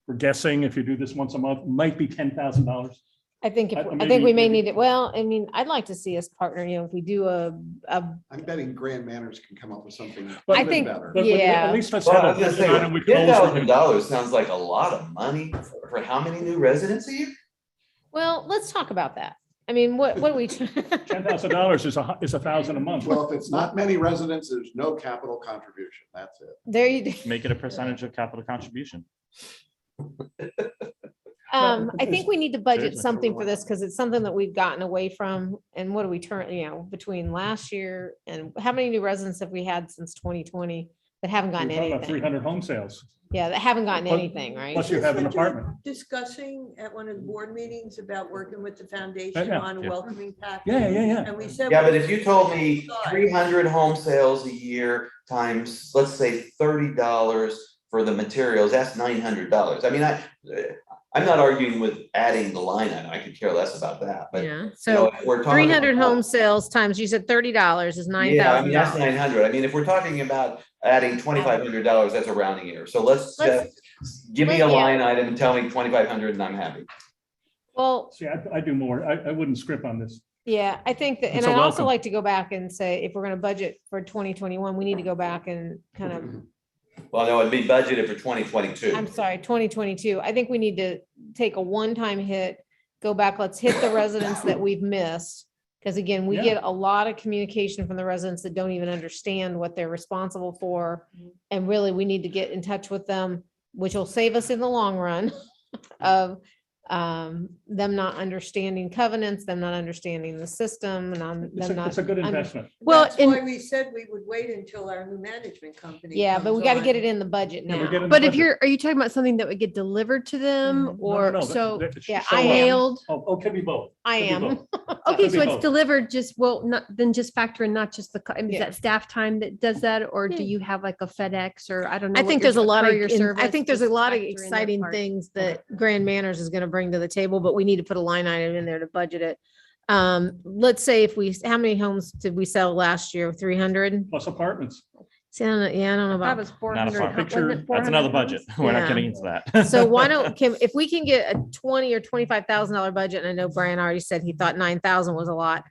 we're guessing if you do this once a month, might be $10,000. I think, I maybe- think we may maybe- need it. Well, I mean, I'd like to see us partner, you know, if we do I'm betting Grand Manners can come up with something But- even think- better. But Yeah. at least let's well, I have was a gonna budget item we say, can always review. $10,000 sounds like a lot of money for how many new residents a year? well, let's talk about that. I mean, what do we? $10,000 is 1,000 a month. Well, if it's not many residents, there's no capital contribution. That's it. There you, Make it a percentage of capital contribution. I think we need to budget Seriously. something for this because it's something that we've gotten away from. And what do we turn, you know, between last year and how many new residents have we had since 2020 that haven't We're gotten talking about anything? 300 home sales. Yeah, that haven't gotten Plus- anything, right? Plus you have an That's what you're apartment. Discussing at one of the board meetings about working with the foundation Yeah. on a Yeah. welcoming package. Yeah. And we said. Yeah, but we- if you told me 300 home sales a year times, let's say $30 for the materials, that's $900. I mean, I'm not arguing with adding the line item. I could care less about that, but. Yeah, you know, so if we're talking 300 about- home sales times, you said $30 is Yeah, I mean, that's $9,000. 900. I mean, if we're talking about adding $2,500, that's a rounding error. So let's Let's- just give me a yeah. line item and tell me 2,500 and I'm happy. Well, See, I do more. I wouldn't script on this. yeah, I think that, and It's a I'd also welcome. like to go back and say, if we're gonna budget for 2021, we need to go back and kind of Well, no, it'd be budgeted for 2022. I'm sorry, 2022. I think we need to take a one-time hit, go back, let's hit the residents that we've missed. Because again, we Yeah. get a lot of communication from the residents that don't even understand what they're responsible for. And really, we need to get in touch with them, which will save us in the long run of them not understanding covenants, them not understanding the system, and It's them not. a good under- investment. Well, That's why and, we said we would wait until our new management company. yeah, but comes we got to on. get it in the budget Yeah, we're now. getting- But if budget. are you talking about something that would get delivered to them Mhm. or No, so yeah, show I up. am. mailed? Oh, could be both. I Could be am. both. Okay, Could so be it's both. delivered just, well, not, then just factor in not just the, is Yeah. that staff time that does that? Or do Yeah. you have like a FedEx or I don't know? I what think your there's a lot of, courier I service, think there's a just lot of factor in that exciting part. things that Grand Manners is going to bring to the table, but we need to put a line item in there to budget it. Let's say if we, how many homes did we sell last year? 300? Plus apartments. See, I don't know, yeah, I don't know That about. was Not a 400. farm. wasn't Picture- it That's another 400 budget. homes? We're Yeah. not getting into that. So why don't, if we can get a 20 or $25,000 budget, and I know Brian already said he thought 9,000 was a lot.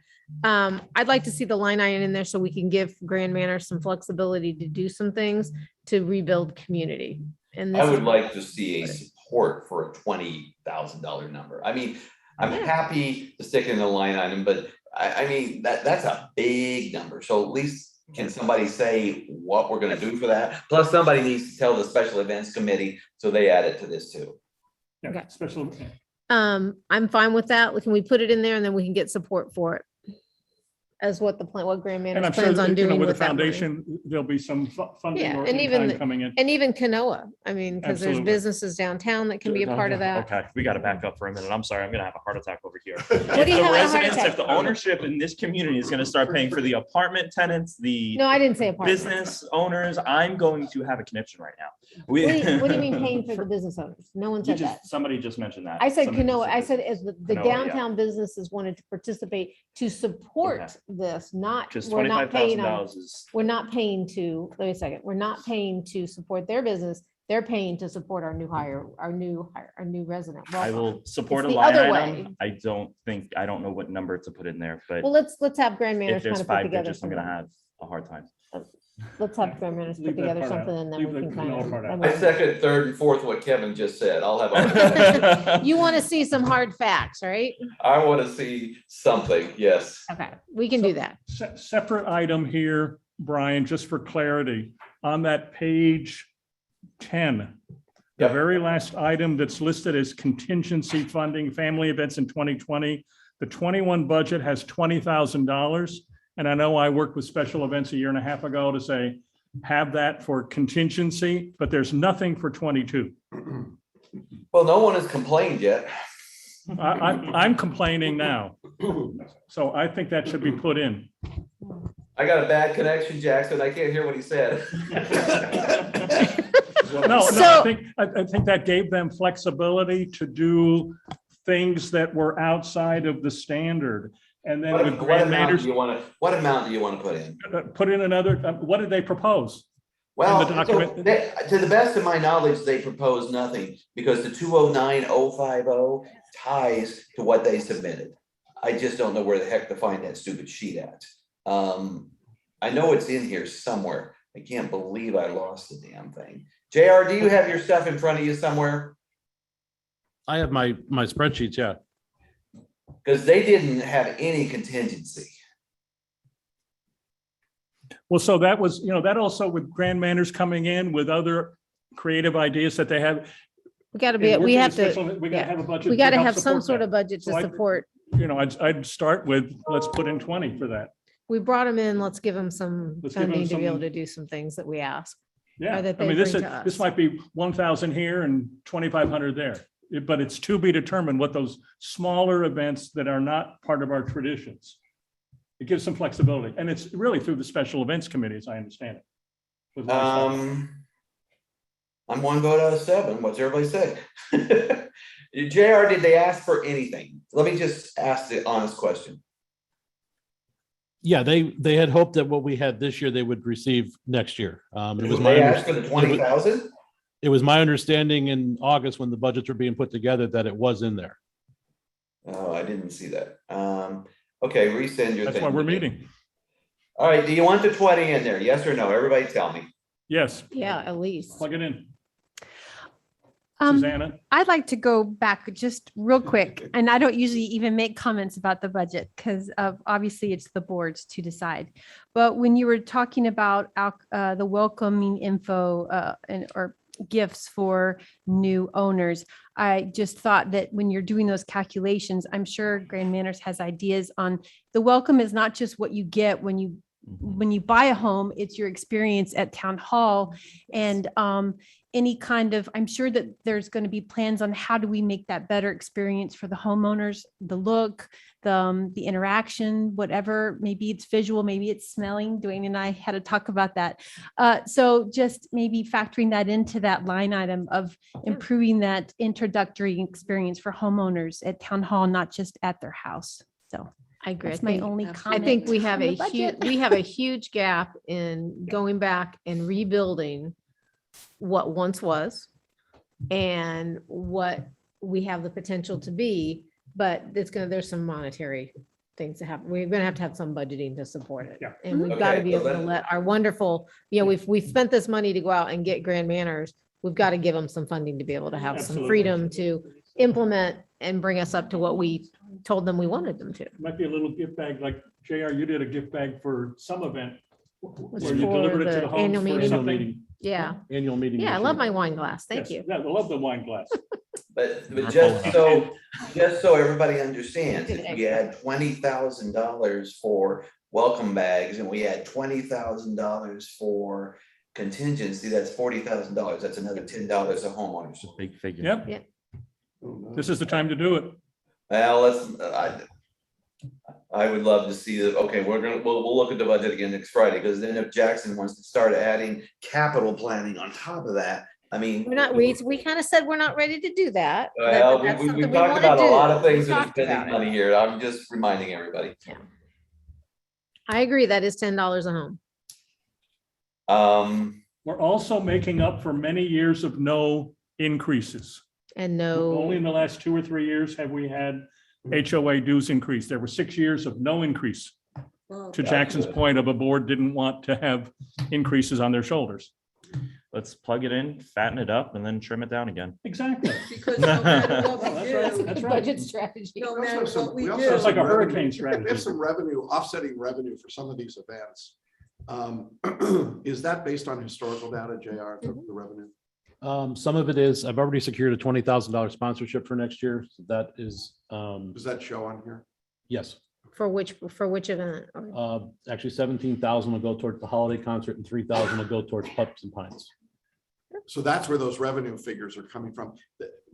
I'd like to see the line item in there so we can give Grand Manners some flexibility to do some things to rebuild community. And I this is would like to see a support for a $20,000 number. I mean, I'm Yeah. happy to stick in the line item, but I mean, that's a big number. So at least can somebody say what we're gonna do for that? Plus, somebody needs to tell the special events committee, so they add it to this too. Yeah, Okay. special. I'm fine with that. Can we put it in there and then we can get support for it? as what the plan, what Grand And Manners I'm sure plans on that, you know, doing with the with that money. foundation, there'll be some funding Yeah, or and in even kind the- coming in. And even Kanoa, I mean, because there's Absolutely. businesses downtown that can be a part of that. Okay, we got to back up for a minute. I'm sorry, I'm gonna have a heart attack over here. What If do you the have a heart residents, attack? if the ownership in this community is gonna start paying for the apartment tenants, the No, I didn't say apartment. business owners, I'm going to have a conniption right now. We- What do you mean paying for the business owners? No one You said just, that. somebody just mentioned that. I said Somebody Kanoa, I just said as the Kanoa, yeah. downtown businesses wanted to participate to support Okay. this, not, Because we're not paying them. $25,000 is, We're not paying to, wait a second, we're not paying to support their business. They're paying to support our new resident. I Welcome. will support a It's the line other item. way. I don't know what number to put in there, but Well, let's have Grand Manners if kind there's of put 5 together. digits, I'm gonna something. have a hard time. Let's have Grand Manners put Leave that together part out. something and then Leave we the can kind Kanoa part out. of. I second, third, and fourth what Kevin just said. I'll have. You want to see some hard facts, right? I want to see something, yes. Okay, we can do that. Separate item here, Brian, just for clarity, on that page 10. The Yep. very last item that's listed as contingency funding, family events in 2020. The 21 budget has $20,000. And I know I worked with special events a year and a half ago to say, have that for contingency, but there's nothing for 22. Well, no one has complained yet. I'm complaining now. So I think that should be put in. I got a bad connection, Jackson. I can't hear what he said. No, So- I think that gave them flexibility to do things that were outside of the standard. And then with What Grand amount Manners, do you want to, what amount do you want to put in? put in another, what did they propose? Well, the document- so to the best of my knowledge, they proposed nothing because the 209050 ties to what they submitted. I just don't know where the heck to find that stupid sheet at. I know it's in here somewhere. I can't believe I lost the damn thing. JR, do you have your stuff in front of you somewhere? I have my spreadsheets, yeah. Because they didn't have any contingency. Well, so that was, that also with Grand Manners coming in with other creative ideas that they have. We got to be, we have to, We got to have a budget. we got to help have some support sort that. of budget to So I- support. I'd start with, let's put in 20 for that. We brought them in, let's give them some Let's give 'em funding to be able some- to do some things that we ask. Yeah, Or that I mean, they this bring is, to this us. might be 1,000 here and 2,500 there. But it's to be determined what those smaller events that are not part of our traditions. It gives some flexibility, and it's really through the special events committee, as I understand it. With my- I'm 1 vote out of 7. What's everybody say? JR, did they ask for anything? Let me just ask the honest question. Yeah, they had hoped that what we had this year, they would receive next year. It was my They asked for the underst- 20,000? it was my understanding in August when the budgets were being put together that it was in there. Oh, I didn't see that. Okay, resend your thing. That's why we're to me. meeting. All right, do you want the 20 in there? Yes or no? Everybody tell me. Yes, Yeah, at least. plug it in. Um, Susanna? I'd like to go back just real quick, and I don't usually even make comments about the budget because of obviously it's the boards to decide. But when you were talking about the welcoming info or gifts for new owners, I just thought that when you're doing those calculations, I'm sure Grand Manners has ideas on the welcome is not just what you get when you buy a home, it's your experience at town hall and any kind of, I'm sure that there's going to be plans on how do we make that better experience for the homeowners, the look, the interaction, whatever, maybe it's visual, maybe it's smelling. Dwayne and I had to talk about that. So just maybe factoring that into that line item of improving that introductory experience for homeowners at town hall, not just at their house. So I agree. that's I my think- only I comment. think we have on the a huge, budget. we have a huge gap in going back and rebuilding what once was and what we have the potential to be, but there's some monetary things to happen. We're gonna have to have some budgeting to support it. Yeah. And we've got to Okay, be so able to then- let our wonderful, we've spent this money to go out and get Grand Manners. We've got to give them some funding to be able to have some Absolutely. freedom to implement and bring us up to what we told them we wanted them to. Might be a little gift bag, like JR, you did a gift bag for some event. Was Where you for delivered it to the the homes annual for meeting. Annual something. meeting, Yeah. annual meeting. Yeah, I this love year. my wine glass. Thank Yes, you. Yeah, we love the wine glass. But We're just so everybody understands, if we add $20,000 for welcome bags and we had $20,000 for contingency, that's $40,000. That's another $10 a homeowner. It's a big figure. Yep, Yeah. this is the time to do it. Well, I would love to see that. Okay, we'll look at the budget again next Friday, because then if Jackson wants to start adding capital planning on top of that, I mean. We're not, we kind of said we're not ready to do that. but Well, that's we've something we talked wanna about a lot do. of things We that are talked about spending it. money here. I'm just reminding everybody. I agree, that is $10 a home. We're also making up for many years of no increases. And Only in no, the last 2 or 3 years have we had HOA dues increase. There were 6 years of no increase. To Jackson's point of a board didn't want to have increases on their shoulders. Let's plug it in, fatten it up, and then trim it down again. Exactly. Because no matter what Oh, we that's right. do, That's right. budget strategy. no We also matter have some- what we we also do. have It's like a some revenue- hurricane strategy. We have some revenue, offsetting revenue for some of these events. Is that based on historical data, JR, the revenue? Some of it is, I've already secured a $20,000 sponsorship for next year. So that is, Does that show on here? yes. For which event? Or- Actually 17,000 will go towards the holiday concert and 3,000 will go towards Pups and Pines. So that's where those revenue figures are coming from.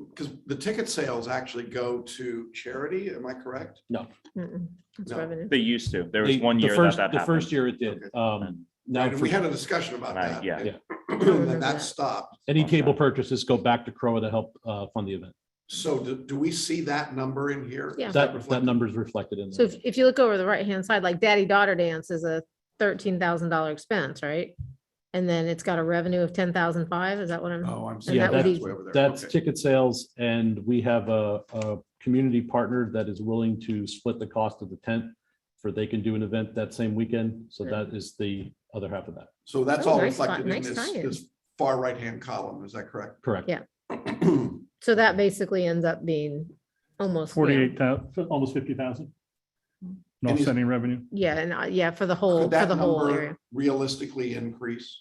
Because the ticket sales actually go to charity, am I correct? Mm-mm, It's No. revenue. They used to. There was The- one the year first- that The first happened. year it did. Okay. Now Right, and for we had a discussion about that. Yeah. Yeah. And that stopped. any cable purchases go back to Croa to help fund the event. So do we see that number in here? Yeah. Is That reflected? number is reflected in So there. if you look over the right-hand side, like daddy-daughter dance is a $13,000 expense, right? And then it's got a revenue of 10,005, is that what I'm? Oh, I'm And seeing that would that's be- way over there. That's Okay. ticket sales, and we have a community partner that is willing to split the cost of the tent for they can do an event that same weekend. So Yeah. that is the other half of that. So that's Oh, all nice reflected in nice this, tie-in. this far right-hand column, is that correct? Correct. Yeah. So that basically ends up being almost. 48,000, almost 50,000. No And is- offsetting revenue. Yeah, and yeah, for the whole, Could that area. number realistically increase?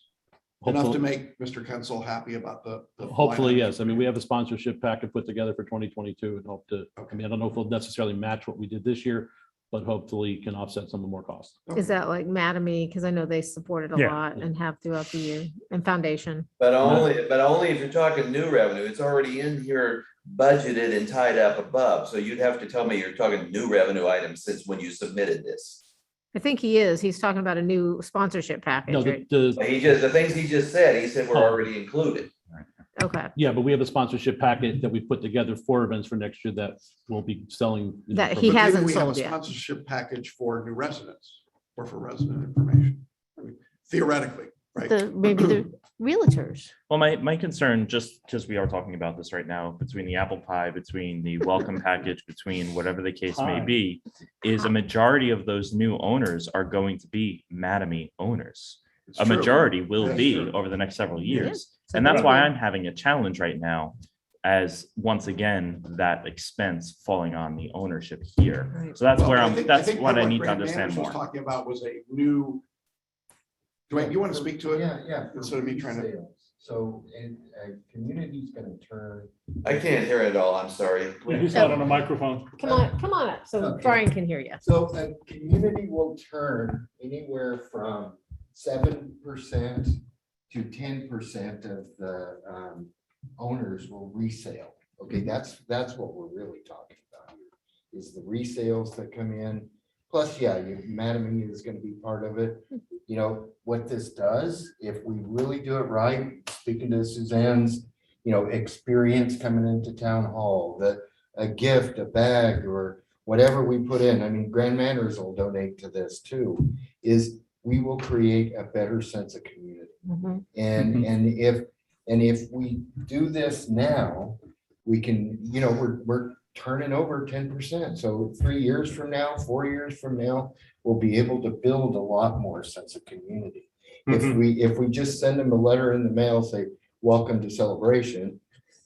Enough to Hopefully, make Mr. Kensel happy about the. hopefully, line yes. I mean, we have a sponsorship packet put together for 2022 and hope to, I mean, I don't know if it'll necessarily match what we did this year, but hopefully can offset some of the more costs. Is that like Mattamy? Because I know they supported a Yeah. lot and have throughout the year, and Foundation. But only if you're talking new revenue, it's already in here budgeted and tied up above. So you'd have to tell me you're talking new revenue items since when you submitted this. I think he is. He's talking about a new sponsorship No, package, right? The things he just said, he said were already included. Okay, Yeah, but we have a sponsorship packet that we put together for events for next year that we'll be selling. That from- he But maybe hasn't we have a sold yet. Sponsorship package for new residents or for resident information. I mean, theoretically, right? maybe the realtors. Well, my concern, just because we are talking about this right now, between the apple pie, between the welcome package, between whatever the case may Pie. be, is a majority of those new owners are going to be Mattamy owners. It's A true. majority will That's be true. over the next several Yeah. years. So And that's they'll why be- I'm having a challenge right now as once again, that expense falling on the ownership here. Right. So that's Well, where I think- that's think what I what need to Grant understand Manners was more. Talking about was a new. Dwayne, you want to speak to it? Yeah. for Instead of me trying to- resales. So, and a community's gonna turn. I can't hear it all, I'm sorry. Yeah, he's not on a microphone. Come on up, so Okay. Brian can hear you. So a community will turn anywhere from 7% to 10% of the owners will resale. Okay, that's what we're really talking about here, is the resales that come in. Plus, yeah, Mattamy is gonna be part of it. You know, what this does, if we really do it right, speaking to Suzanne's, experience coming into town hall, that a gift, a bag, or whatever we put in, I mean, Grand Manners will donate to this too, is we will create a better sense of community. Mhm. And if we do this now, we can, we're turning over 10%. So 3 years from now, 4 years from now, we'll be able to build a lot more sense of community. If we just send them a letter in the mail, say, welcome to Celebration,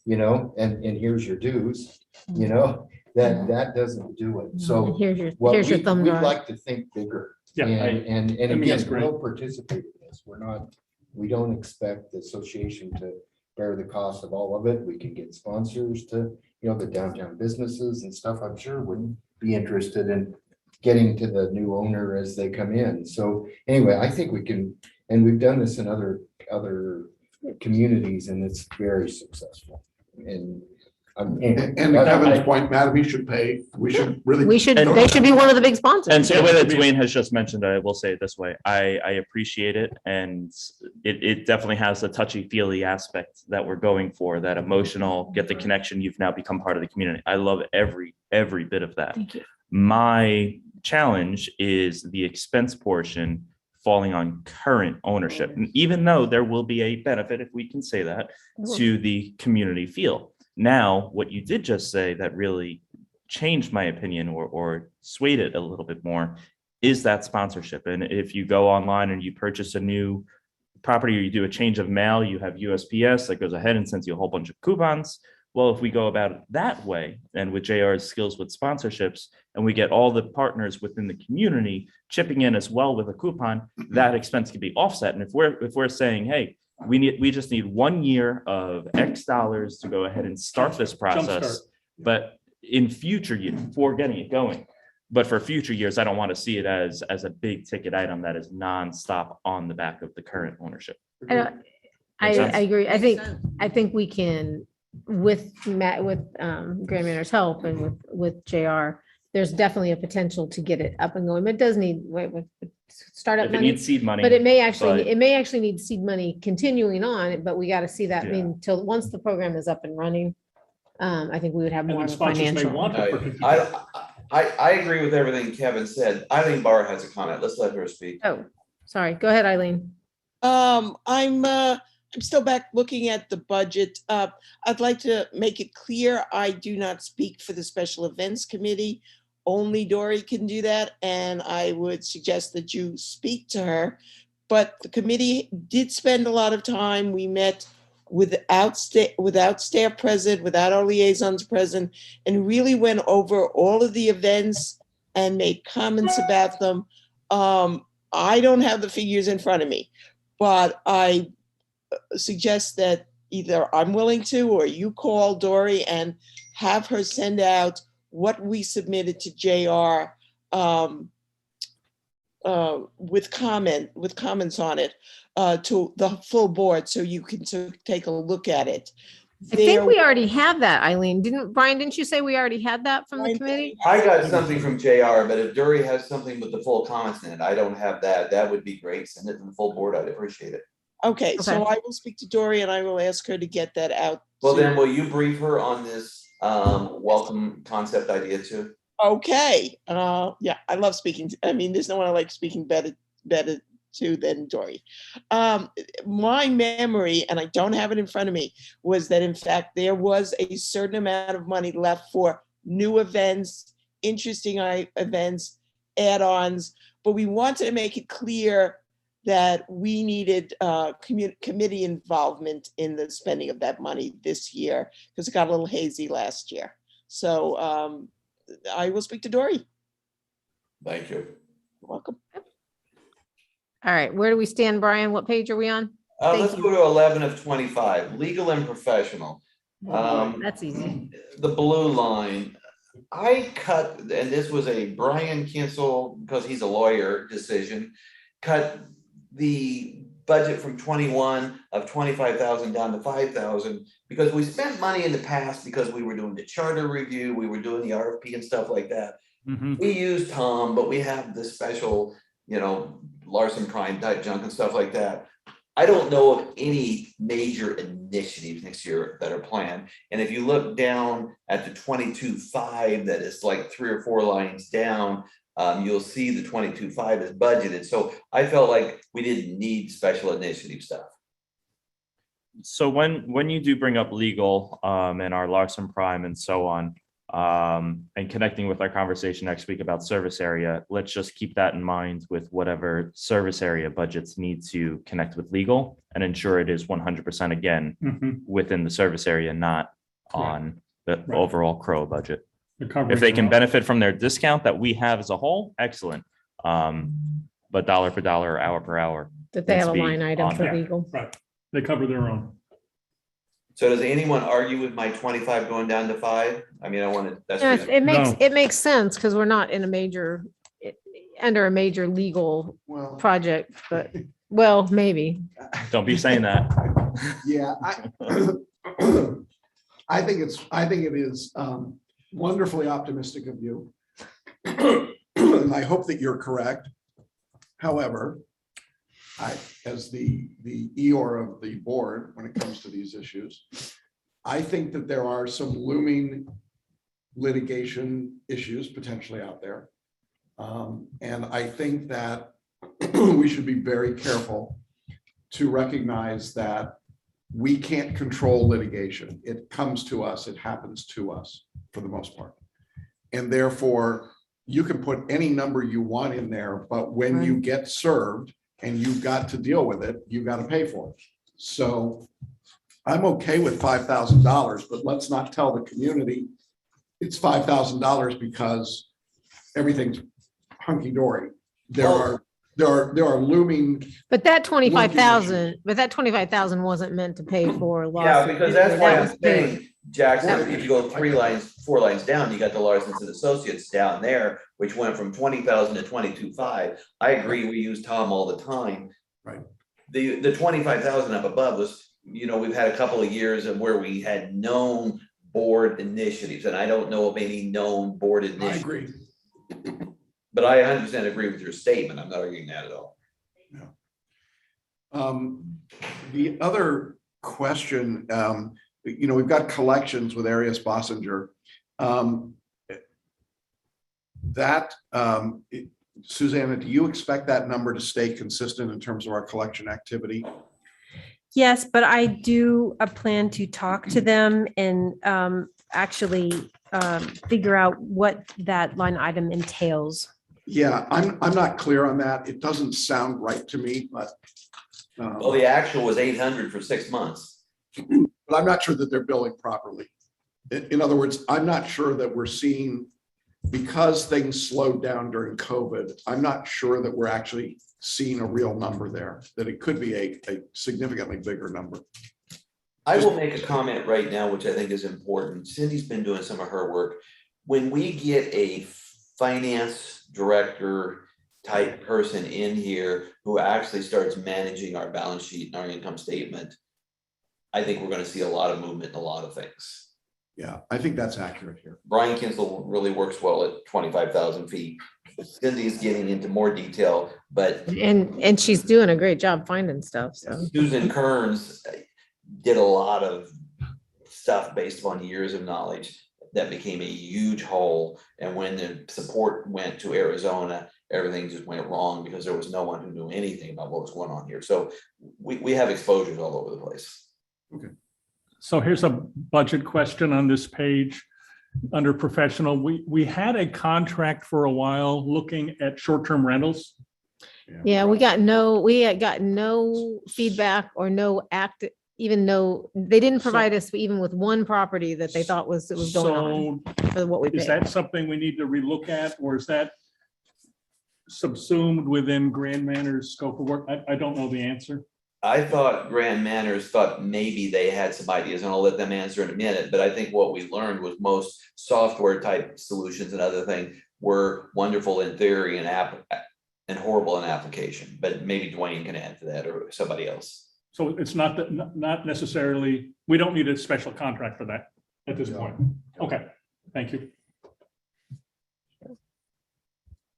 and here's your dues, that doesn't do it. And So here's your what thumb we'd drive. like to think bigger. Yeah, And I mean, that's again, great. we'll participate in this. We don't expect the association to bear the cost of all of it. We can get sponsors to, the downtown businesses and stuff, I'm sure would be interested in getting to the new owner as they come in. So anyway, I think we can, and we've done this in other communities and it's very successful. And And to Kevin's point, Matt, we should pay, we should really. they should be one of the big sponsors. And so the way that Dwayne has just mentioned, I will say it this way, I appreciate it. And it definitely has a touchy feely aspect that we're going for, that emotional, get the connection. You've now become part of the community. I love every bit of that. Thank you. My challenge is the expense portion falling on current ownership. And even though there will be a benefit, if we can say that, to the community feel. Now, what you did just say that really changed my opinion or swayed it a little bit more is that sponsorship. And if you go online and you purchase a new property or you do a change of mail, you have USPS that goes ahead and sends you a whole bunch of coupons. Well, if we go about it that way, and with JR's skills with sponsorships, and we get all the partners within the community chipping in as well with a coupon, that expense can be offset. And if we're saying, hey, we just need 1 year of X dollars to go ahead and start this process, but in future years, for getting it going. But for future years, I don't want to see it as a big ticket item that is nonstop on the back of the current ownership. I agree. I think we can, with Grand Manor's help and with JR, there's definitely a potential to get it up and going. But it does need startup If it money. needs seed money. But it may actually need seed money continuing on, but we got to see that. I mean, till once the program is up and running, I think we would have more of a financial. I agree with everything Kevin said. Eileen Barr has a comment. Let's let her speak. Oh, sorry. Go ahead, Eileen. I'm still back looking at the budget. I'd like to make it clear, I do not speak for the Special Events Committee. Only Dory can do that, and I would suggest that you speak to her. But the committee did spend a lot of time. We met without staff present, without our liaisons present, and really went over all of the events and made comments about them. I don't have the figures in front of me, but I suggest that either I'm willing to, or you call Dory and have her send out what we submitted to JR with comments on it to the full board, so you can take a look at it. I think we already have that, Eileen. Didn't you say we already had that from the committee? I got something from JR, but if Dory has something with the full comments in it, I don't have that. That would be great. Send it to the full board. I'd appreciate it. Okay, so I will speak to Dory and I will ask her to get that out. Well, then will you brief her on this welcome concept idea too? Okay. Yeah, I love speaking. There's no one I like speaking better to than Dory. My memory, and I don't have it in front of me, was that in fact there was a certain amount of money left for new events, interesting events, add-ons, but we wanted to make it clear that we needed committee involvement in the spending of that money this year, because it got a little hazy last year. So I will speak to Dory. Thank you. You're welcome. All right, where do we stand, Brian? What page are we on? Let's go to 11 of 25, legal and professional. That's easy. The blue line, I cut, and this was a Brian Kinsel, because he's a lawyer, decision, cut the budget from 21 of 25,000 down to 5,000, because we spent money in the past because we were doing the charter review, we were doing the RFP and stuff like that. We used Tom, but we have this special, Larson Prime type junk and stuff like that. I don't know of any major initiatives next year that are planned. And if you look down at the 22.5, that is like 3 or 4 lines down, you'll see the 22.5 is budgeted. So I felt like we didn't need special initiative stuff. So when you do bring up legal and our Larson Prime and so on, and connecting with our conversation next week about service area, let's just keep that in mind with whatever service area budgets need to connect with legal and ensure it is 100% again within the service area, not on the overall Crow budget. If they can benefit from their discount that we have as a whole, excellent. But dollar per dollar, hour per hour. That they have a line item for legal. Right. They cover their own. So does anyone argue with my 25 going down to 5? I mean, I want to. Yes, it makes sense because we're not in a major under a major legal Well, project, but, well, maybe. Don't be saying that. yeah, I think it is wonderfully optimistic of you. And I hope that you're correct. However, as the Eeyore of the board, when it comes to these issues, I think that there are some looming litigation issues potentially out there. And I think that we should be very careful to recognize that we can't control litigation. It comes to us, it happens to us for the most part. And therefore, you can put any number you want in there, but when you get served and you've got to deal with it, you've got to pay for it. So I'm okay with $5,000, but let's not tell the community it's $5,000 because everything's hunky-dory. There are looming. But that 25,000 wasn't meant to pay for Yeah, lawsuit. because that's why That I'm was paid. saying, Jackson, if you go 4 lines down, you got the Larson's and Associates down there, which went from 20,000 to 22,500. I agree, we use Tom all the time. Right. The 25,000 up above was, we've had a couple of years of where we had known board initiatives, and I don't know of any known board initiatives. I agree. But I 100% agree with your statement. I'm not arguing that at all. The other question, we've got collections with Arias Bossinger. Susanna, do you expect that number to stay consistent in terms of our collection activity? Yes, but I do plan to talk to them and actually figure out what that line item entails. Yeah, I'm not clear on that. It doesn't sound right to me, but. Well, the actual was 800 for 6 months. But I'm not sure that they're billing properly. In other words, I'm not sure that we're seeing, because things slowed down during COVID, I'm not sure that we're actually seeing a real number there, that it could be a significantly bigger number. I will make a comment right now, which I think is important. Cindy's been doing some of her work. When we get a finance director type person in here who actually starts managing our balance sheet and our income statement, I think we're going to see a lot of movement in a lot of things. Yeah, I think that's accurate here. Brian Kinsel really works well at 25,000 feet. Cindy's getting into more detail, but And she's doing a great job finding stuff, so. Susan Kearns did a lot of stuff based on years of knowledge that became a huge hole. And when the support went to Arizona, everything just went wrong because there was no one who knew anything about what was going on here. So we have exposures all over the place. Okay. So here's a budget question on this page. Under professional, we had a contract for a while looking at short-term rentals. Yeah, we had got no feedback or no even though they didn't provide us even with one property that they thought was going on for what we Is paid. that something we need to relook at, or is that subsumed within Grand Manor's scope of work? I don't know the answer. I thought Grand Manors thought maybe they had some ideas, and I'll let them answer in a minute, but I think what we learned was most software type solutions and other things were wonderful in theory and horrible in application, but maybe Dwayne can add to that or somebody else. So it's not necessarily, we don't need a special contract for that at this point. Okay, thank you.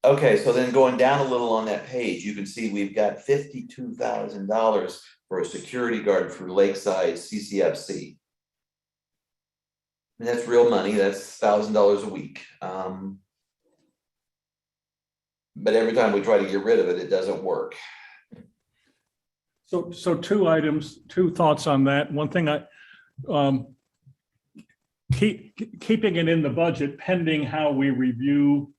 Okay, so then going down a little on that page, you can see we've got $52,000 for a security guard for Lakeside CCFC. And that's real money, that's $1,000 a week. But every time we try to get rid of it, it doesn't work. So two thoughts on that. One thing keeping it in the budget pending how we review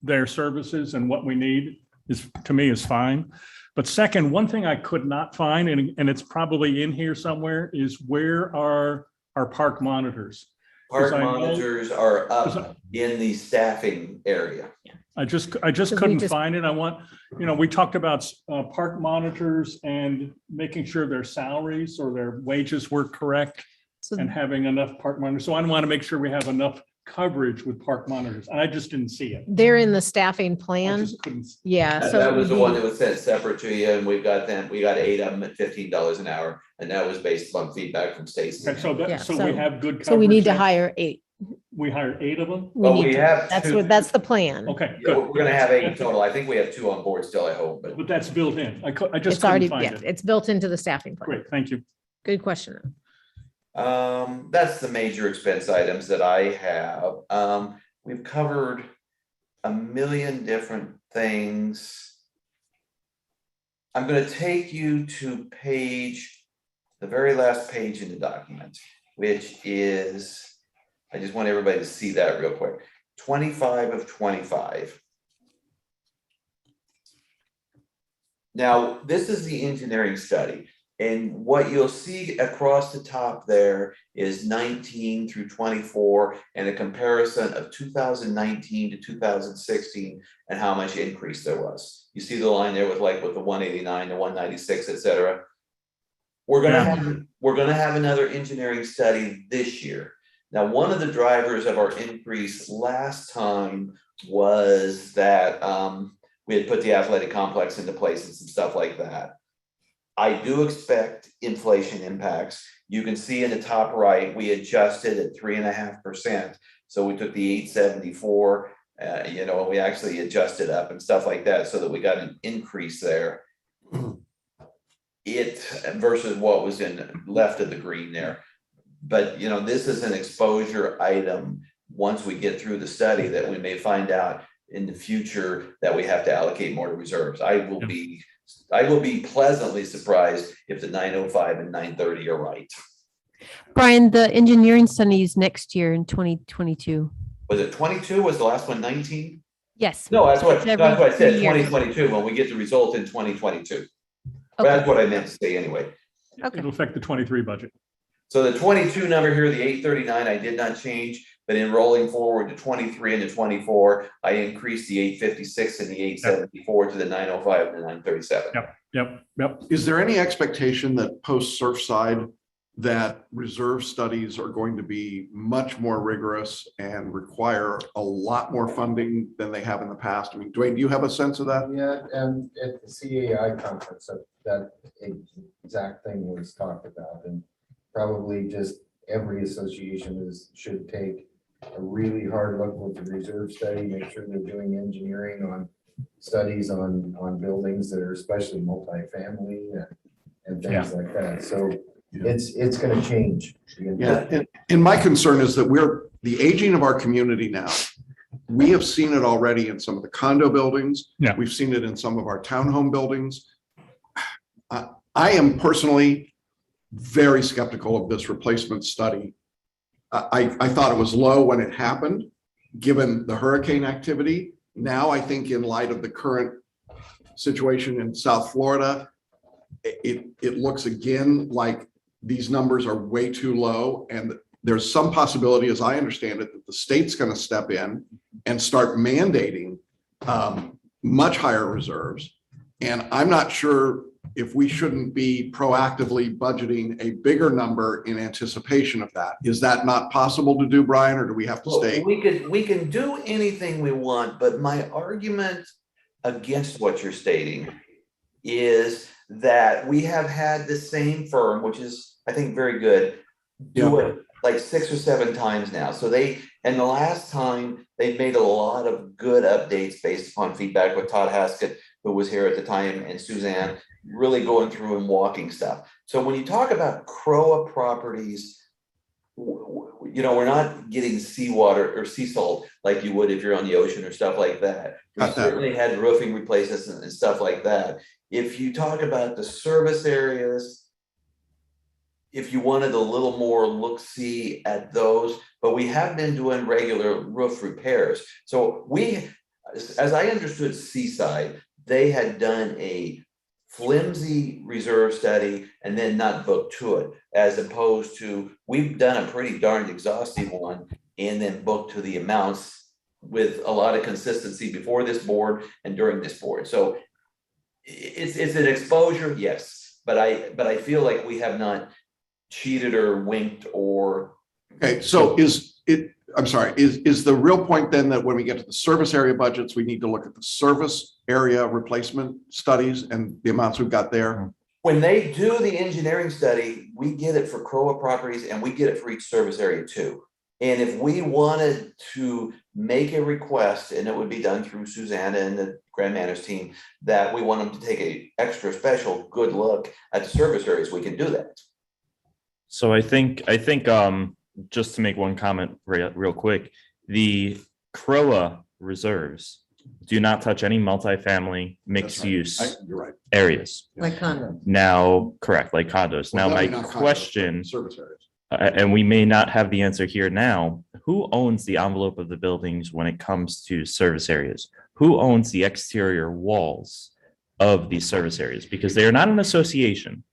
their services and what we need is, to me, is fine. But second, one thing I could not find, and it's probably in here somewhere, is where are our park monitors? Park monitors are up in the staffing area. I just couldn't find it. I want, we talked about park monitors and making sure their salaries or their wages were correct and having enough park monitors. So I want to make sure we have enough coverage with park monitors. And I just didn't see it. They're in the staffing I plan. just couldn't. Yeah, so. That it was would the one be- that was sent separate to you, and we got 8 of them at $15 an hour, and that was based on feedback from Stacy. Okay, so Yeah, that, so so- we have good coverage. So we need to now? hire 8. We hired 8 of them? Well, need we to- have That's 2. what, that's the plan. Okay, Yeah, good. we're gonna have 8 in total. I think we have 2 on board still, I hope, but. But that's built in. I just It's already, couldn't yeah, find it. it's built into the staffing plan. Great, thank you. Good question. That's the major expense items that I have. We've covered a million different things. I'm gonna take you to the very last page in the document, which is, I just want everybody to see that real quick. 25 of 25. Now, this is the engineering study. And what you'll see across the top there is 19 through 24 and a comparison of 2019 to 2016 and how much increase there was. You see the line there with the 189, the 196, et cetera. We're gonna have another engineering study this year. Now, one of the drivers of our increase last time was that we had put the athletic complex into place and some stuff like that. I do expect inflation impacts. You can see in the top right, we adjusted at 3.5%. So we took the 874, and we actually adjusted up and stuff like that so that we got an increase there. Versus what was left of the green there. But this is an exposure item. Once we get through the study, that we may find out in the future that we have to allocate more to reserves. I will be pleasantly surprised if the 905 and 930 are right. Brian, the engineering study is next year in 2022. Was it 22? Was the last one 19? Yes. No, that's what It's every I said, 3 years. 2022, when we get the result in 2022. Okay. That's what I meant to say anyway. Okay. It'll affect the 23 budget. So the 22 number here, the 839, I did not change, but in rolling forward to 23 and to 24, I increased the 856 and the 874 to the 905 and the 937. Yep. Is there any expectation that post Surfside that reserve studies are going to be much more rigorous and require a lot more funding than they have in the past? I mean, Dwayne, do you have a sense of that? Yeah, and at the CAI conference, that exact thing was talked about, and probably just every association should take a really hard look with the reserve study, make sure they're doing engineering on studies on buildings that are especially multifamily and things like that. So it's going to change. Yeah, and my concern is that the aging of our community now. We have seen it already in some of the condo buildings. Yeah. We've seen it in some of our townhome buildings. I am personally very skeptical of this replacement study. I thought it was low when it happened, given the hurricane activity. Now, I think in light of the current situation in South Florida, it looks again like these numbers are way too low. And there's some possibility, as I understand it, that the state's going to step in and start mandating much higher reserves. And I'm not sure if we shouldn't be proactively budgeting a bigger number in anticipation of that. Is that not possible to do, Brian, or do we have to stay? We can do anything we want, but my argument against what you're stating is that we have had the same firm, which is, I think, very good, do it like 6 or 7 times now. So and the last time they made a lot of good updates based upon feedback with Todd Haskett, who was here at the time, and Suzanne, really going through and walking stuff. So when you talk about Croa properties, we're not getting seawater or sea salt like you would if you're on the ocean or stuff like that. We certainly had roofing replacements and stuff like that. If you talk about the service areas, if you wanted a little more look-see at those, but we have been doing regular roof repairs. So as I understood Seaside, they had done a flimsy reserve study and then not booked to it, as opposed to we've done a pretty darn exhaustive one and then booked to the amounts with a lot of consistency before this board and during this board. So it's an exposure, yes, but I feel like we have not cheated or winked or. Okay, so I'm sorry, is the real point then that when we get to the service area budgets, we need to look at the service area replacement studies and the amounts we've got there? When they do the engineering study, we get it for Croa properties and we get it for each service area too. And if we wanted to make a request, and it would be done through Susanna and the Grand Manners team, that we want them to take a extra special good look at the service areas, we can do that. So I think just to make one comment real quick, the Croa reserves do not touch any multifamily mixed use You're right. areas. Like condos. Now, correct, like condos. Now, Well, my definitely not condos, question, but service areas. and we may not have the answer here now, who owns the envelope of the buildings when it comes to service areas? Who owns the exterior walls of these service areas? Because they are not an association.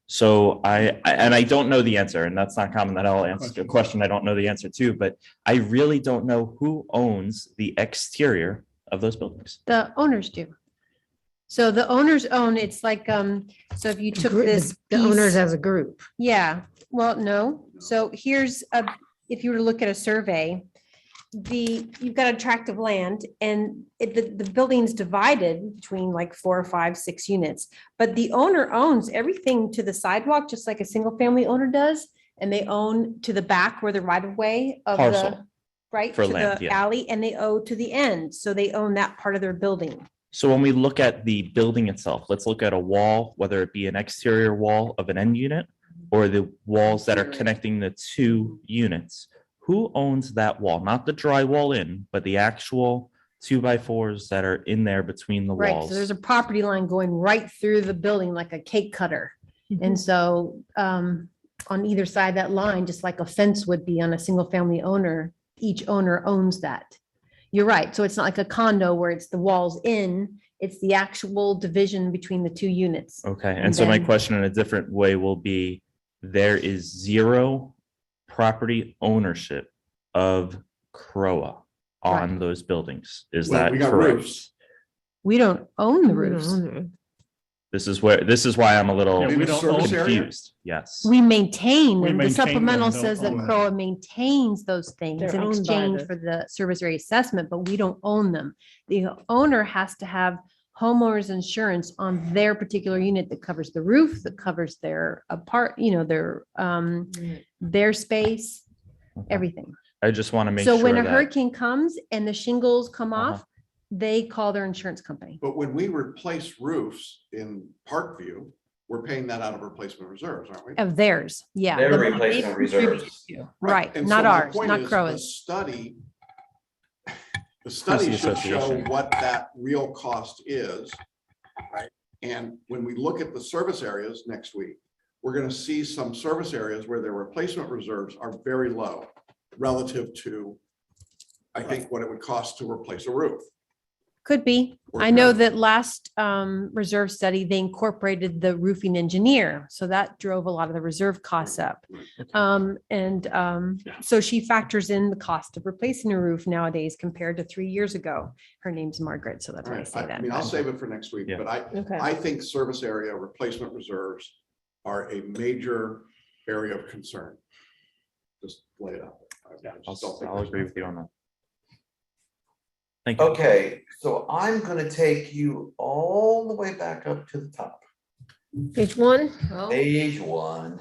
So I don't know the answer, and that's not common that I'll answer a question I don't know the answer to, but I really don't know who owns the exterior of those buildings. The owners do. So the owners own, it's like, so if you took this. The owners piece- as a group. Yeah, well, no. So here's if you were to look at a survey, you've got a tract of land and the building's divided between like 4 or 5, 6 units. But the owner owns everything to the sidewalk, just like a single family owner does. And they own to the back where the right of way of the, Parcel. right, For to land, the yeah. alley, and they owe to the end. So they own that part of their building. So when we look at the building itself, let's look at a wall, whether it be an exterior wall of an end unit or the walls that are connecting the two units. Who owns that wall? Not the drywall in, but the actual 2x4s that are in there between the Right, walls. so there's a property line going right through the building like a cake cutter. And so on either side of that line, just like a fence would be on a single family owner, each owner owns that. You're right. So it's not like a condo where it's the walls in, it's the actual division between the two units. Okay, and And so my then- question in a different way will be, there is zero property ownership of Croa on those buildings. Is Well, that we got correct? roofs. We don't own the We don't roofs. own it. This is why I'm a little Yeah, we don't Service own- area? confused. Yes. We maintain, We and the maintain them, supplemental don't says that own them. Croa maintains those things They're in owned by exchange the- for the service area assessment, but we don't own them. The owner has to have homeowners insurance on their particular unit that covers the roof, that covers their their space, everything. I just want to make So sure when a that, hurricane comes and the shingles come Uh-huh. off, they call their insurance company. But when we replace roofs in Parkview, we're paying that out of replacement reserves, aren't we? Of theirs, yeah. Their the money they replacement contribute reserves. to. Right, And not so my ours, point not is, Croa's. The study the should show association. what that real cost is, right? And when we look at the service areas next week, we're gonna see some service areas where their replacement reserves are very low relative to, I think, what it would cost to replace a roof. Could be. Or I know could. that last reserve study, they incorporated the roofing engineer. So that drove a lot of the reserve costs up. So she factors in the cost of replacing a roof nowadays compared to 3 years ago. Her name's Margaret, so that's why I Right, say I that. mean, I'll save it for next week, Yeah. but Okay. I think service area replacement reserves are a major area of concern. Just lay it out there. I just don't think I'll there's agree enough. with you on that. Thank you. Okay, so I'm gonna take you all the way back up to the top. Page 1. Page 1.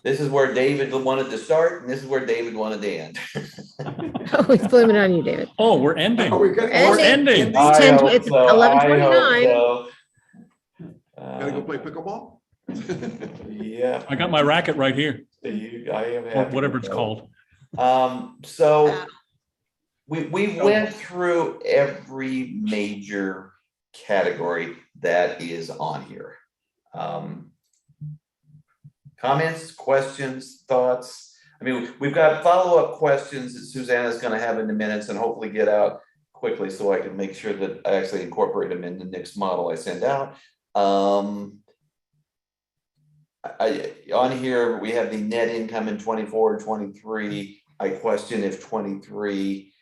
This is where David wanted to start, and this is where David wanted to end. Oh, he's blaming it on you, David. Oh, we're ending. Are we good? We're ending. It's 10 it's 11:29. Gotta go play pickleball? Yeah. I got my racket right here, I am or happy whatever to it's go. called. So we went through every major category that is on here. Comments, questions, thoughts? I mean, we've got follow-up questions that Susanna's gonna have in the minutes and hopefully get out quickly so I can make sure that I actually incorporate them in the next model I send out. On here, we have the net income in 24 and 23. I question if 23,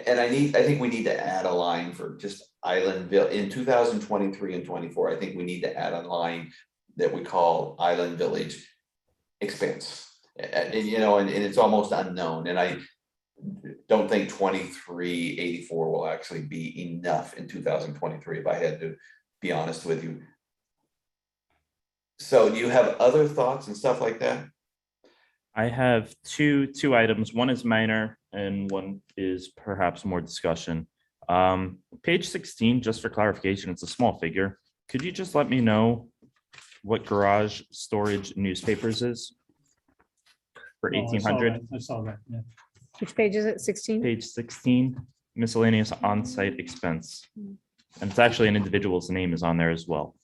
and I think we need to add a line for just Islandville in 2023 and 24. I think we need to add a line that we call Island Village expense. And it's almost unknown, and I don't think 2384 will actually be enough in 2023, if I had to be honest with you. So do you have other thoughts and stuff like that? I have two items. One is minor and one is perhaps more discussion. Page 16, just for clarification, it's a small figure. Could you just let me know what garage storage newspapers is for Oh, I saw 1800? that. I saw that, yeah. Which page is it? 16? Page 16, miscellaneous on-site expense. And it's actually an individual's name is on there as well.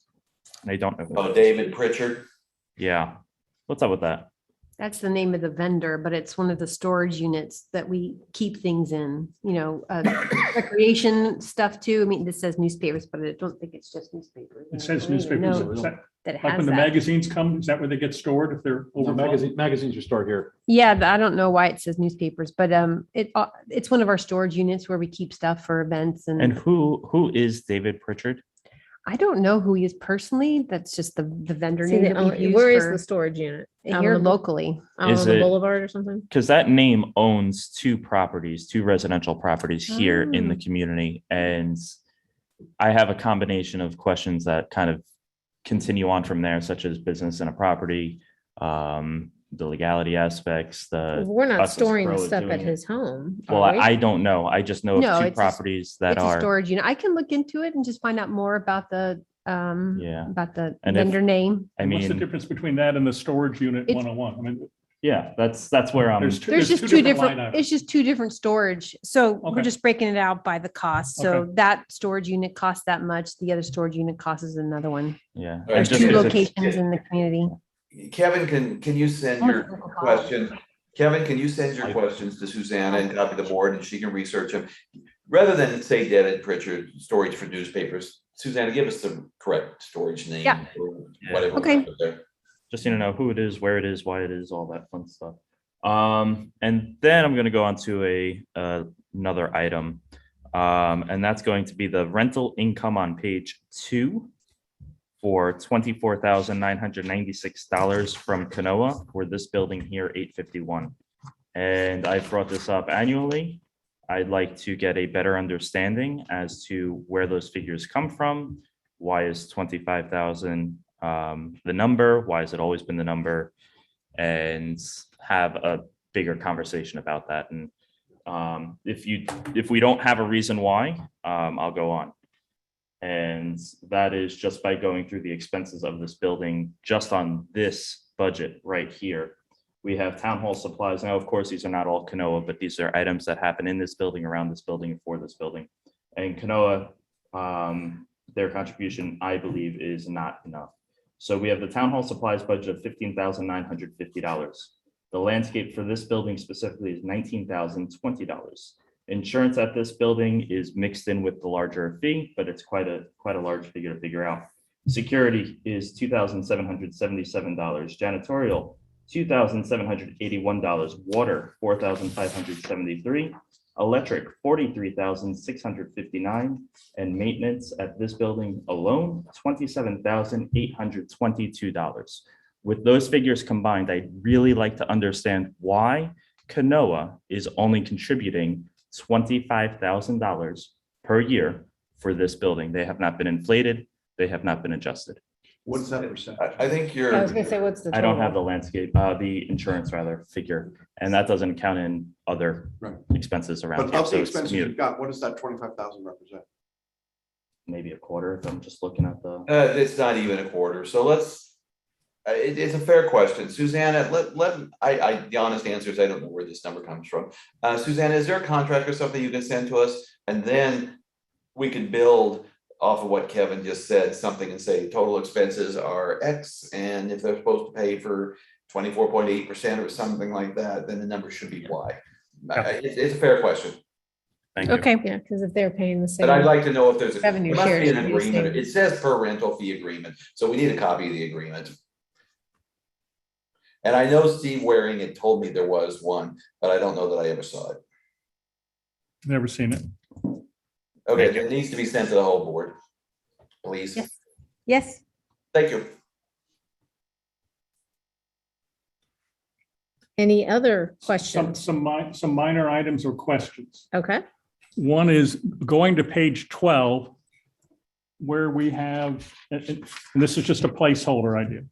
And I don't know. who Oh, it is. David Pritchard. Yeah. What's up with that? That's the name of the vendor, but it's one of the storage units that we keep things in, recreation stuff too. I mean, this says newspapers, but I don't think it's just newspapers. It I says don't even newspapers. know Is that That it like has when the that. magazines come, is that where they get stored if they're No, overflowing? magazines are stored here. Yeah, I don't know why it says newspapers, but it's one of our storage units where we keep stuff for events And and who is David Pritchard? I don't know who he is personally. That's just the vendor See, name that we've used where is for the storage unit? Out here on the- locally. out Is on the it- boulevard or something? Because that name owns two residential properties here in the Oh. community. And I have a combination of questions that kind of continue on from there, such as business and a property, the legality aspects, We're us not as storing the Croa stuff doing at it. his home. Well, are we? I don't know. I just know No, of two it's a- properties that It's a are, storage unit. I can look into it and just find out more about the yeah. about the And if- vendor name. I What's the mean, difference between that and the storage unit It's- 101? I mean, yeah, that's where I'm. there's There's just two line different, items. it's just two different storage. So we're Okay. just breaking it out by the cost. So Okay. that storage unit costs that much. The other storage unit costs another one. Yeah. All right, There's just two 'cause it's- locations in the community. Kevin, can you send your question? Kevin, can you send your questions to Susanna and copy the board and she can research them? Rather than say David Pritchard, storage for newspapers, Susanna, give us the correct storage name. Yeah. or Whatever. we Okay. put there. Just need to know who it is, where it is, why it is, all that fun stuff. And then I'm going to go on to another item. And that's going to be the rental income on page 2 for $24,996 from Croa for this building here, 851. And I've brought this up annually. I'd like to get a better understanding as to where those figures come from. Why is 25,000 the number? Why has it always been the number? And have a bigger conversation about that. And if we don't have a reason why, I'll go on. And that is just by going through the expenses of this building, just on this budget right here. We have town hall supplies. Now, of course, these are not all Croa, but these are items that happen in this building, around this building, and for this building. And Croa, their contribution, I believe, is not enough. So we have the town hall supplies budget of $15,950. The landscape for this building specifically is $19,020. Insurance at this building is mixed in with the larger fee, but it's quite a large figure to figure out. Security is $2,777. Janitorial, $2,781. Water, $4,573. Electric, $43,659. And maintenance at this building alone, $27,822. With those figures combined, I'd really like to understand why Croa is only contributing $25,000 per year for this building. They have not been inflated. They have not been adjusted. What's that percent? I think Yeah, I was you're, gonna say, what's the I don't have total? the landscape, the insurance rather figure, and that doesn't count in other Right. expenses around. But here, of so the it's expenses mute. you've got, what does that 25,000 represent? Maybe a quarter if I'm just looking at the. it's not even a quarter, so it's a fair question. Susanna, the honest answer is I don't know where this number comes from. Susanna, is there a contract or something you can send to us? And then we can build off of what Kevin just said, something and say total expenses are X, and if they're supposed to pay for 24.8% or something like that, then the number should be Y. It's a fair question, Thank you. Okay. Yeah, because if they're paying the but I'd same, like to know if there's Revenue there must share be an should be the agreement. same. It says per rental fee agreement, so we need a copy of the agreement. And I know Steve Waring had told me there was one, but I don't know that I ever saw it. Never seen it. Okay, it needs to be sent to the whole board, please. Yes. Yes. Thank you. Any other Some, questions? some minor items or questions. Okay. One is going to page 12, where we have, and this is just a placeholder idea.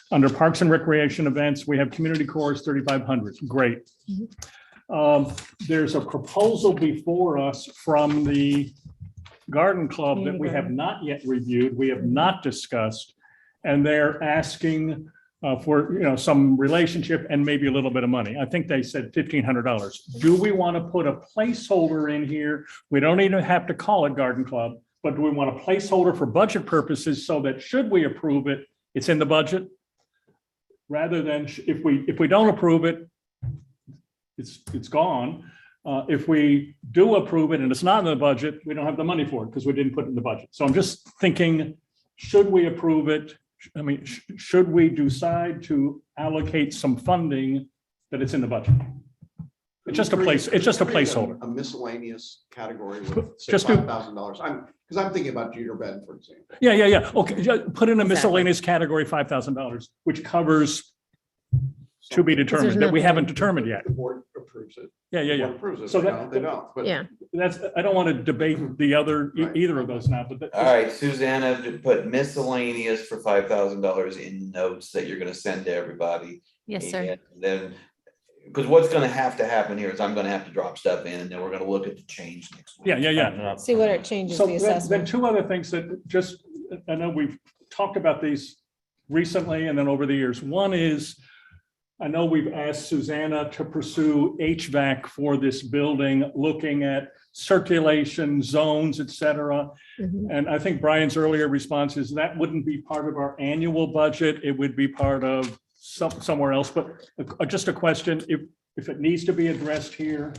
Under Parks and Recreation events, we have community chorus 3,500. Great. There's a proposal before us from the Garden Club that we have not yet reviewed, we have not discussed, and they're asking for, you know, some relationship and maybe a little bit of money. I think they said $1,500. Do we want to put a placeholder in here? We don't even have to call it Garden Club, but do we want a placeholder for budget purposes so that should we approve it, it's in the budget? Rather than if we don't approve it, it's gone. If we do approve it and it's not in the budget, we don't have the money for it because we didn't put it in the budget. So I'm just thinking, should we approve it? I mean, should we decide to allocate some funding that it's in the budget? It's just a place, it's just a placeholder. A miscellaneous category with say Just do- $5,000. Because I'm thinking about Jeter Bend, for example. Yeah. Okay, put in a Exactly. miscellaneous category, $5,000, which covers to be there's determined that we nothing. haven't determined yet. The board approves it. Yeah. The board approves it. So They that- don't, they don't. But Yeah. That's, I don't want to debate the other, Right. either of those now, but. that- All right, Susanna, to put miscellaneous for $5,000 in notes that you're gonna send to everybody. Yes, sir. And then, because what's gonna have to happen here is I'm gonna have to drop stuff in and then we're gonna look at the change next week. Yeah. See what it changes So the then assessment. two other things that just, I know we've talked about these recently and then over the years. One is, I know we've asked Susanna to pursue HVAC for this building, looking at circulation zones, et cetera. Mhm. And I think Brian's earlier response is that wouldn't be part of our annual budget. It would be part of somewhere else. But just a question, if it needs to be addressed here,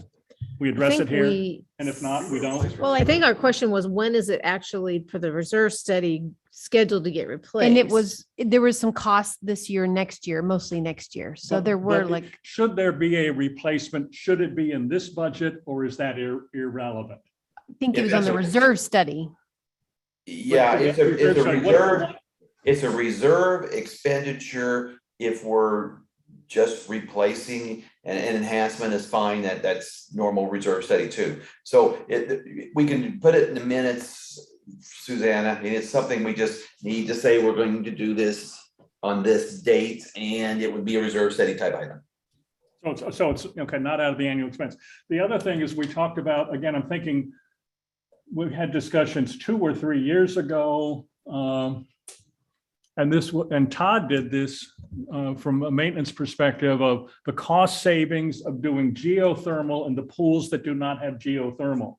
we I address it think here. we- And if not, we don't. Well, I think our question was, when is it actually for the reserve study scheduled to get replaced? And there was some costs this year, next year, mostly next year. So But- there were but like, should there be a replacement? Should it be in this budget or is that irrelevant? I think Yeah, it was on that's the a- reserve study. Yeah, But- it's a Sorry, what- reserve, it's a reserve expenditure if we're just replacing an enhancement is fine, that's normal reserve study too. So we can put it in the minutes, Susanna, and it's something we just need to say, we're going to do this on this date, and it would be a reserve study type item. So it's, okay, not out of the annual expense. The other thing is we talked about, again, I'm thinking, we had discussions 2 or 3 years ago. And Todd did this from a maintenance perspective of the cost savings of doing geothermal in the pools that do not have geothermal.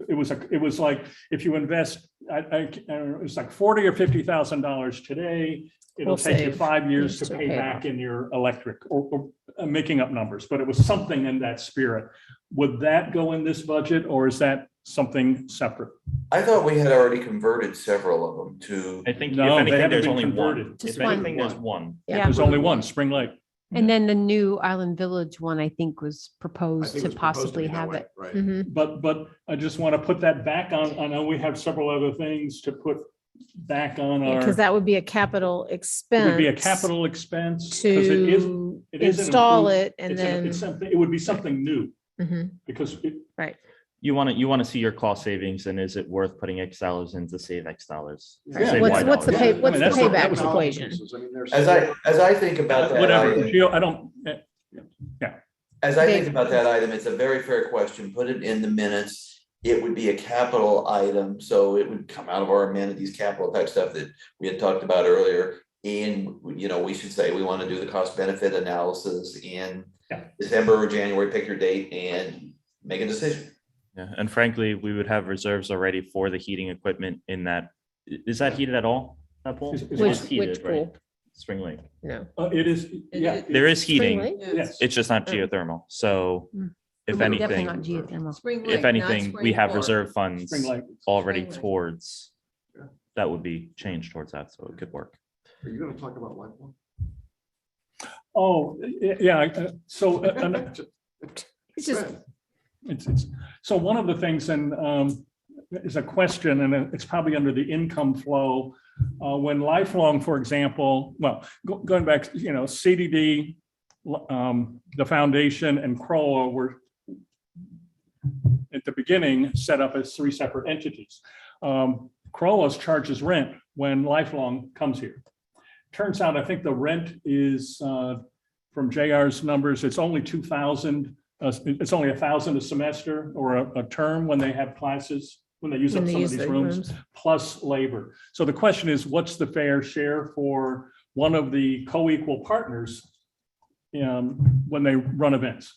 It was like, if you invest, it's like $40,000 or $50,000 today, it'll We'll take you save 5 years years to to pay pay it back off. in your electric, or making up numbers, but it was something in that spirit. Would that go in this budget, or is that something separate? I thought we had already converted several of them to. I think if No, they anything, haven't there's been only one. converted. Just If anything, there's one. Yeah. There's only one, Spring Lake. And then the new Island Village one, I think, was I proposed think to it was proposed possibly be that have way, it. Right. Mhm. But I just want to put that back on. I know we have several other things to put back on our, Because it that would be a capital expense. would be a capital expense. 'Cause it is- To it is an install improved- it and it's then. something, it would be something new Mhm. because Right. You want to see your cost savings, and is it worth putting X dollars in to save X dollars? Yeah. Save What's Y the dollars. pay, I mean, what's the that's what- payback that was the equation? I mean, there's. As I think about that. whatever, item- I don't, As I think Dave. about that item, it's a very fair question. Put it in the minutes. It would be a capital item, so it would come out of our amenities, capital type stuff that we had talked about earlier. And, we should say we want to do the cost benefit analysis in Yeah. December or January, pick your date and make a decision. Yeah, and frankly, we would have reserves already for the heating equipment in that. Is that heated at all? That pool? Is- It is is Which heated, right? pool? Spring Lake. No. it is, yeah. There is Spring heating. Lake? Yes. It's just not Oh. geothermal. So if Definitely anything, not geothermal. Spring Lake, if not anything, we Spring have Park. reserve funds Spring Lake. already Spring Lake. towards, that would be changed towards that, so it could work. Are you gonna talk about lifelong? Oh, yeah, so, It's just, so one of the things, and is a question, and it's probably under the income flow. When Lifelong, for example, well, going back, CDD, the foundation and Croa were at the beginning set up as 3 separate entities. Croa's charges rent when Lifelong comes here. Turns out, I think the rent is from JR's numbers, it's only 2,000. It's only 1,000 a semester or a term when they have classes, when they use up some of these rooms, plus labor. So the question is, what's the fair share for one of the co-equal partners when they run events?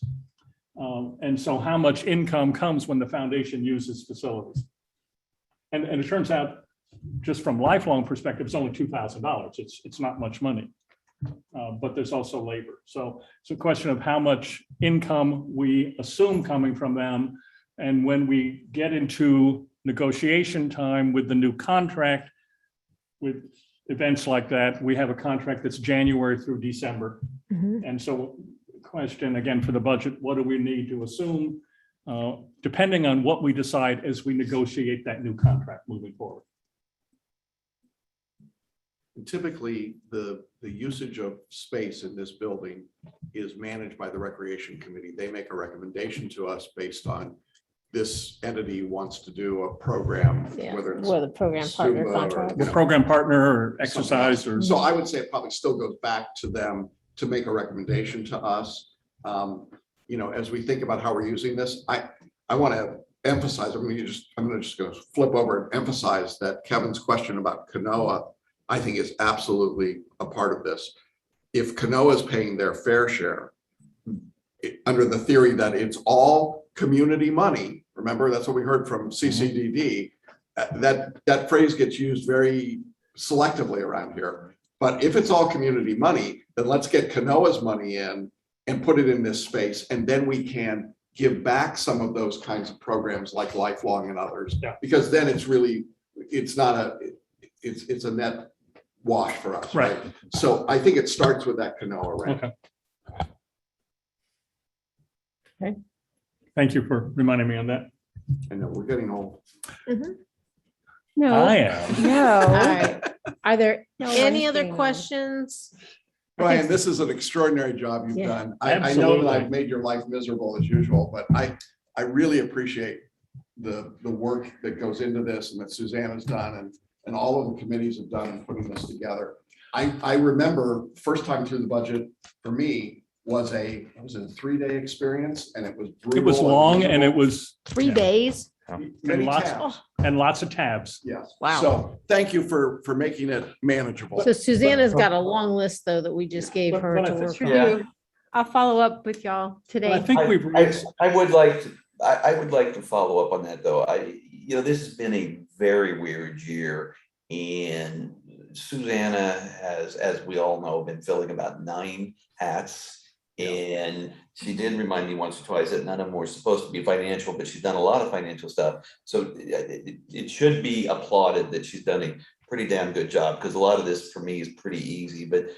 And so how much income comes when the foundation uses facilities? And it turns out, just from Lifelong perspective, it's only $2,000. It's not much money, but there's also labor. So it's a question of how much income we assume coming from them. And when we get into negotiation time with the new contract, with events like that, we have a contract that's January through December. And so question again for the budget, what do we need to assume, depending on what we decide as we negotiate that new contract moving forward? Typically, the usage of space in this building is managed by the Recreation Committee. They make a recommendation to us based on this entity wants to do a program, whether it's With a program partner Zumba or, contract. you know, Program partner or exercise or. So I would say it probably still goes back to them to make a recommendation to us. You know, as we think about how we're using this, I want to emphasize, I'm just going to flip over and emphasize that Kevin's question about Kanoa, I think is absolutely a part of this. If Kanoa is paying their fair share, under the theory that it's all community money, remember, that's what we heard from CCDD, that phrase gets used very selectively around here. But if it's all community money, then let's get Kanoa's money in and put it in this space. And then we can give back some of those kinds of programs like Lifelong and others, because then it's really, it's a net wash for us. Right. So I think it starts with that Kanoa, right? Okay. Thank you for reminding me on that. I know we're getting old. No. I am. No. All right. Are there No any one's other getting questions? Brian, this is an extraordinary job you've done. I know that Absolutely. I've made your life miserable as usual, but I really appreciate the work that goes into this and that Suzanne has done and all of the committees have done in putting this together. I remember first time through the budget for me was a 3-day experience, and it was brutal. It was long and it was 3 days? Many lots- tabs. and lots of tabs. Yes. Wow. So thank you for making it manageable. So Susanna's got a long list, though, that we just gave But- her but to I think- work Sure on. Yeah. do. I'll follow up with y'all today. I think we've reached. I would like to follow up on that, though. This has been a very weird year, and Susanna has, as we all know, been filling about 9 hats. And she did remind me once or twice that none of them were supposed to be financial, but she's done a lot of financial stuff. So it should be applauded that she's done a pretty damn good job, because a lot of this for me is pretty easy, but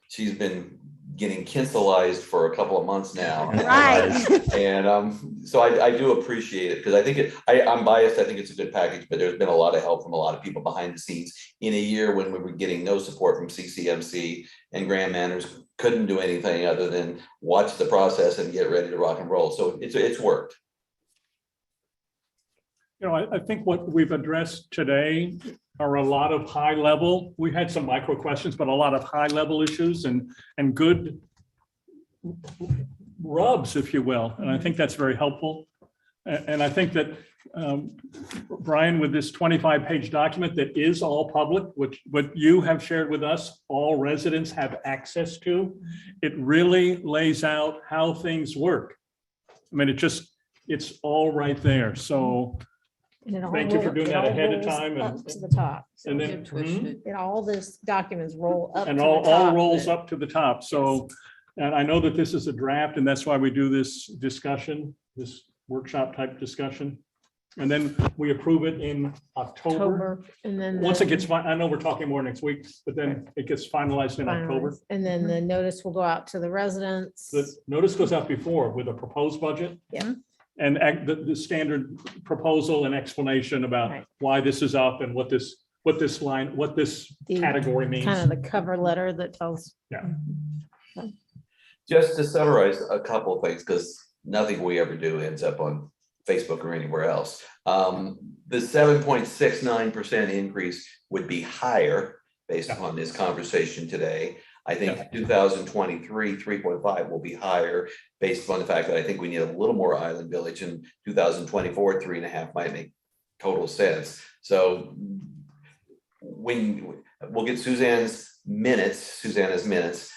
she's been getting kinselized for a couple of months now. Right. And so I do appreciate it, because I think I'm biased. I think it's a good package, but there's been a lot of help from a lot of people behind the scenes in a year when we were getting no support from CCMC, and Grand Manners couldn't do anything other than watch the process and get ready to rock and roll. So it's worked. I think what we've addressed today are a lot of high level. We had some micro questions, but a lot of high level issues and good rubs, if you will. And I think that's very helpful. And I think that, Brian, with this 25-page document that is all public, which what you have shared with us, all residents have access to, it really lays out how things work. I mean, it's all right there. So thank you for doing that ahead of time. Up to the top. And then And all this documents roll up to and the all top. rolls up to the top. So, and I know that this is a draft, and that's why we do this discussion, this workshop type discussion. And then we approve it in October. And then. Once it gets, I know we're talking more next week, but then it gets finalized in October. And then the notice will go out to the residents. The notice goes out before with a proposed budget. Yeah. And the standard proposal and explanation about Right. why this is up and what this The category means. Kind of the cover letter that tells. Yeah. Just to summarize a couple of things, because nothing we ever do ends up on Facebook or anywhere else. The 7.69% increase would be higher based upon this conversation today. I think 2023, 3.5 will be higher based upon the fact that I think we need a little more Island Village, and 2024, 3.5 might make total sense. So when we'll get Susanna's minutes,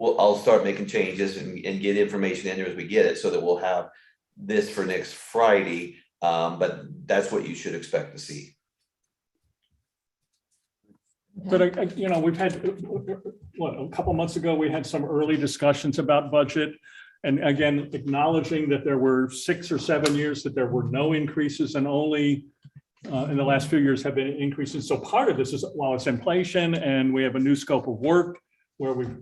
I'll start making changes and get information in there as we get it, so that we'll have this for next Friday. But that's what you should expect to see. But we've had, a couple months ago, we had some early discussions about budget. And again, acknowledging that there were 6 or 7 years that there were no increases, and only in the last few years have been increases. So part of this is, while it's inflation and we have a new scope of work where we've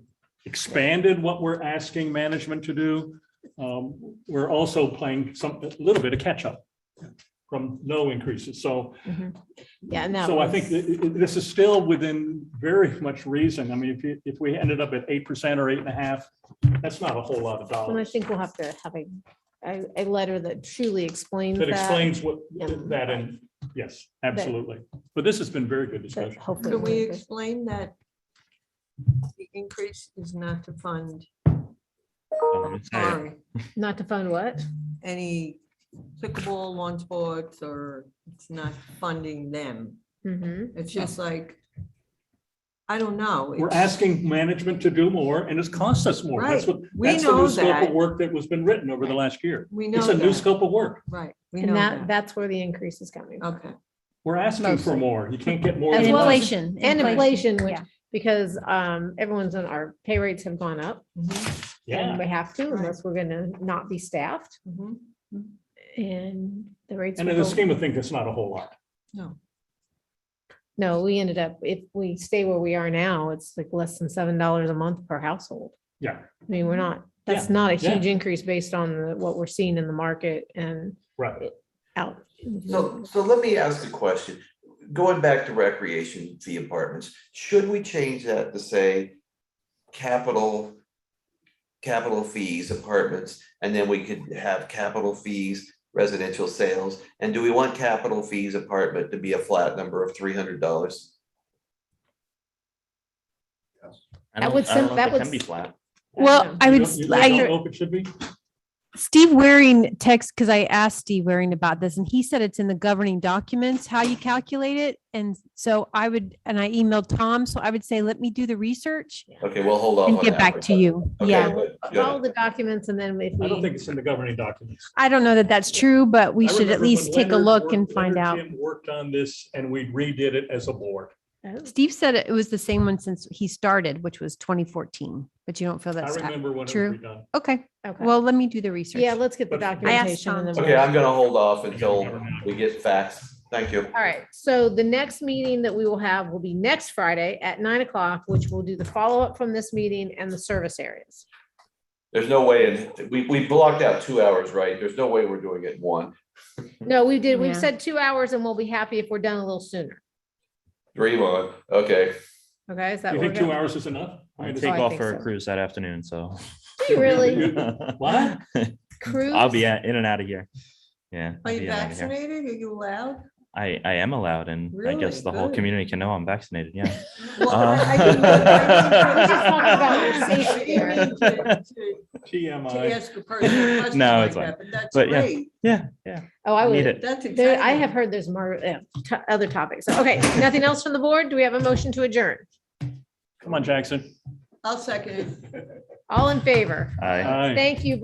expanded what we're asking management to do, we're also playing a little bit of catch up from no increases. So, Yeah, and that so I was- think this is still within very much reason. I mean, if we ended up at 8% or 8.5%, that's not a whole lot of And I dollars. think we'll have to have a letter that truly explains That that. explains what and- that, and yes, absolutely. But this has been very good that discussion. hopefully Can we we'll get- explain that the increase is not to fund, sorry, Not to fund what? any pickleball, lawn sports, or it's not funding them? Mhm. It's just like, I don't know. We're it's- asking management to do more, and it's cost us more. That's Right. what, We that's the know new scope of that. work that was been written over the last year. We know It's a new that. scope of work. Right, we And know that, that. that's where the increase is coming. from. Okay. We're asking for Mostly. more. You can't get more. As than well as- less. And inflation, which, yeah. because everyone's on, our pay rates have gone up. And we Yeah, have to, unless we're gonna not be staffed, Mhm. and the rates. and will in the go- scheme of things, it's not a whole lot. No. No, we ended up, if we stay where we are now, it's like less than $7 a month per household. Yeah, I mean, we're not, that's Yeah, not a yeah. huge increase based on what we're seeing in the market and right. out. So let me ask a question. Going back to recreation fee apartments, should we change that to say capital fees apartments, and then we could have capital fees residential sales? And do we want capital fees apartment to be a flat number of $300? That would, that would. Can be flat. Well, I You would, don't- you don't know if it should be? Steve Waring text, because I asked Steve Waring about this, and he said it's in the governing documents, how you calculate it. And so I emailed Tom, so I would say, let me do the research Okay, we'll hold off and on get that back one. to you. Okay, Yeah, good, Follow good. the documents, and then if I don't think we, it's in the governing documents. I don't know that that's true, but we I should at remember when least take a Leonard look worked- and find out. Leonard Jim worked on this, and we redid it as a board. Steve said it was the same one since he started, which was 2014, but you don't feel I that's remember when it was true. redone. Okay, okay, well, let me do the research. yeah, let's get the But- I asked documentation. and then Tom. we'll- Okay, I'm gonna hold off until we get facts. Thank you. All right, so the next meeting that we will have will be next Friday at 9 o'clock, which will do the follow-up from this meeting and the service areas. There's no way, we blocked out 2 hours, right? There's no way we're doing it in one. No, we've Yeah. said 2 hours, and we'll be happy if we're done a little sooner. Dream on, okay. Okay, is that? You what think we're 2 gonna- hours is enough? I I take I off think for a so. cruise that afternoon, so. Do you really? What? Cruise? I'll be in and out of here. Yeah. Are I'll you be in and out of here. vaccinated? Are you allowed? I am allowed, and I guess Really? the whole Good. community can know I'm vaccinated, yeah. Well, Uh, didn't We're just talking about your I safety didn't there. mean to TMI. ask a personal question No, like it's fine. that, but that's But yeah. great. Yeah. Oh, I Need would, it. That's there, I exciting. have heard there's more, other topics. Okay, nothing else from the board? Do we have a motion to adjourn? Come on, Jackson. I'll second it. All in favor? Aye. Aye. Thank you, Brian.